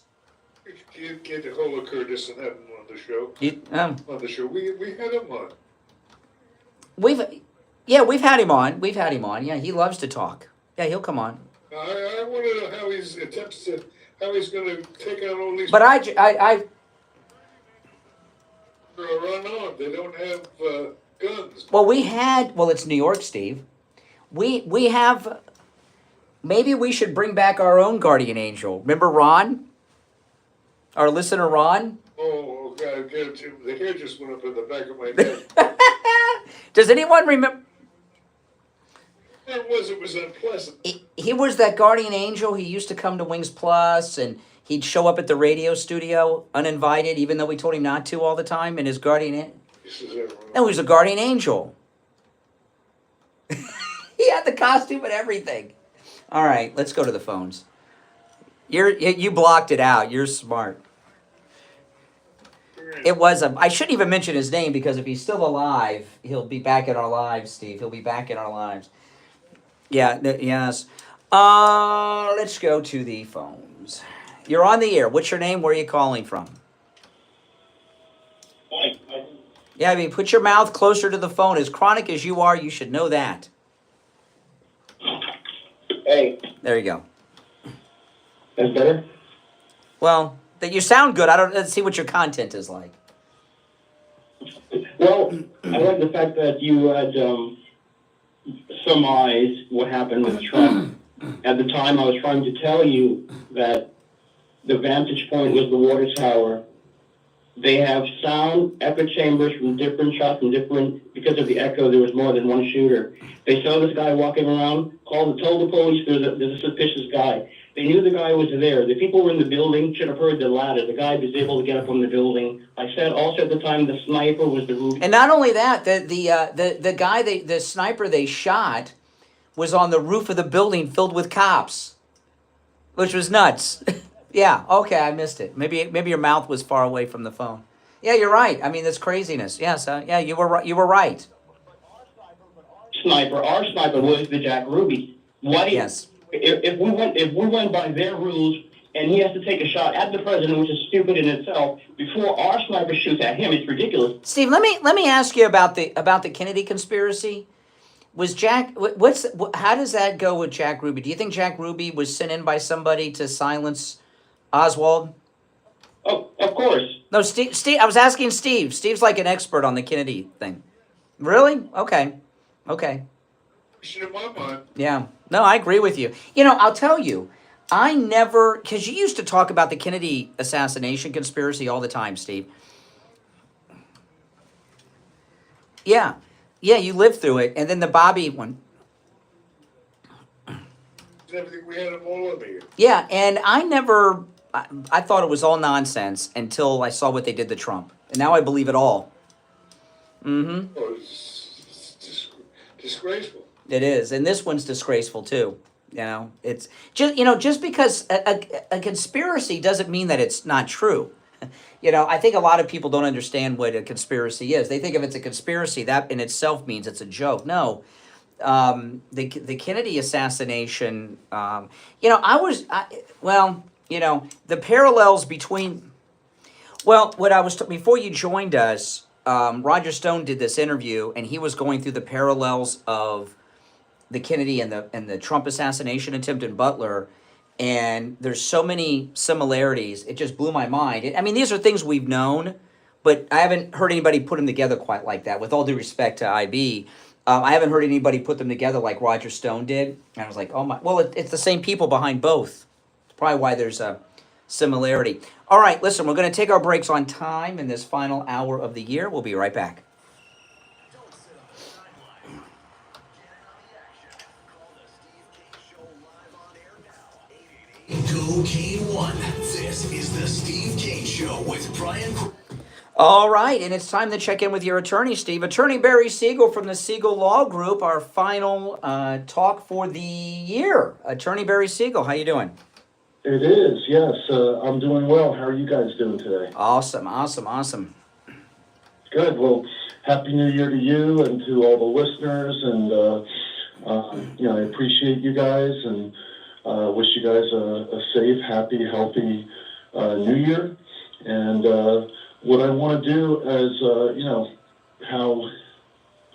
You get a hold of Curtis and have him on the show. On the show, we had him on. We've had him on. We've had him on. Yeah, he loves to talk. Yeah, he'll come on. I want to know how he's going to take out all these. But I run on. They don't have guns. Well, it's New York, Steve. We have. Maybe we should bring back our own guardian angel. Remember Ron? Our listener, Ron? Oh, God, the hair just went up in the back of my neck. Does anyone remember? It was unpleasant. He was that guardian angel. He used to come to Wings Plus, and he'd show up at the radio studio uninvited, even though we told him not to all the time, and his guardian... No, he was a guardian angel. He had the costume and everything. All right, let's go to the phones. You blocked it out. You're smart. It was I shouldn't even mention his name because if he's still alive, he'll be back in our lives, Steve. He'll be back in our lives. Yeah. Yes. Let's go to the phones. You're on the air. What's your name? Where are you calling from? Yeah, I mean, put your mouth closer to the phone. As chronic as you are, you should know that. Hey. There you go. That's better? Well, that you sound good. Let's see what your content is like. Well, I like the fact that you had surmised what happened with Trump. At the time, I was trying to tell you that the vantage point was the water tower. They have sound echo chambers from different shots and different, because of the echo, there was more than one shooter. They saw this guy walking around, told the police there's a suspicious guy. They knew the guy was there. The people were in the building, should have heard the ladder. The guy was able to get up on the building. I said also at the time the sniper was the roof. And not only that, the guy, the sniper they shot was on the roof of the building filled with cops, which was nuts. Yeah, okay, I missed it. Maybe your mouth was far away from the phone. Yeah, you're right. I mean, that's craziness. Yes, yeah, you were right. You were right. Our sniper was the Jack Ruby. Yes. If we went by their rules, and he has to take a shot at the president, which is stupid in itself, before our sniper shoots at him, it's ridiculous. Steve, let me ask you about the Kennedy conspiracy. Was Jack? How does that go with Jack Ruby? Do you think Jack Ruby was sent in by somebody to silence Oswald? Oh, of course. No, Steve. I was asking Steve. Steve's like an expert on the Kennedy thing. Really? Okay. Yeah. No, I agree with you. You know, I'll tell you, I never, because you used to talk about the Kennedy assassination conspiracy all the time, Steve. Yeah, you lived through it, and then the Bobby one. Everything we had them all over here. Yeah, and I thought it was all nonsense until I saw what they did to Trump, and now I believe it all. Mm-hmm. Oh, it's disgraceful. It is, and this one's disgraceful too. You know, it's just because a conspiracy doesn't mean that it's not true. You know, I think a lot of people don't understand what a conspiracy is. They think if it's a conspiracy, that in itself means it's a joke. No, the Kennedy assassination. The parallels between. Well, before you joined us, Roger Stone did this interview, and he was going through the parallels of the Kennedy and the Trump assassination attempt in Butler, and there's so many similarities. It just blew my mind. I mean, these are things we've known, but I haven't heard anybody put them together quite like that. With all due respect to IB, I haven't heard anybody put them together like Roger Stone did. And I was like, oh my, well, it's the same people behind both. It's probably why there's a similarity. All right, listen, we're going to take our breaks on time in this final hour of the year. We'll be right back. Go Kane 1. This is the Steve Kane Show with Brian. All right, and it's time to check in with your attorney, Steve. Attorney Barry Siegel from the Siegel Law Group, our final talk for the year. Attorney Barry Siegel, how you doing? It is, yes. I'm doing well. How are you guys doing today? Awesome. Good. Well, Happy New Year to you and to all the listeners. And, I appreciate you guys and wish you guys a safe, happy, healthy New Year. And what I want to do is, how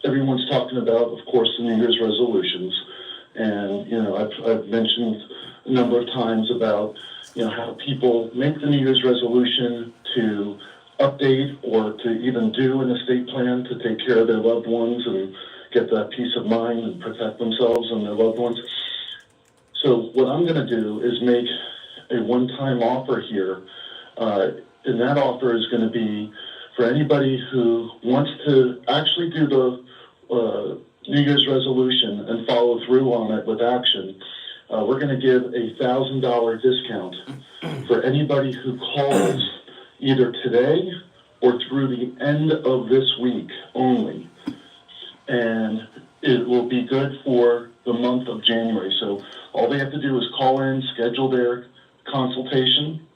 everyone's talking about, of course, the New Year's resolutions. And, I've mentioned a number of times about, how people make the New Year's resolution to update or to even do an estate plan to take care of their loved ones and get that peace of mind and protect themselves and their loved ones. So what I'm going to do is make a one-time offer here, and that offer is going to be for anybody who wants to actually do the New Year's resolution and follow through on it with action. We're going to give a $1,000 discount for anybody who calls either today or through the end of this week only. And it will be good for the month of January. So all they have to do is call in, schedule their consultation,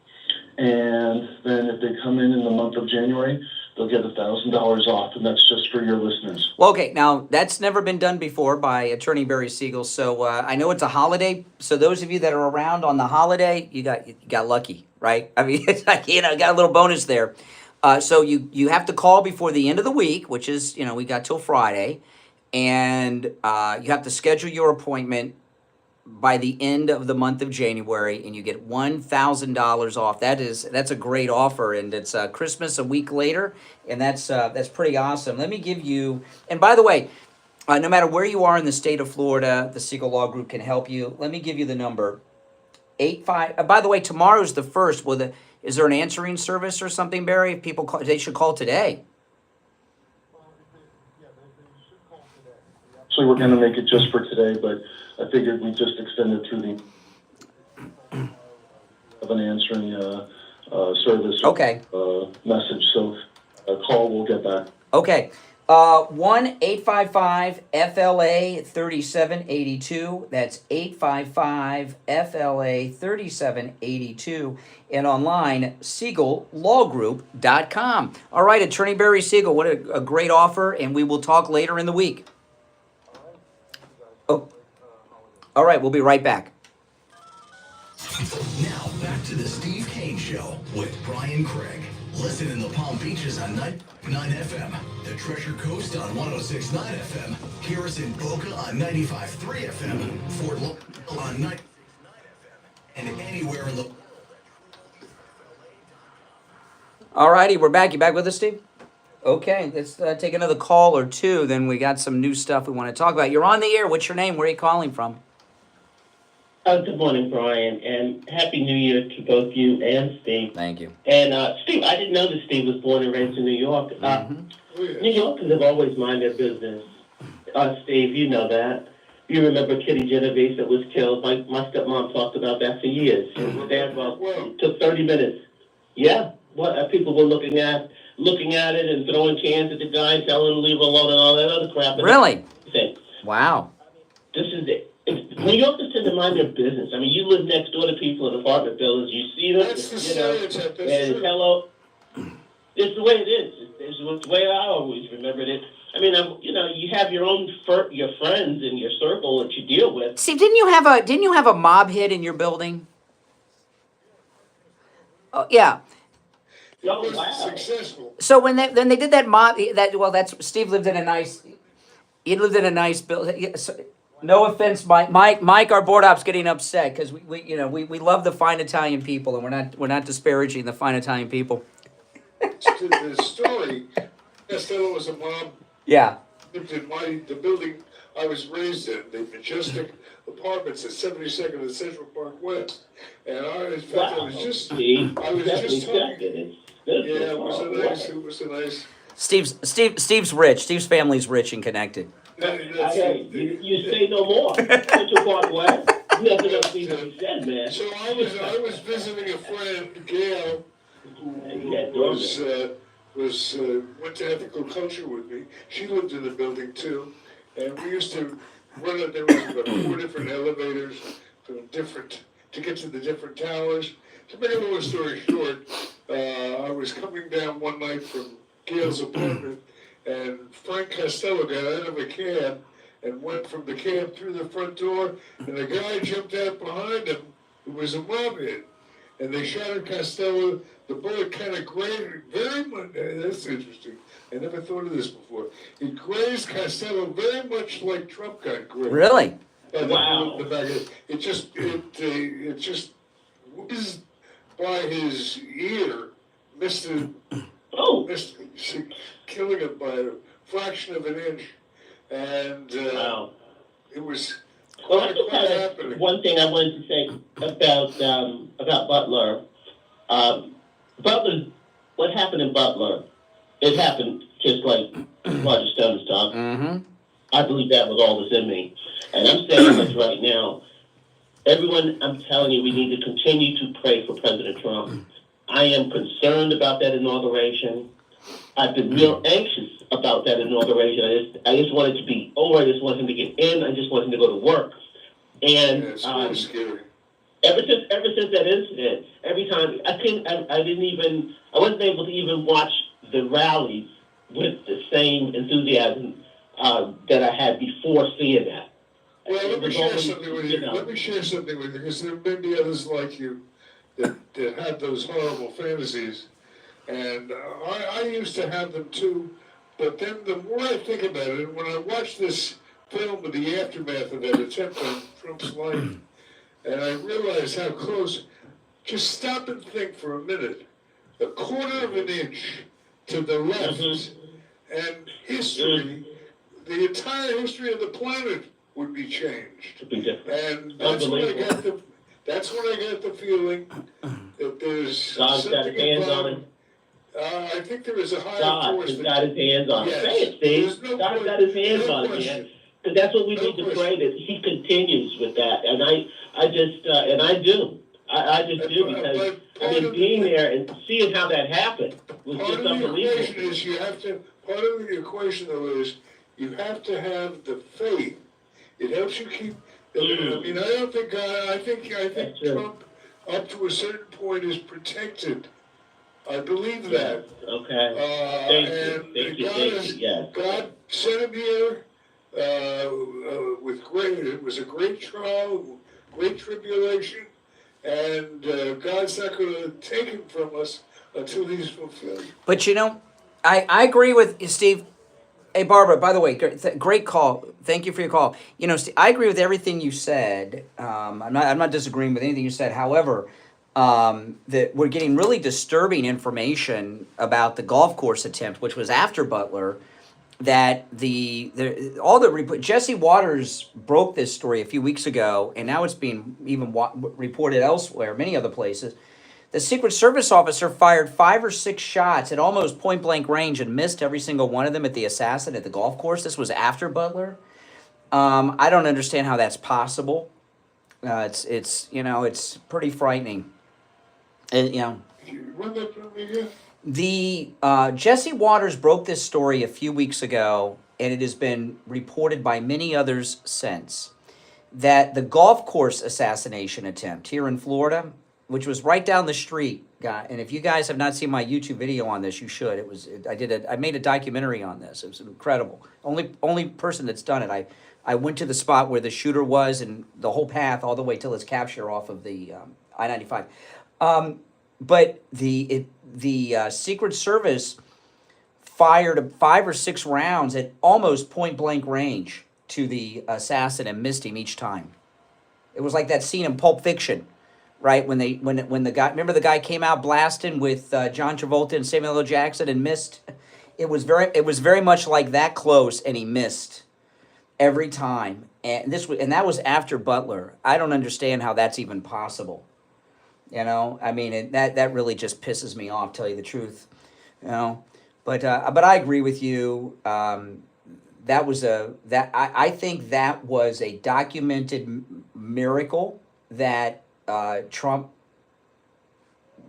and then if they come in the month of January, they'll get $1,000 off, and that's just for your listeners. Well, okay, now that's never been done before by Attorney Barry Siegel. So I know it's a holiday. So those of you that are around on the holiday, you got lucky, right? I mean, it's like, got a little bonus there. So you have to call before the end of the week, which is, we got till Friday, and you have to schedule your appointment by the end of the month of January, and you get $1,000 off. That's a great offer, and it's Christmas a week later, and that's pretty awesome. Let me give you, and by the way, no matter where you are in the state of Florida, the Siegel Law Group can help you. Let me give you the number. By the way, tomorrow's the 1st. Is there an answering service or something, Barry? If people call, they should call today. Actually, we're going to make it just for today, but I figured we'd just extend it to the of an answering service. Okay. Message. So call, we'll get back. Okay. 1-855-FLA-3782. That's 855-FLA-3782. And online, SiegelLawGroup.com. All right, Attorney Barry Siegel, what a great offer, and we will talk later in the week. Oh. All right, we'll be right back. Now, back to the Steve Kane Show with Brian Craig. Listen in the Palm Beaches on 99 FM, the Treasure Coast on 106.9 FM, hear us in Boca on 95.3 FM, Fort Lauderdale on 96.9 FM, and anywhere in the... All righty, we're back. You back with us, Steve? Okay, let's take another call or two, then we got some new stuff we want to talk about. You're on the air. What's your name? Where are you calling from? Good morning, Brian, and Happy New Year to both you and Steve. Thank you. And Steve, I didn't know that Steve was born and raised in New York. New Yorkers have always minded their business. Steve, you know that. You remember Kitty Genovese that was killed? My stepmom talked about that for years. It took 30 minutes. Yeah, people were looking at it and throwing cans at the guy and telling him to leave alone and all that other crap. Really? Wow. This is it. New Yorkers tend to mind their business. I mean, you live next door to people in apartment buildings. You see them, and hello. It's the way it is. It's the way I always remembered it. I mean, you have your own your friends in your circle that you deal with. Steve, didn't you have a mob hit in your building? Oh, yeah. Oh, wow. Successful. So when they did that mob, that's Steve lived in a nice. He lived in a nice building. No offense, Mike, our board op's getting upset because we love the fine Italian people, and we're not disparaging the fine Italian people. The story, Costello was a mob. Yeah. Lived in the building I was raised in, the majestic apartments at 72nd and Central Park West, and I was just talking. Yeah, it was a nice. Steve's rich. Steve's family's rich and connected. You say no more. Central Park West. Nothing else needs to be said, man. So I was visiting a friend, Gail, who went to ethical culture with me. She lived in the building too, and we used to run it. There was about 4 different elevators to get to the different towers. To make a long story short, I was coming down one night from Gail's apartment, and Frank Costello got out of a cab and went from the cab through the front door, and the guy jumped out behind him, who was a mob hit. And they shot at Costello. The bullet kind of grazed very much. That's interesting. I never thought of this before. It grazed Costello very much like Trump got grazed. Really? Wow. It just whizzed by his ear, missed killing it by a fraction of an inch, and it was. Well, I just had one thing I wanted to say about Butler. What happened in Butler? It happened just like Roger Stone was talking. Mm-hmm. I believe that with all that's in me, and I'm saying this right now. Everyone, I'm telling you, we need to continue to pray for President Trump. I am concerned about that inauguration. I've been real anxious about that inauguration. I just want it to be over. I just want him to get in. I just want him to go to work. And it's really scary. Ever since that incident, every time I wasn't able to even watch the rallies with the same enthusiasm that I had before seeing that. Well, It let me was share only, something with you you. know, Let me share something with you, because there may be others like you that have those horrible fantasies. And I used to have them too, but then the more I think about it, when I watch this film of the aftermath of that attempt on Trump's life, and I realize how close, just stop and think for a minute, a quarter of an inch to the left, and history, the entire history of the planet would be changed. And that's when I got the feeling that there's God's got his hands on it. I think there is a higher God force. has got his hands on it. Yes. Say it, Steve. There's no God's que- got his hands no on it, question. man. Because that's what we need to pray, that he continues with that. And I just, and I do. I just do, because, I mean, being there and seeing how that happened was Part just of the unbelievable. equation is part of the equation though is you have to have the faith. It helps you keep, I mean, I don't think, I think Trump up to a certain point is protected. I believe that. Okay. Thank you, yes. God sent him here with it was a great trial, great tribulation, and God's not going to take him from us until he's fulfilled. But you know, I agree with you, Steve. Hey, Barbara, by the way, great call. Thank you for your call. You know, Steve, I agree with everything you said. I'm not disagreeing with anything you said. However, that we're getting really disturbing information about the golf course attempt, which was after Butler. That Jesse Waters broke this story a few weeks ago, and now it's being even reported elsewhere, many other places. The Secret Service officer fired 5 or 6 shots at almost point blank range and missed every single one of them at the assassin at the golf course. This was after Butler. I don't understand how that's possible. It's you know, it's pretty frightening. And, you know. Run that for me again? The Jesse Waters broke this story a few weeks ago, and it has been reported by many others since, that the golf course assassination attempt here in Florida, which was right down the street, and if you guys have not seen my YouTube video on this, you should. I made a documentary on this. It was incredible. Only person that's done it. I went to the spot where the shooter was, and the whole path all the way till his capture off of the I-95. But the Secret Service fired 5 or 6 rounds at almost point blank range to the assassin and missed him each time. It was like that scene in Pulp Fiction, right? When the guy, remember the guy came out blasting with John Travolta and Samuel L. Jackson and missed. It was very much like that close, and he missed every time. And that was after Butler. I don't understand how that's even possible. You know, I mean, that really just pisses me off, tell you the truth. You know, but I agree with you. I think that was a documented miracle that Trump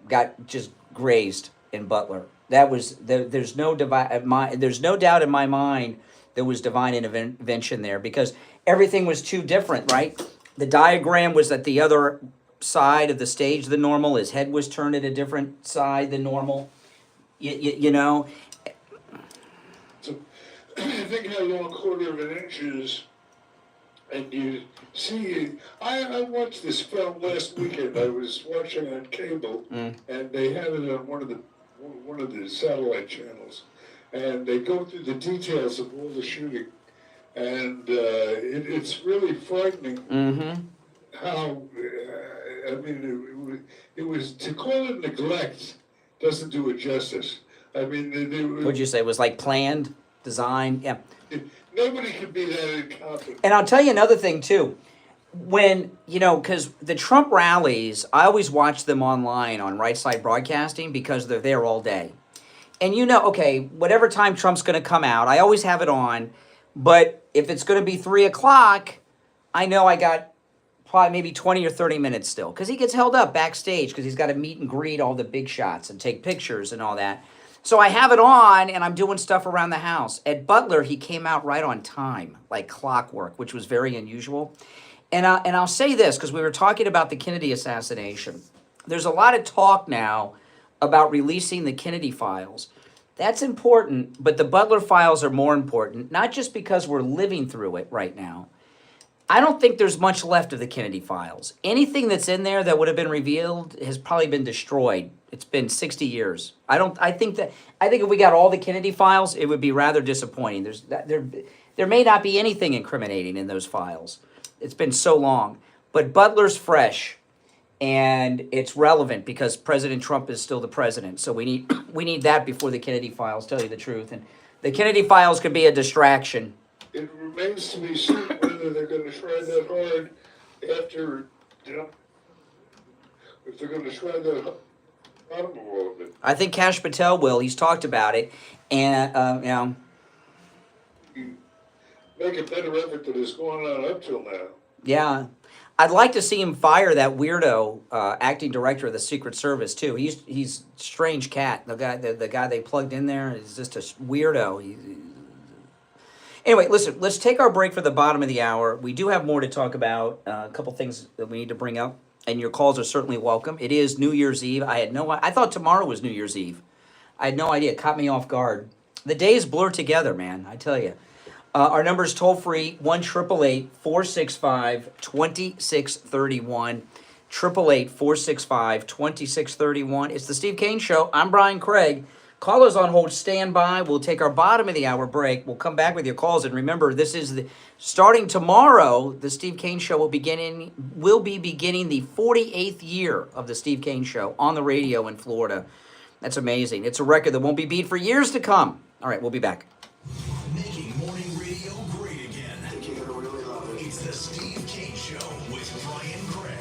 got just grazed in Butler. That was there's no doubt in my mind there was divine intervention there, because everything was too different, right? The diagram was at the other side of the stage than normal. His head was turned at a different side than normal. You know. So, I think how long quarter of an inch is, and you see. I watched this film last weekend. I was watching on cable, and they had it on one of the satellite channels, and they go through the details of all the shooting, and it's really frightening. Mm-hmm. How. I mean, it was to call it neglect doesn't do it justice. I mean, what'd you say? It was like planned, designed? Yeah. Nobody could be that incompetent. And I'll tell you another thing too. When, you know, because the Trump rallies, I always watch them online on Right Side Broadcasting because they're there all day. And you know, okay, whatever time Trump's going to come out, I always have it on. But if it's going to be 3 o'clock, I know I got probably maybe 20 or 30 minutes still, because he gets held up backstage because he's got to meet and greet all the big shots and take pictures and all that. So I have it on, and I'm doing stuff around the house. At Butler, he came out right on time, like clockwork, which was very unusual. And I'll say this, because we were talking about the Kennedy assassination. There's a lot of talk now about releasing the Kennedy files. That's important, but the Butler files are more important, not just because we're living through it right now. I don't think there's much left of the Kennedy files. Anything that's in there that would have been revealed has probably been destroyed. It's been 60 years. I think if we got all the Kennedy files, it would be rather disappointing. There may not be anything incriminating in those files. It's been so long. But Butler's fresh, and it's relevant because President Trump is still the president. So we need that before the Kennedy files, tell you the truth. And the Kennedy files could be a distraction. It remains to be seen whether they're going to try that hard after, if they're going to try that bottom of all of it. I think Kash Patel will. He's talked about it. And, Make a better effort than has gone on up till now. yeah. I'd like to see him fire that weirdo acting director of the Secret Service, too. He's a strange cat. The guy they plugged in there is just a weirdo. Anyway, listen, let's take our break for the bottom of the hour. We do have more to talk about, a couple things that we need to bring up, and your calls are certainly welcome. It is New Year's Eve. I thought tomorrow was New Year's Eve. I had no idea. It caught me off guard. The days blur together, man, I tell you. Our number is toll-free, 1-888-465-2631, 888-465-2631. It's the Steve Kane Show. I'm Brian Craig. Callers on hold, stand by. We'll take our bottom of the hour break. We'll come back with your calls. And remember, this is starting tomorrow, the Steve Kane Show will be beginning the 48th year of the Steve Kane Show on the radio in Florida. That's amazing. It's a record that won't be beat for years to come. All right, we'll be back. Making morning radio great again. You're gonna really love it. It's the Steve Kane Show with Brian Craig.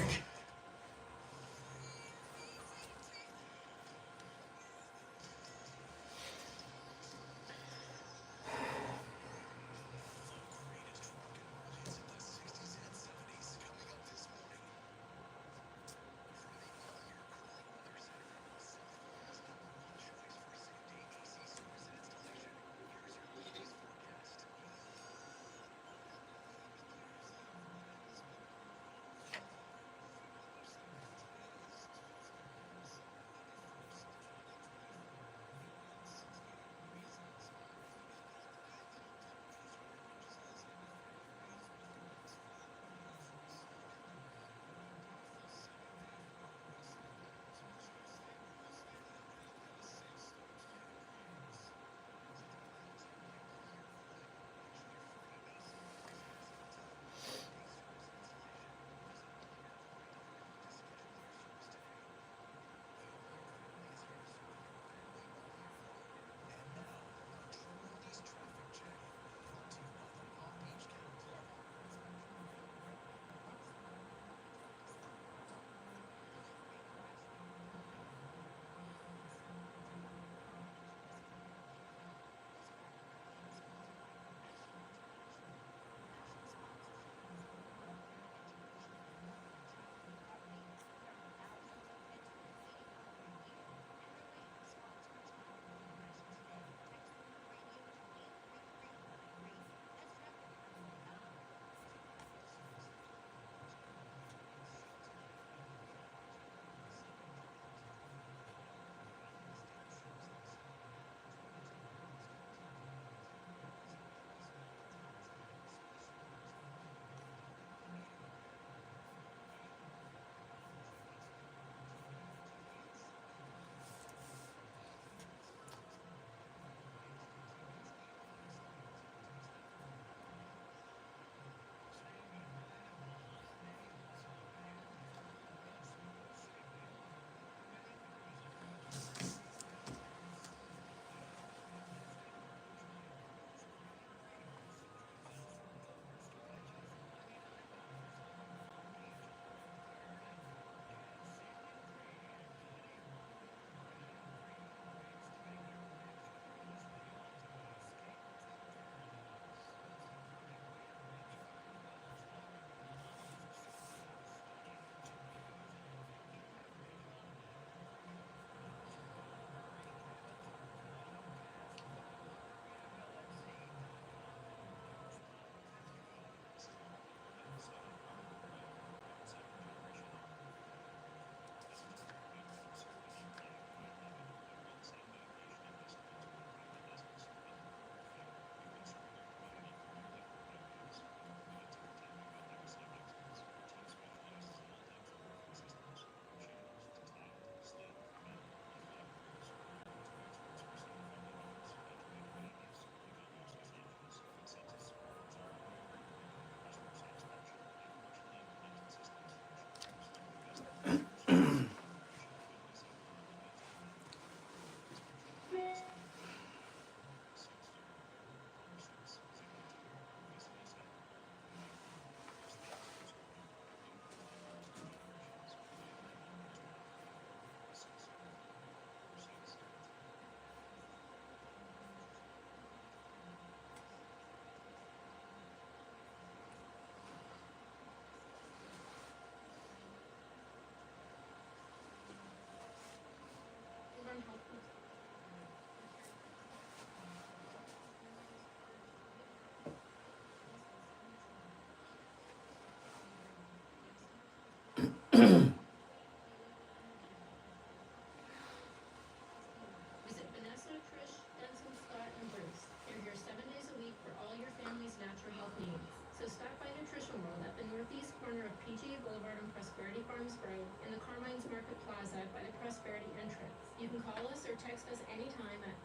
can call us or text us anytime at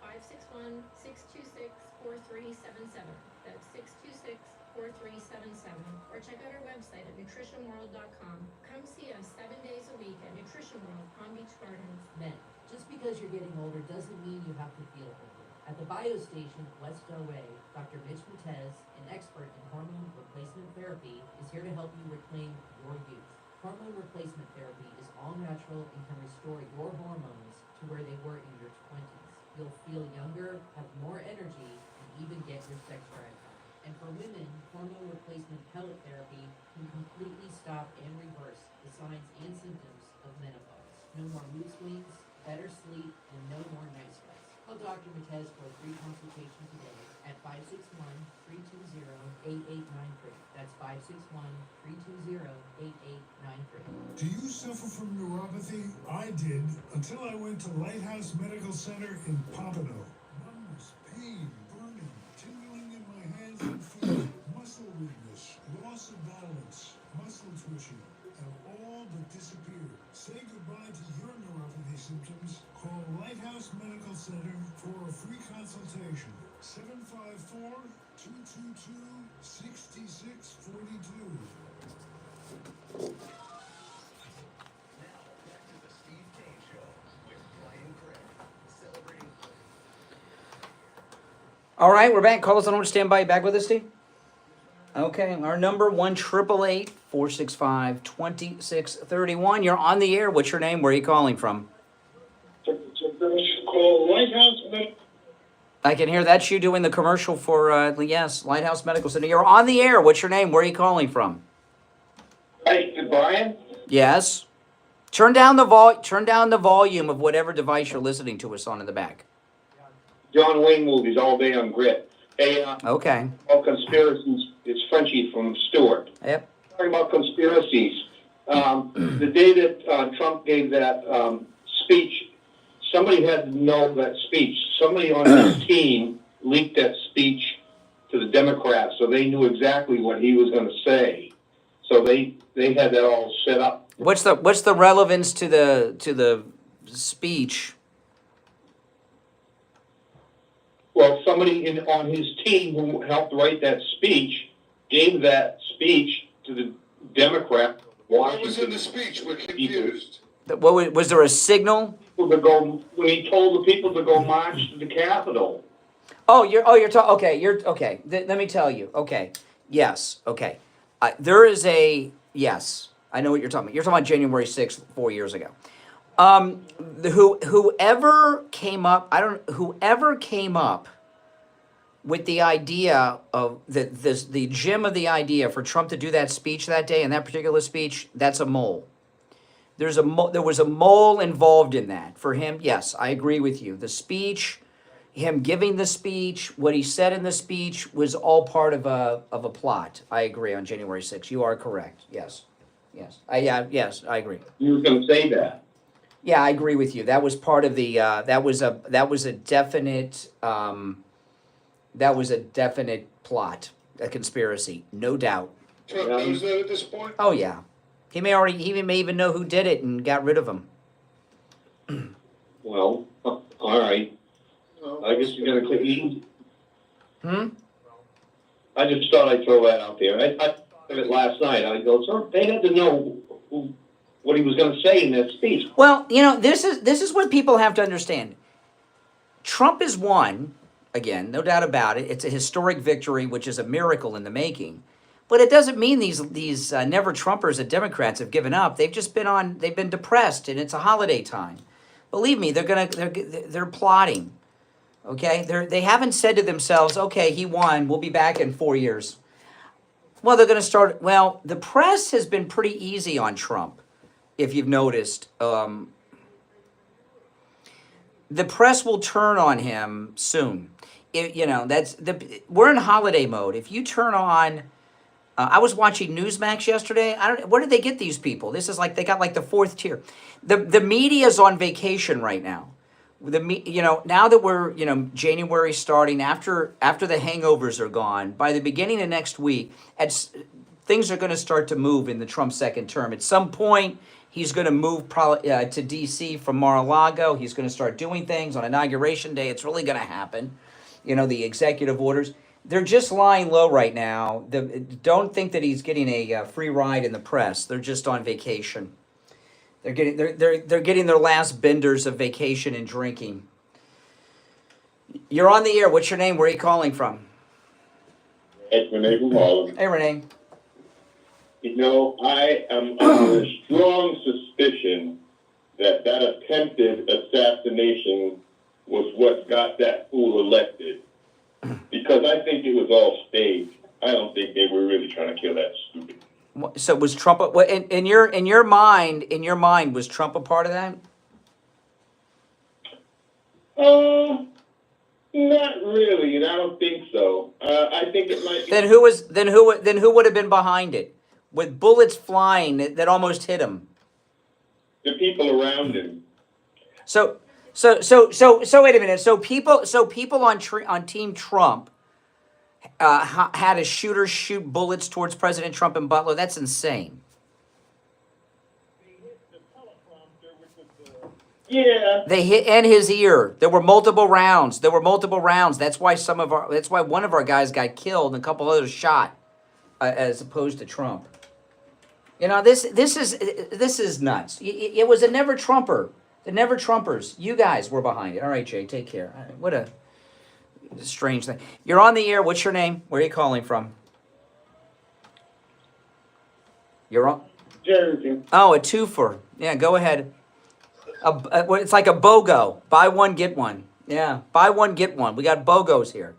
561-626-4377. That's 626-4377. Or check out our website at nutritionworld.com. Come see us 7 days a week at Nutrition World, Palm Beach Gardens. Men, just because you're getting older doesn't mean you have to feel older. At the Bio Station, West OA, Dr. Mitch Matez, an expert in hormone replacement therapy, is here to help you reclaim your youth. Hormone replacement therapy is all natural and can restore your hormones to where they were in your 20s. You'll feel younger, have more energy, and even get your sex drive back. And for women, hormone replacement pellet therapy can completely stop and reverse the signs and symptoms of menopause. No more mood swings, better sleep, and no more night sweats. Call Dr. Matez for a free consultation today at 561-320-8893. That's 561-320-8893. Do you suffer from neuropathy? I did, until I went to Lighthouse Medical Center in Pompano. Numbness, pain, burning, tingling in my hands and feet, muscle weakness, loss of balance, muscle twitching, have all but disappeared. Say goodbye to your neuropathy symptoms. Call Lighthouse Medical Center for a free consultation. 754-222-6642. Now, back to the Steve Kane Show with Brian Craig, celebrating. All right, we're back. Call us on standby. Back with us, Steve? Okay, our number 1-888-465-2631. You're on the air. What's your name? Where are you calling from? Call Lighthouse Medical. I can hear that's you doing the commercial for, yes, Lighthouse Medical Center. You're on the air. What's your name? Where are you calling from? Hey, Brian. Yes. Turn down the volume of whatever device you're listening to us on in the back. John Wayne movies all day on grit. Hey, Okay. all conspiracies. It's Frenchie from Stewart. Yep. Talking about conspiracies. The day that Trump gave that speech, somebody had to know that speech. Somebody on his team leaked that speech to the Democrats, so they knew exactly what he was going to say. So they had that all set up. What's the relevance to the speech? Well, somebody on his team who helped write that speech gave that speech to the Democrat. What was in the speech? We're confused. What was there a signal? When he told the people to go march to the Capitol. You're talking. Okay, okay. Let me tell you. Okay, yes. Okay, there is a yes. I know what you're talking about. You're talking about January 6th, 4 years ago. Whoever came up, whoever came up with the idea of the gem of the idea for Trump to do that speech that day, and that particular speech, that's a mole. There was a mole involved in that. For him, yes, I agree with you. The speech, him giving the speech, what he said in the speech was all part of a plot. I agree on January 6th. You are correct. Yes. Yes, I agree. You were going to say that. Yeah, I agree with you. That was part of the. That was a definite. That was a definite plot, a conspiracy, no doubt. Trump knows that at this point? Oh yeah, he may even know who did it and got rid of him. Well, all right. I guess you're going to clean. I just thought I'd throw that out there. I thought of it last night. I go, so they had to know what he was going to say in that speech. Well, this is what people have to understand. Trump is won, again, no doubt about it. It's a historic victory, which is a miracle in the making. But it doesn't mean these never Trumpers at Democrats have given up. They've just they've been depressed, and it's a holiday time. Believe me, they're plotting. Okay, they haven't said to themselves, okay, he won, we'll be back in 4 years. Well, they're going to start. Well, the press has been pretty easy on Trump, if you've noticed. The press will turn on him soon. We're in holiday mode. If you turn on, I was watching Newsmax yesterday. Where did they get these people? This is like they got like the fourth tier. The media's on vacation right now. Now that we're January starting, after the hangovers are gone, by the beginning of next week, things are going to start to move in the Trump second term. At some point, He's going to move probably to D.C. from Mar-a-Lago. He's going to start doing things on Inauguration Day. It's really going to happen. You know, the executive orders. They're just lying low right now. Don't think that he's getting a free ride in the press. They're just on vacation. They're getting their last benders of vacation and drinking. You're on the air. What's your name? Where are you calling from? It's Renee from Harlem. Hey, Renee. You know, I am under a strong suspicion that attempted assassination was what got that fool elected. Because I think it was all staged. I don't think they were really trying to kill that stupid. So was Trump in your mind? Was Trump a part of that? Not really, and I don't think so. I think it might be. Then who would have been behind it, with bullets flying that almost hit him? The people around him. So wait a minute. So people on Team Trump had a shooter shoot bullets towards President Trump and Butler. That's insane. Yeah. They hit in his ear. There were multiple rounds. That's why one of our guys got killed and a couple others shot, as opposed to Trump. You know, this is nuts. It was a never Trumper. The never Trumpers. You guys were behind it. All right, Jay, take care. All right, what a strange thing. You're on the air. What's your name? Where are you calling from? You're on. Jersey. Oh, a twofer. Yeah, go ahead. It's like a BOGO. Buy one, get one. Yeah, buy one, get one. We got BOGOs here.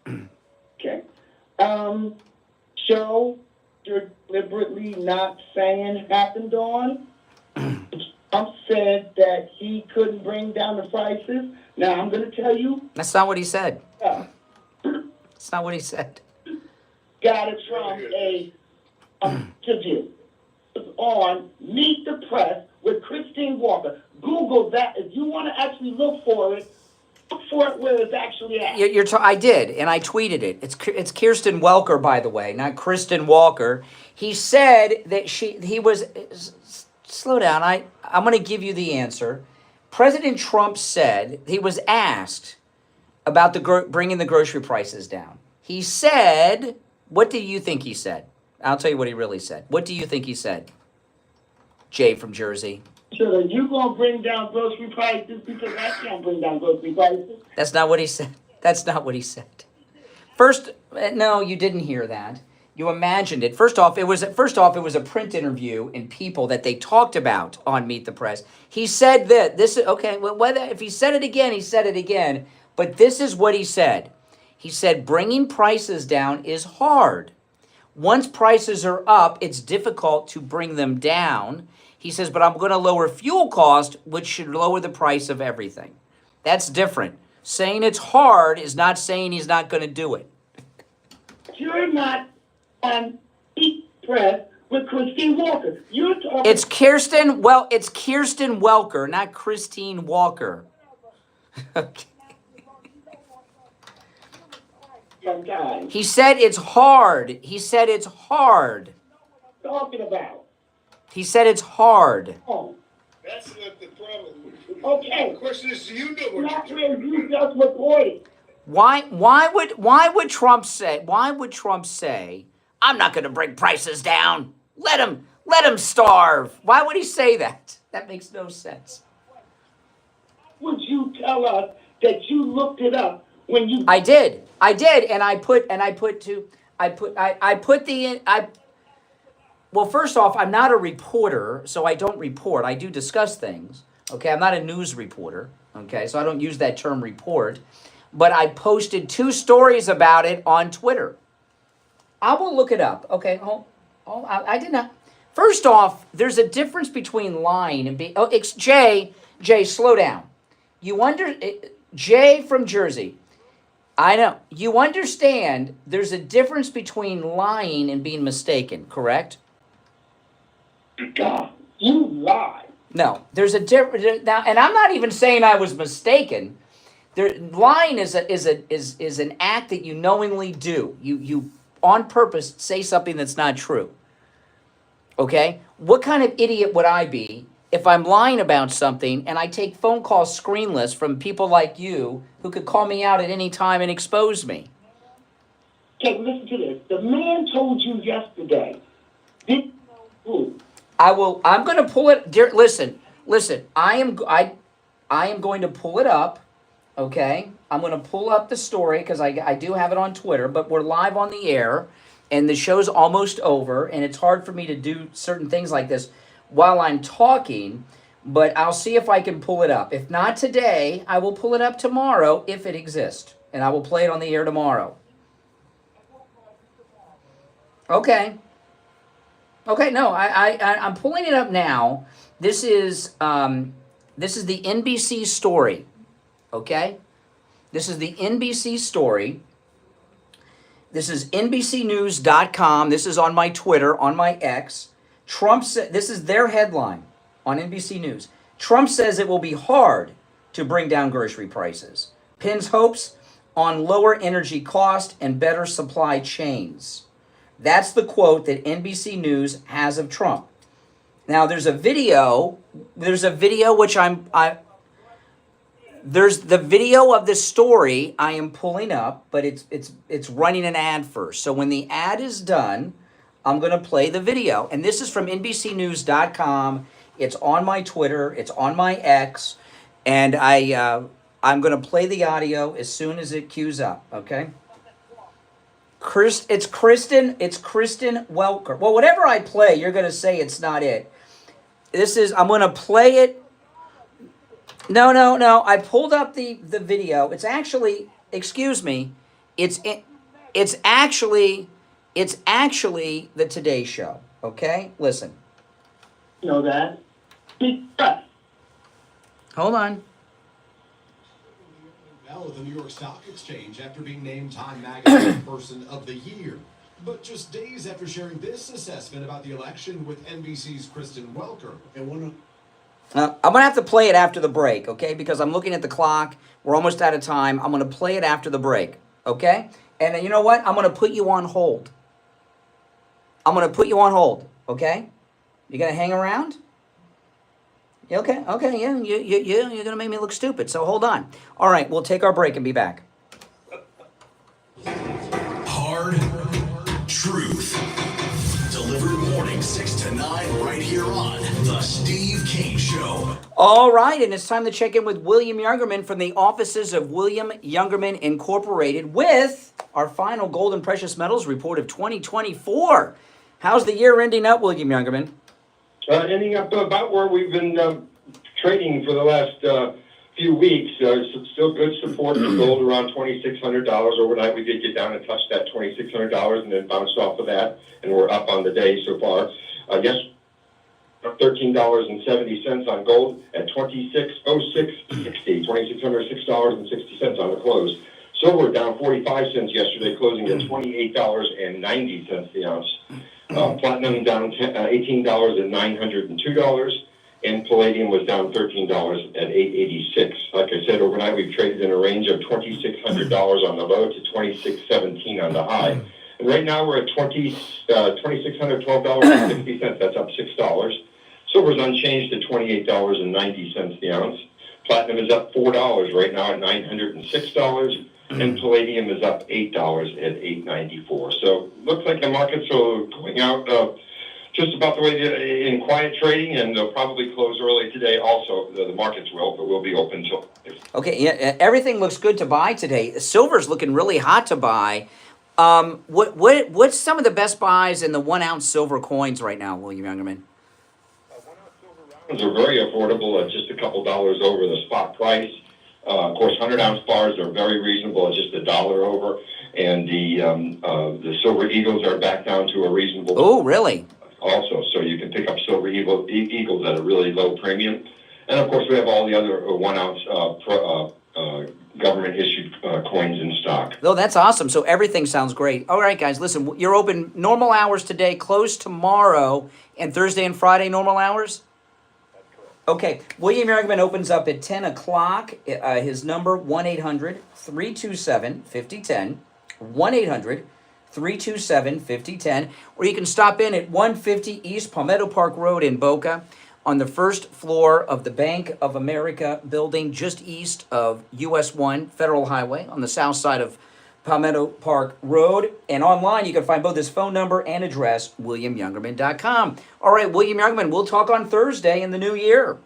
Okay. Show you're deliberately not saying happened on. Trump said that he couldn't bring down the prices. Now, I'm going to tell you. That's not what he said. That's not what he said. Got it from a interview on Meet the Press with Christine Walker. Google that. If you want to actually look for it where it's actually at. I did, and I tweeted it. It's Kirsten Welker, by the way, not Kristen Walker. He said that he was... Slow down. I'm going to give you the answer. President Trump said, he was asked about bringing the grocery prices down. He said, what do you think he said? I'll tell you what he really said. What do you think he said? Jay from Jersey. So are you going to bring down grocery prices? Because I can't bring down grocery prices. That's not what he said. That's not what he said. First, no, you didn't hear that. You imagined it. First off, it was a print interview in People that they talked about on Meet the Press. He said that this is okay. Well, whether if he said it again, he said it again. But this is what he said. He said bringing prices down is hard. Once prices are up, it's difficult to bring them down. He says, but I'm going to lower fuel cost, which should lower the price of everything. That's different. Saying it's hard is not saying he's not going to do it. You're not on Meet Press with Christine Walker. You're talking. It's Kirsten Welker, not Christine Walker. Okay. Sometimes. He said it's hard. Talking about. He said it's hard. Oh. That's not the problem. Okay. The question is, do you know what Not you're doing? you just reported. Why would Trump say, I'm not going to bring prices down. Let him starve. Why would he say that? That makes no sense. Would you tell us that you looked it up when you? I did, and well, first off, I'm not a reporter, so I don't report. I do discuss things. Okay, I'm not a news reporter. Okay, so I don't use that term report. But I posted 2 stories about it on Twitter. I will look it up. Okay, I did not. First off, there's a difference between lying and being. Oh, it's Jay, slow down. Jay from Jersey. I know. You understand there's a difference between lying and being mistaken, correct? God, you lie. No, there's a difference now, and I'm not even saying I was mistaken. Lying is an act that you knowingly do. You on purpose say something that's not true. Okay? What kind of idiot would I be if I'm lying about something and I take phone calls screenless from people like you who could call me out at any time and expose me? Okay, listen to this. The man told you yesterday. Didn't know who. I'm going to pull it. Dear, listen. I am going to pull it up. Okay, I'm going to pull up the story because I do have it on Twitter. But we're live on the air, and the show's almost over, and it's hard for me to do certain things like this while I'm talking. But I'll see if I can pull it up. If not today, I will pull it up tomorrow if it exists, and I will play it on the air tomorrow. Okay. Okay, no, I'm pulling it up now. This is the NBC story. Okay? This is the NBC story. This is NBCnews.com. This is on my Twitter, on my X. Trump said, this is their headline on NBC News. Trump says it will be hard to bring down grocery prices. Pins hopes on lower energy cost and better supply chains. That's the quote that NBC News has of Trump. Now there's a video which there's the video of the story I am pulling up, but it's running an ad first. So when the ad is done, I'm going to play the video. And this is from NBCnews.com. It's on my Twitter, it's on my X, and I'm going to play the audio as soon as it queues up, okay? It's Kristen Welker. Well, whatever I play, you're going to say it's not it. I'm going to play it. No. I pulled up the video. It's actually, excuse me, it's actually the Today Show. Okay? Listen. You know that? Hold on. At the New York Stock Exchange after being named Time Magazine's Person of the Year. But just days after sharing this assessment about the election with NBC's Kristen Welker. I'm going to have to play it after the break, okay? Because I'm looking at the clock. We're almost out of time. I'm going to play it after the break, okay? And you know what? I'm going to put you on hold. Okay? You going to hang around? Okay, yeah, you're going to make me look stupid, so hold on. All right, we'll take our break and be back. Hard Truth. Delivered morning 6 to 9 right here on The Steve Kane Show. All right, and it's time to check in with William Youngerman from the offices of William Youngerman Incorporated with our final gold and precious metals report of 2024. How's the year ending up, William Youngerman? Ending up about where we've been trading for the last few weeks. Still good support for gold around $2,600. Overnight we did get down and touch that $2,600 and then bounced off of that. And we're up on the day so far. Yes, $13.70 on gold at $26.0660. $2,606.60 on the close. Silver down 45 cents yesterday, closing at $28.90 the ounce. Platinum down $18.902, and palladium was down $13 at $8.86. Like I said, overnight we've traded in a range of $2,600 on the low to $2,617 on the high. And right now we're at $2,612.60. That's up $6. Silver's unchanged at $28.90 the ounce. Platinum is up $4 right now at $906. And palladium is up $8 at $8.94. So looks like the markets are going out just about the way in quiet trading, and they'll probably close early today. Also, the markets will, but we'll be open till. Okay, yeah, everything looks good to buy today. Silver's looking really hot to buy. What's some of the best buys in the 1 ounce silver coins right now, William Youngerman? 1 ounce silver rounds are very affordable at just a couple dollars over the spot price. Of course, 100-ounce bars are very reasonable at just $1 over, and the silver eagles are back down to a reasonable. Oh, really? Also, so you can pick up silver eagles at a really low premium, and of course, we have all the other 1 ounce government-issued coins in stock. Oh, that's awesome. So everything sounds great. All right, guys, listen, you're open normal hours today, closed tomorrow, and Thursday and Friday normal hours? Okay, William Youngerman opens up at 10 o'clock. His number, 1-800-327-5010. 327-5010, or you can stop in at 150 East Palmetto Park Road in Boca on the first floor of the Bank of America building just east of US 1 Federal Highway on the south side of Palmetto Park Road. And online, you can find both his phone number and address, WilliamYoungerman.com. All right, William Youngerman, we'll talk on Thursday in the new year.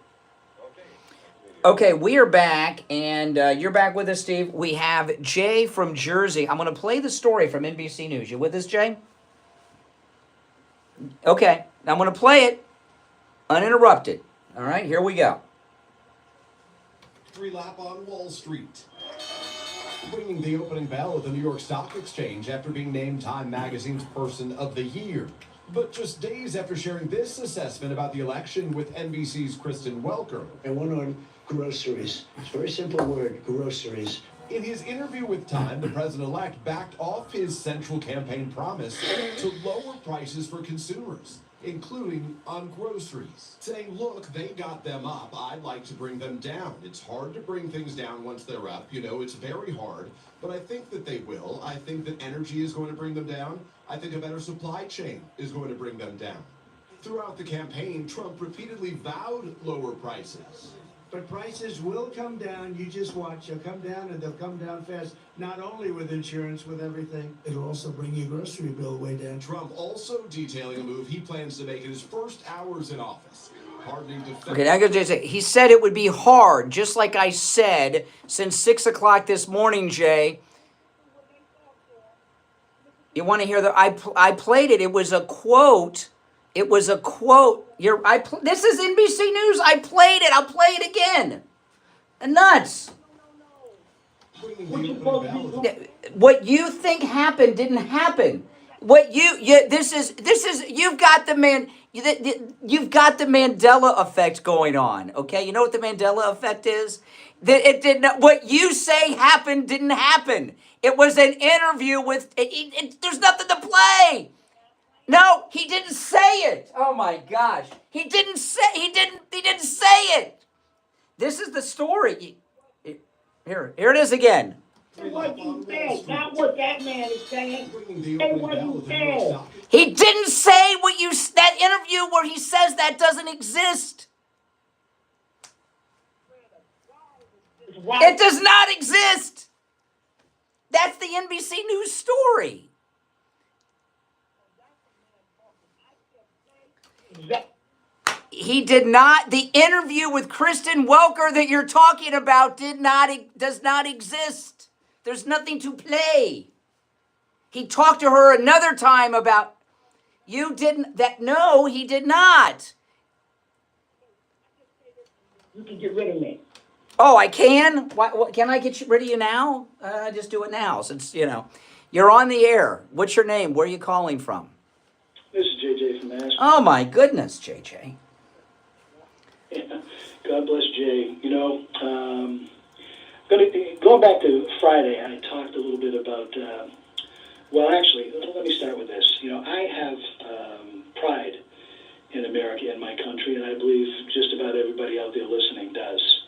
Okay, we are back, and you're back with us, Steve. We have Jay from Jersey. I'm going to play the story from NBC News. You with us, Jay? Okay, I'm going to play it uninterrupted. All right, here we go. Victory lap on Wall Street. Ringing the opening bell at the New York Stock Exchange after being named Time Magazine's Person of the Year. But just days after sharing this assessment about the election with NBC's Kristen Welker. And one on groceries. It's a very simple word, groceries. In his interview with Time, the president-elect backed off his central campaign promise to lower prices for consumers, including on groceries, saying, look, they got them up. I'd like to bring them down. It's hard to bring things down once they're up. You know, it's very hard, but I think that they will. I think that energy is going to bring them down. I think a better supply chain is going to bring them down. Throughout the campaign, Trump repeatedly vowed lower prices. But prices will come down. You just watch. They'll come down, and they'll come down fast. Not only with insurance, with everything. It'll also bring your grocery bill way down. Trump also detailing a move he plans to make in his first hours in office. Okay, now goes Jay. He said it would be hard, just like I said since 6 o'clock this morning, Jay. You want to hear the? I played it. It was a quote. It was a quote. This is NBC News. I played it. I'll play it again. Nuts. What you think happened didn't happen. What you've got the Mandela effect going on. Okay, you know what the Mandela effect is? That it did not. What you say happened didn't happen. It was an interview with. There's nothing to play. No, he didn't say it. Oh my gosh. He didn't say it. This is the story. Here it is again. It wasn't said. Not what that man is saying. It wasn't said. He didn't say what that interview where he says that doesn't exist. It does not exist. That's the NBC News story. He did not. The interview with Kristen Welker that you're talking about does not exist. There's nothing to play. He talked to her another time about you didn't. No, he did not. You can get rid of me. Oh, I can? What, can I get rid of you now? Just do it now since, you're on the air. What's your name? Where are you calling from? This is JJ from Ashland. Oh, my goodness, JJ. Yeah. God bless Jay. Going back to Friday, I talked a little bit about, let me start with this. I have pride in America and my country, and I believe just about everybody out there listening does.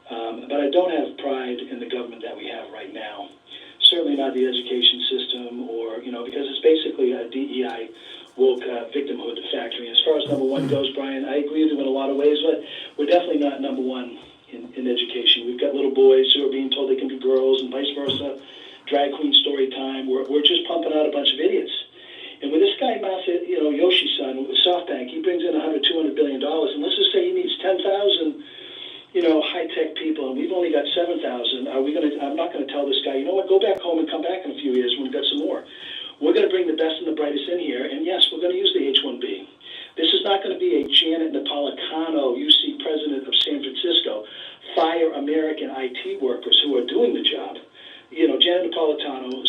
But I don't have pride in the government that we have right now. Certainly not the education system because it's basically a DEI woke victimhood factory. As far as number one goes, Brian, I agree with you in a lot of ways, but we're definitely not number one in education. We've got little boys who are being told they can be girls and vice versa. Drag queen story time. We're just pumping out a bunch of idiots. And with this guy, Yoshi-san, with SoftBank, he brings in $100-200 billion, and let's just say he needs 10,000 high-tech people, and we've only got 7,000. I'm not going to tell this guy, you know what, go back home and come back in a few years when we've got some more. We're going to bring the best and the brightest in here, and yes, we're going to use the H-1B. This is not going to be a Janet Napolitano, UC president of San Francisco, fire American IT workers who are doing the job. Janet Napolitano,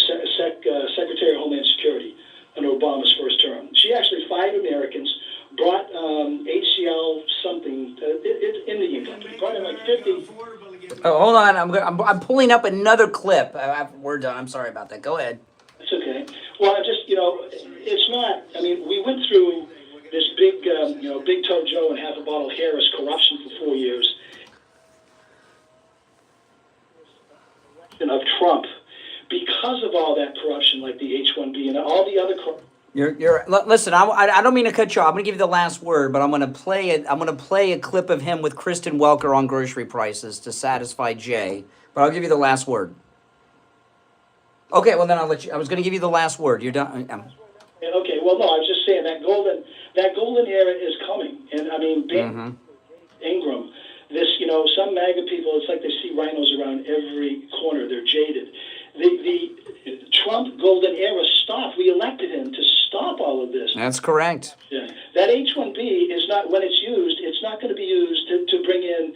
Secretary of Homeland Security under Obama's first term. She actually fired Americans, brought HCL something, Indian company, brought in like 50. Oh, hold on. I'm pulling up another clip. We're done. I'm sorry about that. Go ahead. It's okay. Well, it's not. We went through this big toe Joe and half a bottle Harris corruption for 4 years of Trump because of all that corruption, like the H-1B and all the other corruption. Listen. I don't mean to cut you off. I'm gonna give you the last word, but I'm gonna play it. I'm gonna play a clip of him with Kristen Welker on grocery prices to satisfy Jay. But I'll give you the last word. Okay. Well, then I'll let you. I was gonna give you the last word. You're done. Okay. Well, no, I was just saying that golden era is coming, and I mean, Ingram. This, some MAGA people, it's like they see rhinos around every corner. They're jaded. The Trump golden era stopped. We elected him to stop all of this. That's correct. Yeah. That H-1B is not, when it's used, it's not going to be used to bring in,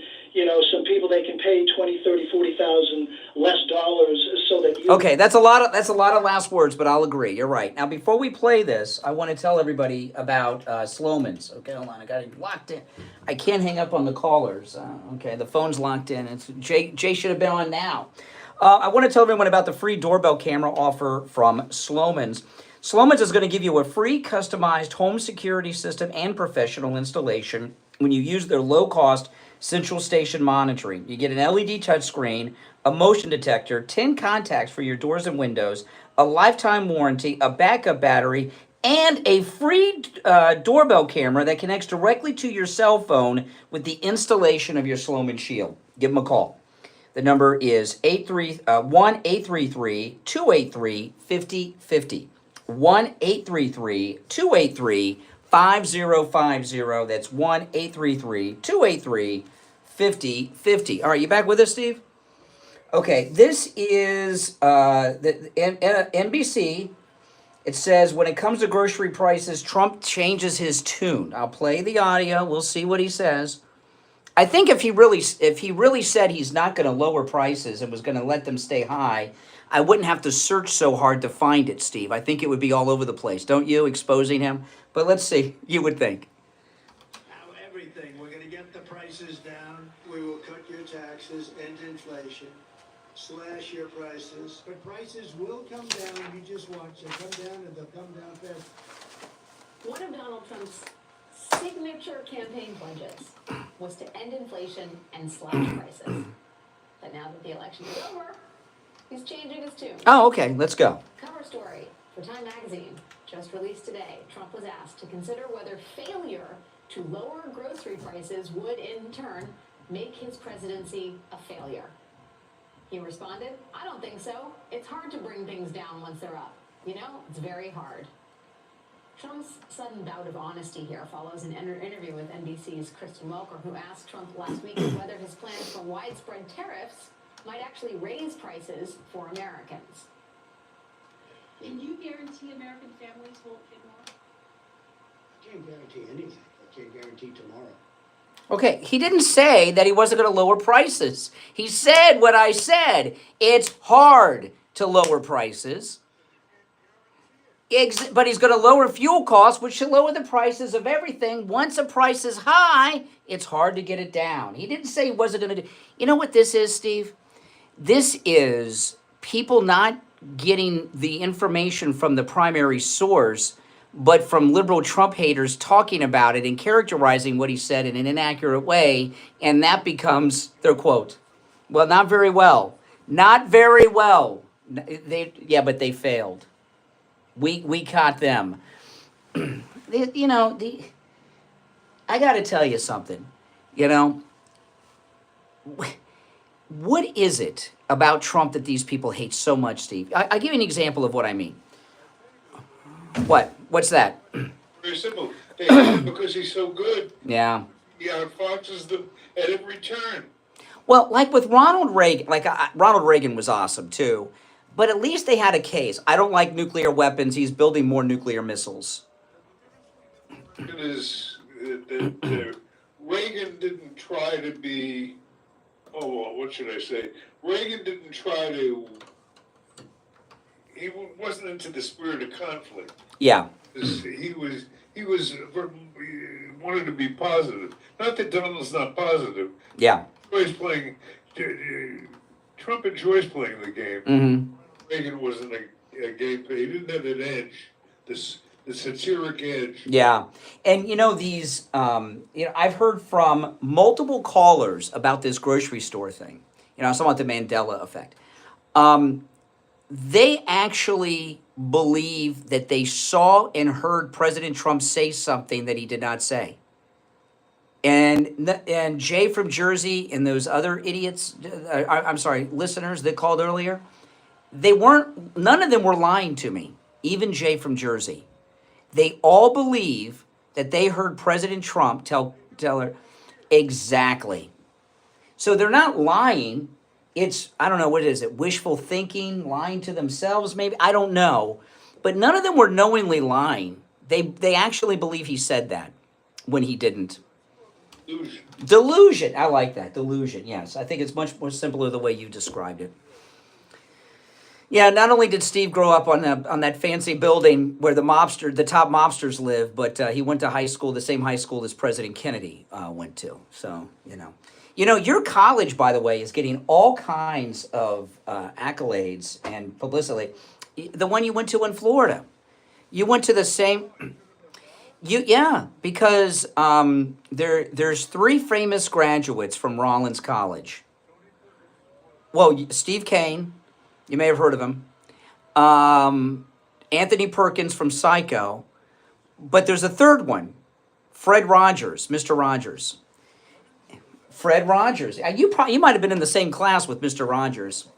some people they can pay 20, 30, 40,000 less dollars so that you... Okay, that's a lot of last words, but I'll agree. You're right. Now, before we play this, I want to tell everybody about Sloman's. Okay, hold on. I got it locked in. I can't hang up on the callers. Okay, the phone's locked in. Jay should have been on now. I want to tell everyone about the free doorbell camera offer from Sloman's. Sloman's is going to give you a free customized home security system and professional installation when you use their low-cost central station monitoring. You get an LED touchscreen, a motion detector, 10 contacts for your doors and windows, a lifetime warranty, a backup battery, and a free doorbell camera that connects directly to your cell phone with the installation of your Sloman Shield. Give them a call. The number is 1-833-283-5050. 1-833-283-5050. That's 1-833-283-5050. All right, you back with us, Steve? Okay, this is the NBC. It says, when it comes to grocery prices, Trump changes his tune. I'll play the audio. We'll see what he says. I think if he really said he's not going to lower prices and was going to let them stay high, I wouldn't have to search so hard to find it, Steve. I think it would be all over the place, don't you, exposing him? But let's see. You would think. Now everything. We're going to get the prices down. We will cut your taxes, end inflation, slash your prices. But prices will come down. You just watch. They'll come down and they'll come down fast. One of Donald Trump's signature campaign pledges was to end inflation and slash prices. But now that the election is over, he's changing his tune. Oh, okay. Let's go. Cover story for Time Magazine, just released today. Trump was asked to consider whether failure to lower grocery prices would, in turn, make his presidency a failure. He responded, "I don't think so. It's hard to bring things down once they're up. It's very hard." Trump's sudden bout of honesty here follows an interview with NBC's Kristen Welker, who asked Trump last week whether his plans for widespread tariffs might actually raise prices for Americans. Can you guarantee American families won't pay more? I can't guarantee anything. I can't guarantee tomorrow. Okay, he didn't say that he wasn't going to lower prices. He said what I said. It's hard to lower prices. But he's going to lower fuel costs, which should lower the prices of everything. Once a price is high, it's hard to get it down. He didn't say he wasn't going to do... You know what this is, Steve? This is people not getting the information from the primary source, but from liberal Trump haters talking about it and characterizing what he said in an inaccurate way, and that becomes their quote. Well, not very well. Not very well. But they failed. We caught them. I got to tell you something. What is it about Trump that these people hate so much, Steve? I'll give you an example of what I mean. What? What's that? Very simple. They hate him because he's so good. Yeah. He outfoxes them at every turn. Well, like with Ronald Reagan, Ronald Reagan was awesome too, but at least they had a case. I don't like nuclear weapons. He's building more nuclear missiles. It is Reagan didn't try to be. Oh, what should I say? Reagan didn't try to. He wasn't into the spirit of conflict. Yeah. He wanted to be positive. Not that Donald's not positive. Yeah. Trump enjoys playing the game. Mm-hmm. Reagan wasn't a game player. He didn't have an edge, the satiric edge. Yeah. And these, I've heard from multiple callers about this grocery store thing. I'm talking about the Mandela effect. they actually believe that they saw and heard President Trump say something that he did not say. And Jay from Jersey and those other idiots, I'm sorry, listeners that called earlier, none of them were lying to me, even Jay from Jersey. They all believe that they heard President Trump tell her exactly. So they're not lying. It's, I don't know, what is it? Wishful thinking, lying to themselves, maybe? I don't know. But none of them were knowingly lying. They actually believe he said that when he didn't. Delusion. I like that. Delusion. Yes. I think it's much more simpler the way you described it. Yeah, not only did Steve grow up on that fancy building where the top mobsters live, but he went to high school, the same high school as President Kennedy went to. So, your college, by the way, is getting all kinds of accolades and publicity. The one you went to in Florida, you went to the same. Because there's 3 famous graduates from Rollins College. Well, Steve Kane. You may have heard of him. Anthony Perkins from Psycho. But there's a third one. Fred Rogers, Mr. Rogers. Fred Rogers. You might have been in the same class with Mr. Rogers.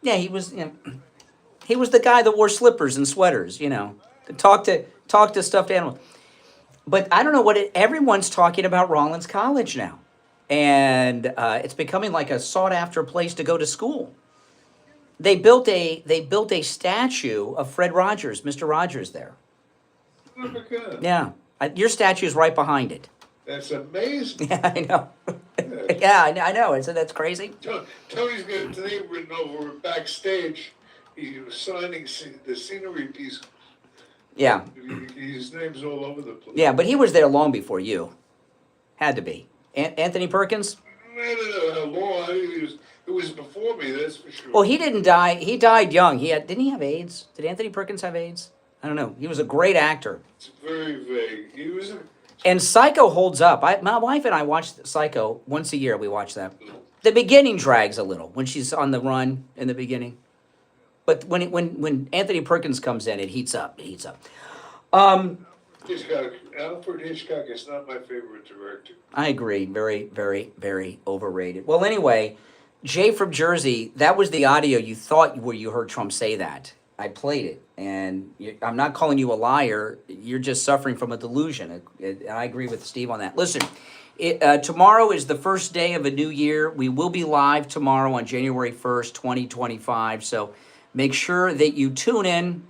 Yeah, he was the guy that wore slippers and sweaters, to talk to stuffed animals. But I don't know everyone's talking about Rollins College now. And it's becoming like a sought-after place to go to school. They built a statue of Fred Rogers, Mr. Rogers, there. Yeah, your statue is right behind it. That's amazing. Yeah, I know. Yeah, I know. Isn't that crazy? Tony's got his name written over backstage. He was signing the scenery piece. Yeah. His name's all over the place. Yeah, but he was there long before you. Had to be. Anthony Perkins? I don't know how long. It was before me, that's for sure. Well, he didn't die. He died young. Didn't he have AIDS? Did Anthony Perkins have AIDS? I don't know. He was a great actor. It's very vague. He was And Psycho holds up. My wife and I watch Psycho once a year. We watch that. The beginning drags a little when she's on the run in the beginning. But when Anthony Perkins comes in, it heats up. It heats up. Hitchcock. Alfred Hitchcock is not my favorite director. I agree. Very, very, very overrated. Well, anyway, Jay from Jersey, that was the audio you thought where you heard Trump say that. I played it. And I'm not calling you a liar. You're just suffering from a delusion. I agree with Steve on that. Listen, tomorrow is the first day of a new year. We will be live tomorrow on January 1st, 2025. So make sure that you tune in.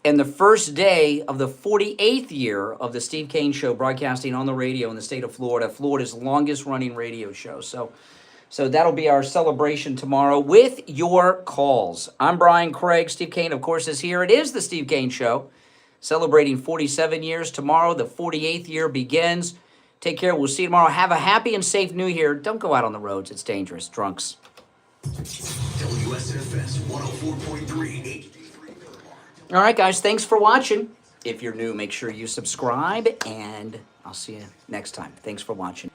And the first day of the 48th year of the Steve Kane Show, broadcasting on the radio in the state of Florida, Florida's longest running radio show. So that'll be our celebration tomorrow with your calls. I'm Brian Craig. Steve Kane, of course, is here. It is the Steve Kane Show, celebrating 47 years. Tomorrow, the 48th year begins. Take care. We'll see you tomorrow. Have a happy and safe new year. Don't go out on the roads. It's dangerous. Drunks. WSFS 104.3. All right, guys, thanks for watching. If you're new, make sure you subscribe, and I'll see you next time. Thanks for watching.